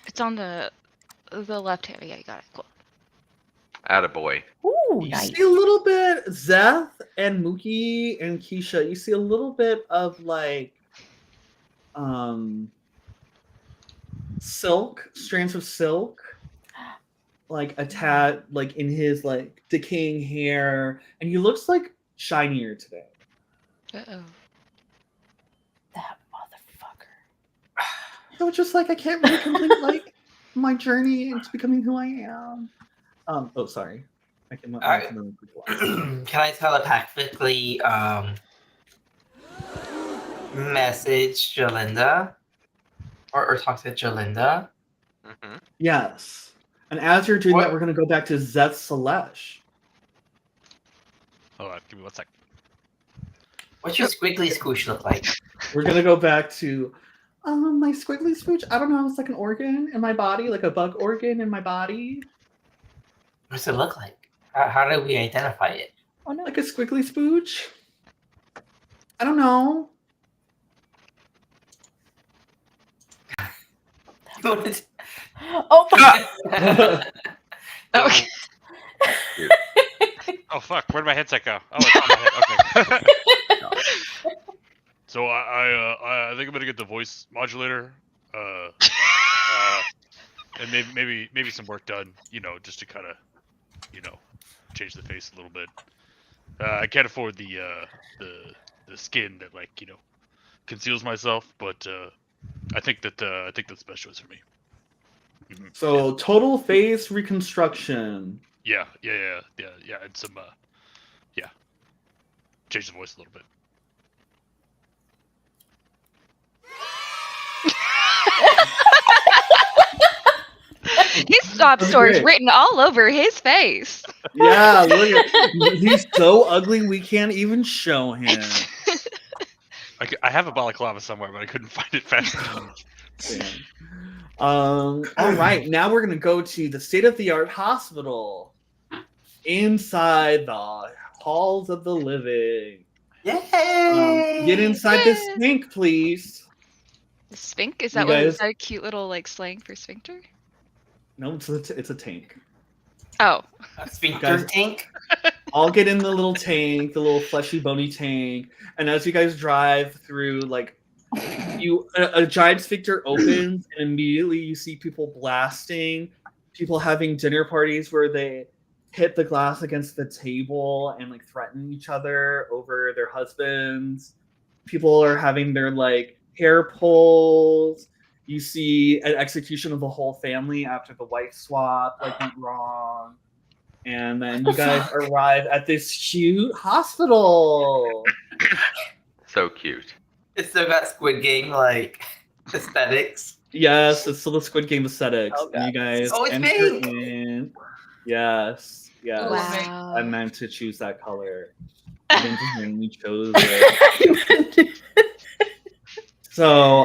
It's on the left hand. Yeah, you got it. Cool. attaboy. Ooh, You nice. see a little bit, Zeth and Mookie and Keisha, you see a little bit of like silk, strands of silk, like a tad like in his like decaying hair, and he looks like shinier today. Uh-oh. That motherfucker. So it's just like I can't really complete like my journey into becoming who I am. Oh sorry. I can Can I telepathically message Jalinda? Or talk to Jalinda? Hmm. Yes. And as you're doing that, What? we're gonna go back to Zeth Selesh. Hold on, give me 1 sec. What's your squiggly squish look like? We're gonna go back to my squiggly spooch. I don't know, it's like an organ in my body, like a bug organ in my body. What's it look like? How do we identify it? Oh no. Like a squiggly spooch. I don't know. Oh. Oh, Oh fuck, where'd my headset go? Oh, it's on my head. Okay. So I think I'm gonna get the voice modulator, and maybe some work done. Just to kind of, change the face a little bit. I can't afford the skin that conceals myself, but I think that's the best choice for me. Mm-hmm. So total face reconstruction. Yeah, and some change the voice a little bit. his sob story is Okay. written all over his face. Yeah, look at he's so ugly we can't even show him. I have a balaclava somewhere, but I couldn't find it fast enough. Damn. All right, now we're gonna go to the state-of-the-art hospital inside the halls of the living. Yay! Get inside this Yay. snake, please. Spink? Is You that what is guys- that a cute little like slang for sphincter? No, it's a tank. Oh. A sphincter Guys- tank? I'll get in the little tank, the little fleshy, bony tank, and as you guys drive through like a giant sphincter opens, and immediately you see people blasting, people having dinner parties where they hit the glass against the table and like threaten each other over their husbands. People are having their like hair pulls. You see an execution of the whole family after the wife swap like went wrong. And then you guys arrive at this cute hospital. So cute. It's still got Squid Game like aesthetics. Yes, it's still the Squid Game aesthetics. Oh, and you guys Oh, it's enter pink! in. Yes, yes. Wow. I meant to choose that color. I didn't just randomly chose it. So,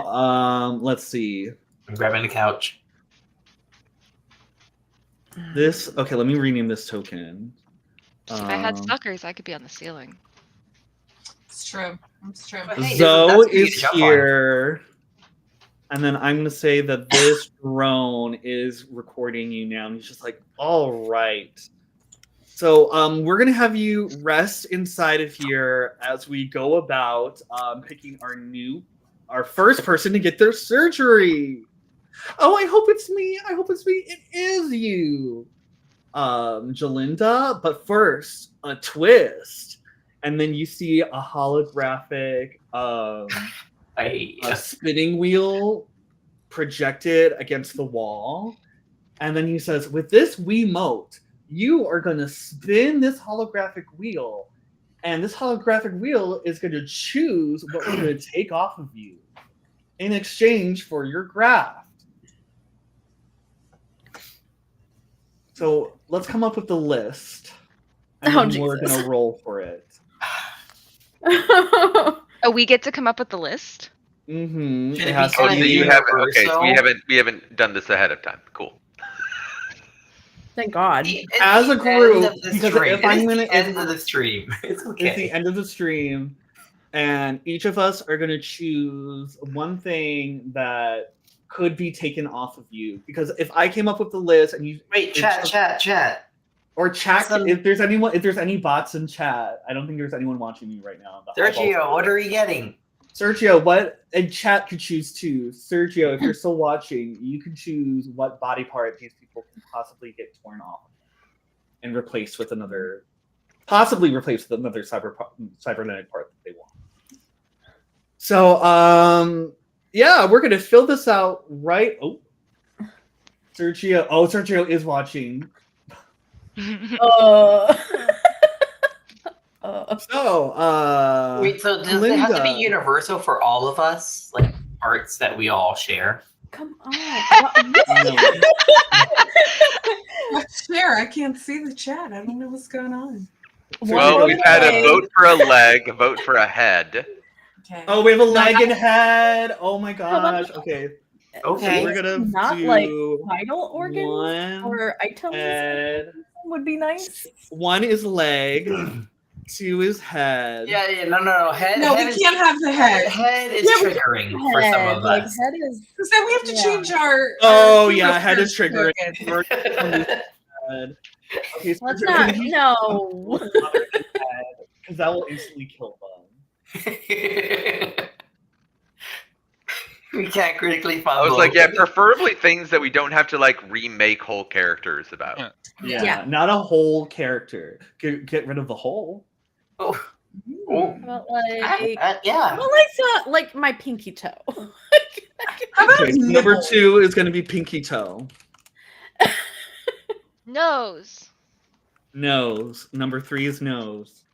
let's see. I'm grabbing the couch. Okay, let me rename this token. If I had Um, suckers, I could be on the ceiling. It's true. It's true. But hey, Zoe that's easy is to jump on. here. And then I'm gonna say that this drone is recording you now. And he's just like, all right. So we're gonna have you rest inside of here as we go about picking our first person to get their surgery. Oh, I hope it's me. I hope it's me. It is you, Jalinda. But first, a twist. And then you see a holographic a spinning wheel projected against the wall. And then he says, with this Wiimote, you are going to spin this holographic wheel. And this holographic wheel is going to choose what we're going to take off of you in exchange for your graft. So let's come up with the list. And then we're going to roll for it. Oh, we get to come up with the list? Mm-hmm. Should it It has be to Oh, so kind of be you haven't. Okay, so universal? we haven't done this ahead of time. Cool. Thank God. As a It's the group, end of the because stream. if I'm It's gonna- the end of the stream. It's okay. It's the end of the stream, and each of us are going to choose one thing that could be taken off of you. Because if I came up with the list and you Wait, chat. or chat, Some- if there's any bots in chat, I don't think there's anyone watching me right now. The Sergio, eyeballs- what are we getting? Sergio, what? And chat could choose too. Sergio, if you're still watching, you can choose what body part these people can possibly get torn off and replaced with another, possibly replaced with another cybernetic part that they want. So, yeah, we're gonna fill this out right. Oh, Sergio is watching. So, Wait, so does it have to be Linda. universal for all of us? Like parts that we all share? Come on. Share. I can't see the chat. I don't know what's going on. Well, we've had a vote for a leg, a vote for a head. Okay. Oh, we have a leg and head. Oh my gosh. Okay. Okay. So we're gonna Not do like vital organs one or items head. would be nice. One is leg. Two is head. Yeah, no. Head. No, head we is, can't have the head. Head is Yeah, we triggering for some Head, of like us. head is Because then we have to Yeah. change our. Oh, our yeah, head is token. triggering. Head. Okay, so let's we're not gonna use no. because that will instantly kill them. We can't critically I follow. was like, yeah, preferably things that we don't have to like remake whole characters about. Yeah. Yeah, not a whole character. Get rid of the whole. Oh, But like yeah. well, like my pinky toe. How about Okay, so number nibble? 2 is going to be pinky toe. Nose. Nose. Number 3 is nose.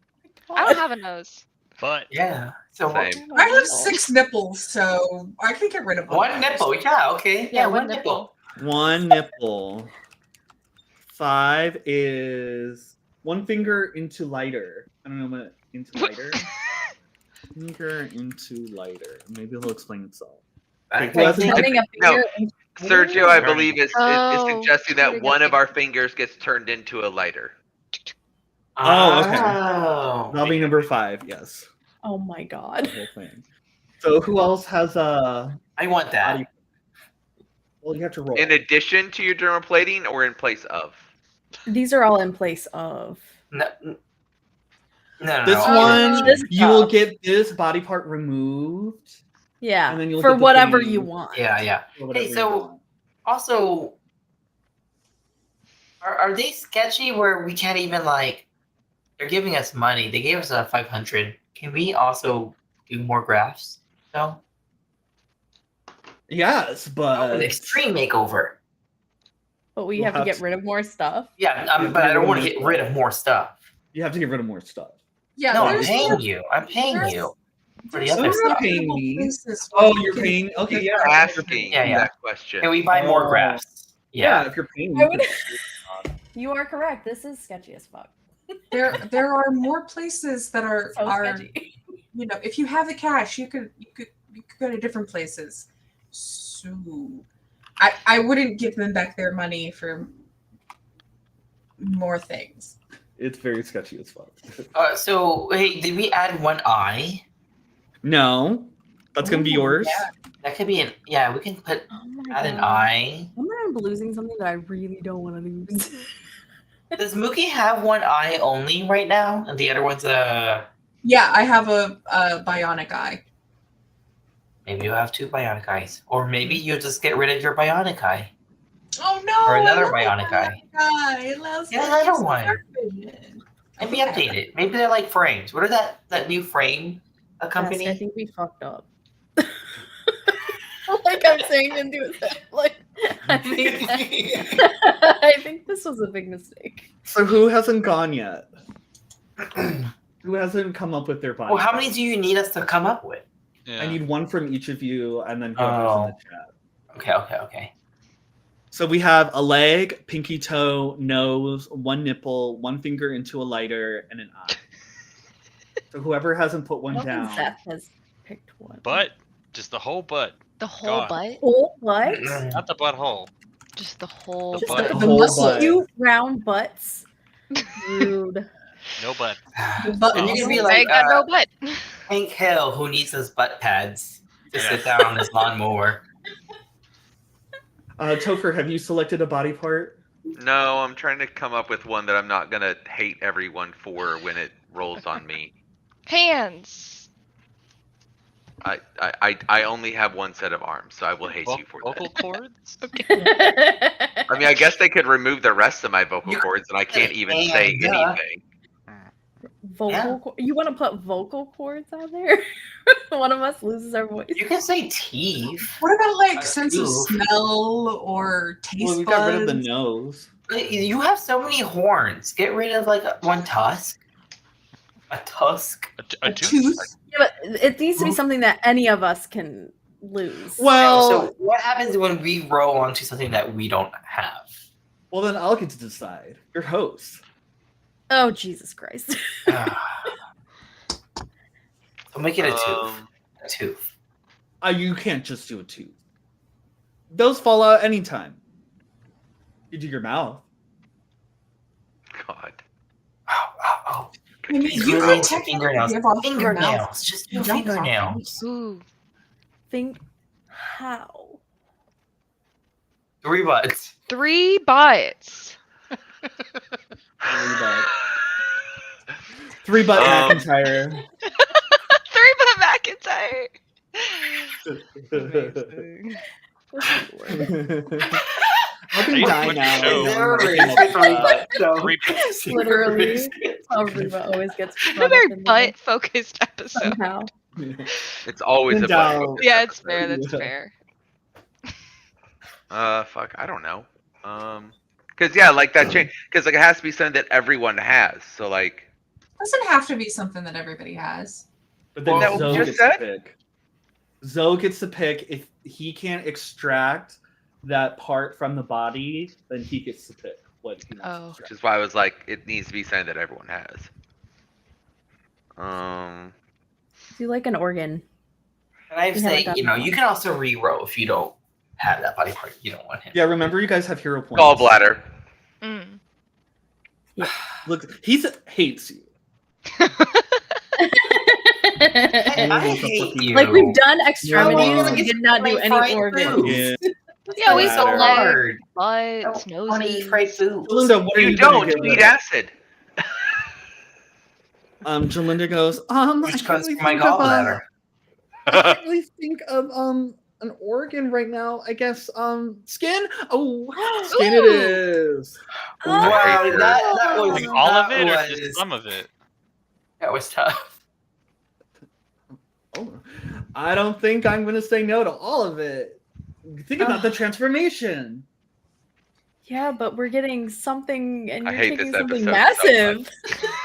I don't have a nose. But Yeah. So Same. I have 6 nipples, so I can get rid of one nipple. Yeah. Okay. Yeah. One nipple. 1 nipple. 5 is 1 finger into lighter. I don't know what into lighter. Finger into lighter. Maybe it'll explain itself. I Who has think- a Having a finger into- Sergio, I believe, is Oh, suggesting that putting a one of our finger. fingers gets turned into a lighter. Oh, okay. Oh. That'll be number 5, yes. Oh my god. The whole thing. So who else has a I want that. body? Well, you have to roll. In addition to your dermaplating or in place of? These are all in place of. No. This Oh, one, this you will stuff. get this body part removed, Yeah, And then you'll for get the whatever thing- you want. Yeah. or whatever Hey, you so want. also, are they sketchy where we can't even like? They're giving us money. They gave us a 500. Can we also do more grafts? No. Yes, Oh, but an extreme makeover. But we We'll have to have get to- rid of more stuff. Yeah, Yeah, but I get don't rid want of to more get rid stuff. of more stuff. you have to get rid of more stuff. Yeah, No, I'm there's paying you. I'm paying there's- you for the there's other you're not stuff. paying affordable me. places where Oh, you you're can paying? get Okay, the yeah. craft. Asking Yeah. that question. Can we buy more Oh. grafts? Yeah, if you're paying me. I you would- can- You are correct. This is sketchy as fuck. There are more places that are So sketchy. you know, if you have the cash, you could go to different places. So I wouldn't give them back their money for more things. It's very sketchy as fuck. So hey, did we add one eye? No, that's gonna be Ooh, yours. yeah. That could be an we can put Oh my add an God. eye. I'm gonna end up losing something that I really don't want to lose. Does Mookie have one eye only right now, and the other one's Yeah, I have a bionic eye. maybe you have two bionic eyes, or maybe you just get rid of your bionic eye. Oh no! Or another I love bionic my eye. It allows Get me to another use one. dark vision. Maybe update it. Maybe they're like frames. What is that new frame company? Yes, I think we fucked up. Like I'm saying and doing that. Like I think this was a big mistake. So who hasn't gone yet? Who hasn't come up with their body? Well, how many parts? do you need us to come up with? Yeah. I need one from each of you, and then whoever's in the chat. Okay. So we have a leg, pinky toe, nose, one nipple, one finger into a lighter, and an eye. So whoever hasn't put one I don't think down. Seth has picked one. Butt, just the whole butt, The whole God. butt? Oh, what? not the butthole. Just the whole The Just butt. the, The whole muscle. butt. Cute round butts. Rude. No butt. But And you can be I like ain't got no butt. Hank Hill, who needs his butt pads to Yeah. sit down on his lawnmower. Topher, have you selected a body part? No, I'm trying to come up with one that I'm not gonna hate everyone for when it rolls on me. Hands. I only have one set of arms, so I will hate you for Vocal that. cords. I mean, I guess they could remove the rest of my vocal You cords, and I can't even can, say duh. anything. You want to put vocal cords out there? One of us loses our voice. You can say teeth. what about like That's sense of oof. smell or taste Well, we buds? got rid of the nose. You have so many horns. Get rid of like one tusk. A tusk. A tooth. Yeah, but it needs to be something that any of us can lose. Well, So what happens when we roll onto something that we don't have? well, then I'll get to decide. You're host. Oh, Jesus Christ. So make it a tooth. Um, A tooth. You can't just do a tooth. Those fall out anytime. You do your mouth. God. Oh. I mean, It's you really could technically fingernails. give off your mouth. Fingernails. Just do You don't have fingernails. Ooh. Think how? 3 butts. 3 butts. Three butt Um, McIntyre. 3 butt McIntyre. Amazing. I can Hey, die look now. at the show. Is there a I reason cannot for 3 die. butts? No. Three- Literally. How Reba always gets It's a brought up very in the- butt focused episode. somehow. It's always In a doubt. butt. Yeah, it's fair. That's Yeah. fair. Fuck, I don't know. Cause yeah, like that change. Cause like it has to be something that everyone has. So like, Doesn't have to be something that everybody has. But then Well, that Zoe was gets just to pick. Zoe gets to pick. If he can't extract that part from the body, then he gets to pick what he wants Oh. to which extract. is why I was like, it needs to be something that everyone has. Do like an organ. And I We say, haven't you know, done you can also re-roll if you don't have that body part. You don't want him. Yeah, remember you guys have hero points. Gallbladder. Mm. Look, he hates you. I hate you. Like we've done extremities, Yeah. we did not do Like any fried organs. food. Yeah. Yeah, we Bladder. saw legs, hard. butts, I want to eat noses. fried food. Jalinda, what are You you gonna don't. give You eat her? acid. Jalinda goes, I Which can't comes really from my think of, gallbladder. I can't really think of an organ right now. I guess skin. Oh, skin it is. Wow, paper. that was Like all of that it or was, just some of it? That was tough. Oh, I don't think I'm going to say no to all of it. Think about the transformation. Yeah, but we're getting something, and I you're hate taking this something episode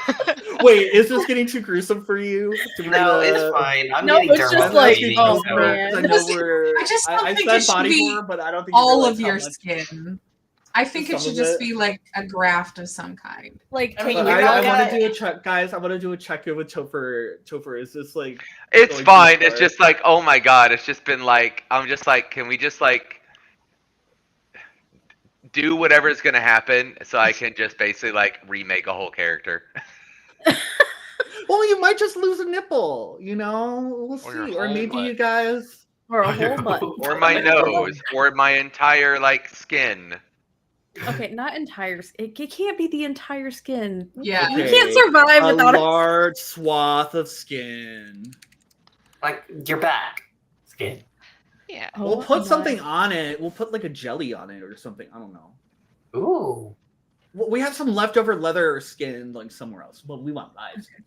massive. Wait, is this getting too gruesome for you? No, it's fine. I'm No, getting it's thermal just like, bleeding, oh, so- man. I know we're. I just don't I think said it should body be horror, but I don't think you all realize of how your much- skin. I think it Some should of just it. be like a graft of some kind. Like, I can mean, you you're I not want to gonna- do a check, guys. I want to do a check in with Topher. Topher, is this like? It's going too fine. It's far? just like, oh my god. It's just been like, I'm just like, can we just like do whatever's gonna happen so I can just basically like remake a whole character? Well, you might just lose a nipple. You know, we'll Or your see. Or whole maybe butt. you guys. or a whole butt? Or my nose, or my entire like skin. Okay, not entire. It can't be the entire skin. Yeah. We Okay, can't survive a without it. large swath of skin. Like your back skin. Yeah. Oh We'll put my- something on it. We'll put like a jelly on it or something. I don't know. Ooh. We have some leftover leather skin like somewhere else, but we want live skin.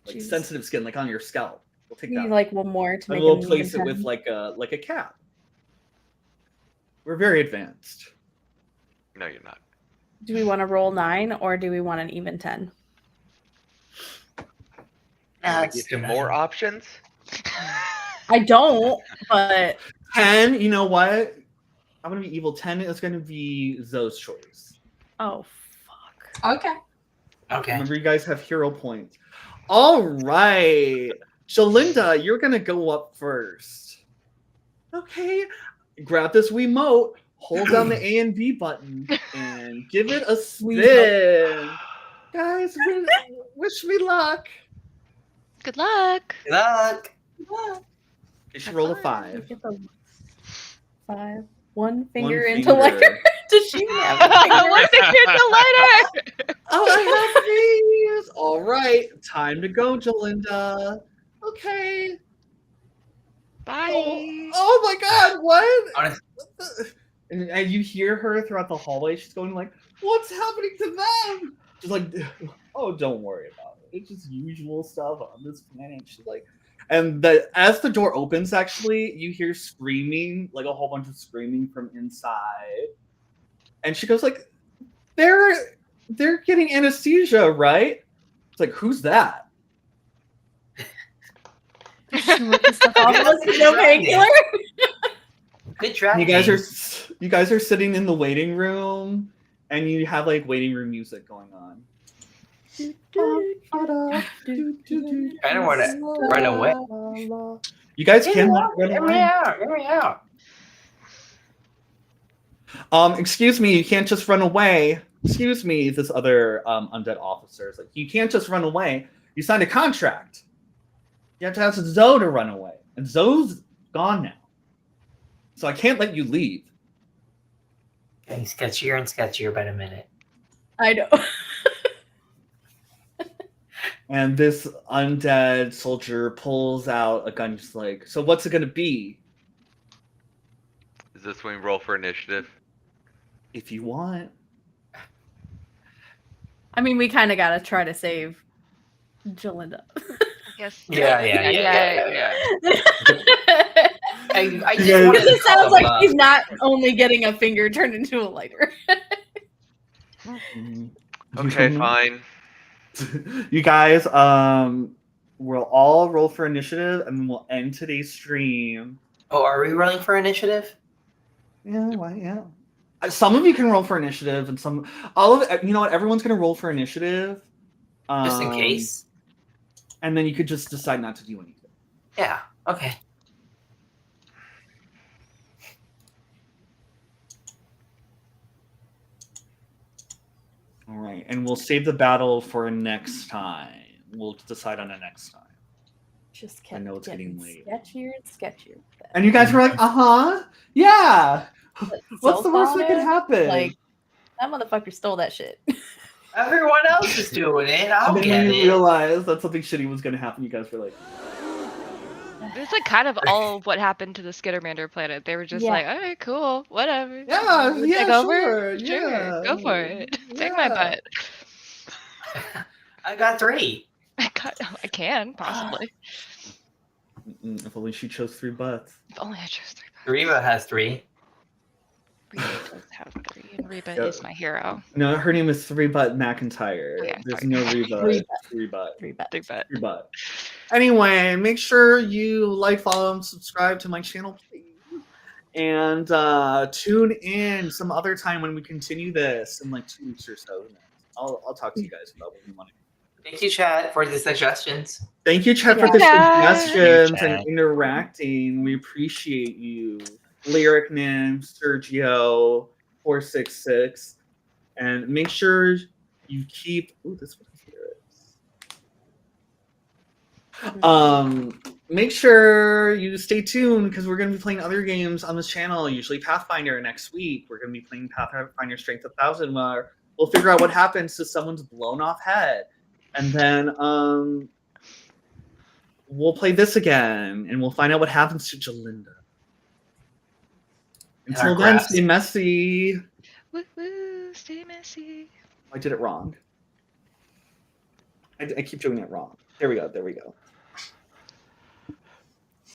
Like Jeez. sensitive skin, like on your scalp. We'll take We that. need like one more to and make we'll an place even it with 10. like a cap. We're very advanced. No, you're not. Do we want to roll 9 or do we want an even 10? Can I That's give you more options? I don't, but 10, you know what? I'm gonna be evil. 10 is gonna be Zoe's choice. oh fuck. Okay. Okay. Remember, you guys have hero points. All right, Shalinda, you're gonna go up first. Okay, grab this Wiimote, hold down the A and B button, and give it a spin. Guys, wish me luck. Good luck. Good luck. You should roll a 5. Get the 5. One finger One into lighter. Does she have a finger? One finger in the lighter. Oh, I have these. All right, time to go, Jalinda. Okay. Bye. Oh my God! What? Honest- What the- And you hear her throughout the hallway. She's going like, "What's happening to them?" She's like, "Oh, don't worry about it. It's just usual stuff on this planet." She's like, and as the door opens, actually, you hear screaming, like a whole bunch of screaming from inside. And she goes like, "They're getting anesthesia, right?" It's like, "Who's that?" Good try. You guys are sitting in the waiting room, and you have like waiting room music going on. I don't want to run away. You guys can run Hear me away. out. Hear me out. Excuse me, you can't just run away. Excuse me, this other undead officer is like, you can't just run away. You signed a contract. You have to ask Zoe to run away, and Zoe's gone now, so I can't let you leave. Getting sketchier and sketchier by the minute. I know. And this undead soldier pulls out a gun. Just like, so what's it gonna be? Is this when we roll for initiative? If you want. I mean, we kind of got to try to save Jalinda. Yes. Yeah. I just Yeah. wanted Because to it sounds call like them he's up. not only getting a finger turned into a lighter. Okay, fine. You guys, we'll all roll for initiative, and then we'll end today's stream. Oh, are we rolling for initiative? Yeah, why? Yeah. Some of you can roll for initiative, and all of it. You know what? Everyone's gonna roll for initiative, Just in case. and then you could just decide not to do anything. Yeah. Okay. All right, and we'll save the battle for next time. We'll decide on it next time. Just I know it's getting late. sketchier and sketchier. And you guys were like, yeah. What's the worst that could Zelfana, happen? Like, that motherfucker stole that shit. Everyone else is doing it. I'll and then get when you it. realized that something shitty was going to happen, you guys were like, It's like kind of all of what happened to the Skittermander planet. They were just Yeah. like, all right, cool, whatever. Yeah, You wanna yeah, take over? sure, Sure, yeah, go for it. Take my yeah. butt. I got 3. I can possibly. If only she chose 3 butts. If only I chose 3 butt. Reba has 3. Reba does have 3, and Reba Yeah. is my hero. No, her name is 3 Butt McIntyre. Oh, yeah, There's sorry. no Reba. 3 It's 3 Butt. 3 butt. 3 butt. 3 Butt. Anyway, make sure you like, follow, and subscribe to my channel, please. And tune in some other time when we continue this in like 2 weeks or so. I'll talk to you guys about what we want to do. Thank you, chat, for the suggestions. Thank you, Chet, for the Yeah. suggestions Thank you, and Chet. interacting. We appreciate you. Lyric Nim, Sergio, 466. And make sure you keep. Ooh, this one has lyrics. Make sure you stay tuned because we're going to be playing other games on this channel, usually Pathfinder next week. We're going to be playing Pathfinder Strength 1000, where we'll figure out what happens to someone's blown off head. And then we'll play this again, and we'll find out what happens to Jalinda. Until then, grafts. stay messy. Woo woo, stay messy. I did it wrong. I keep doing it wrong. There we go.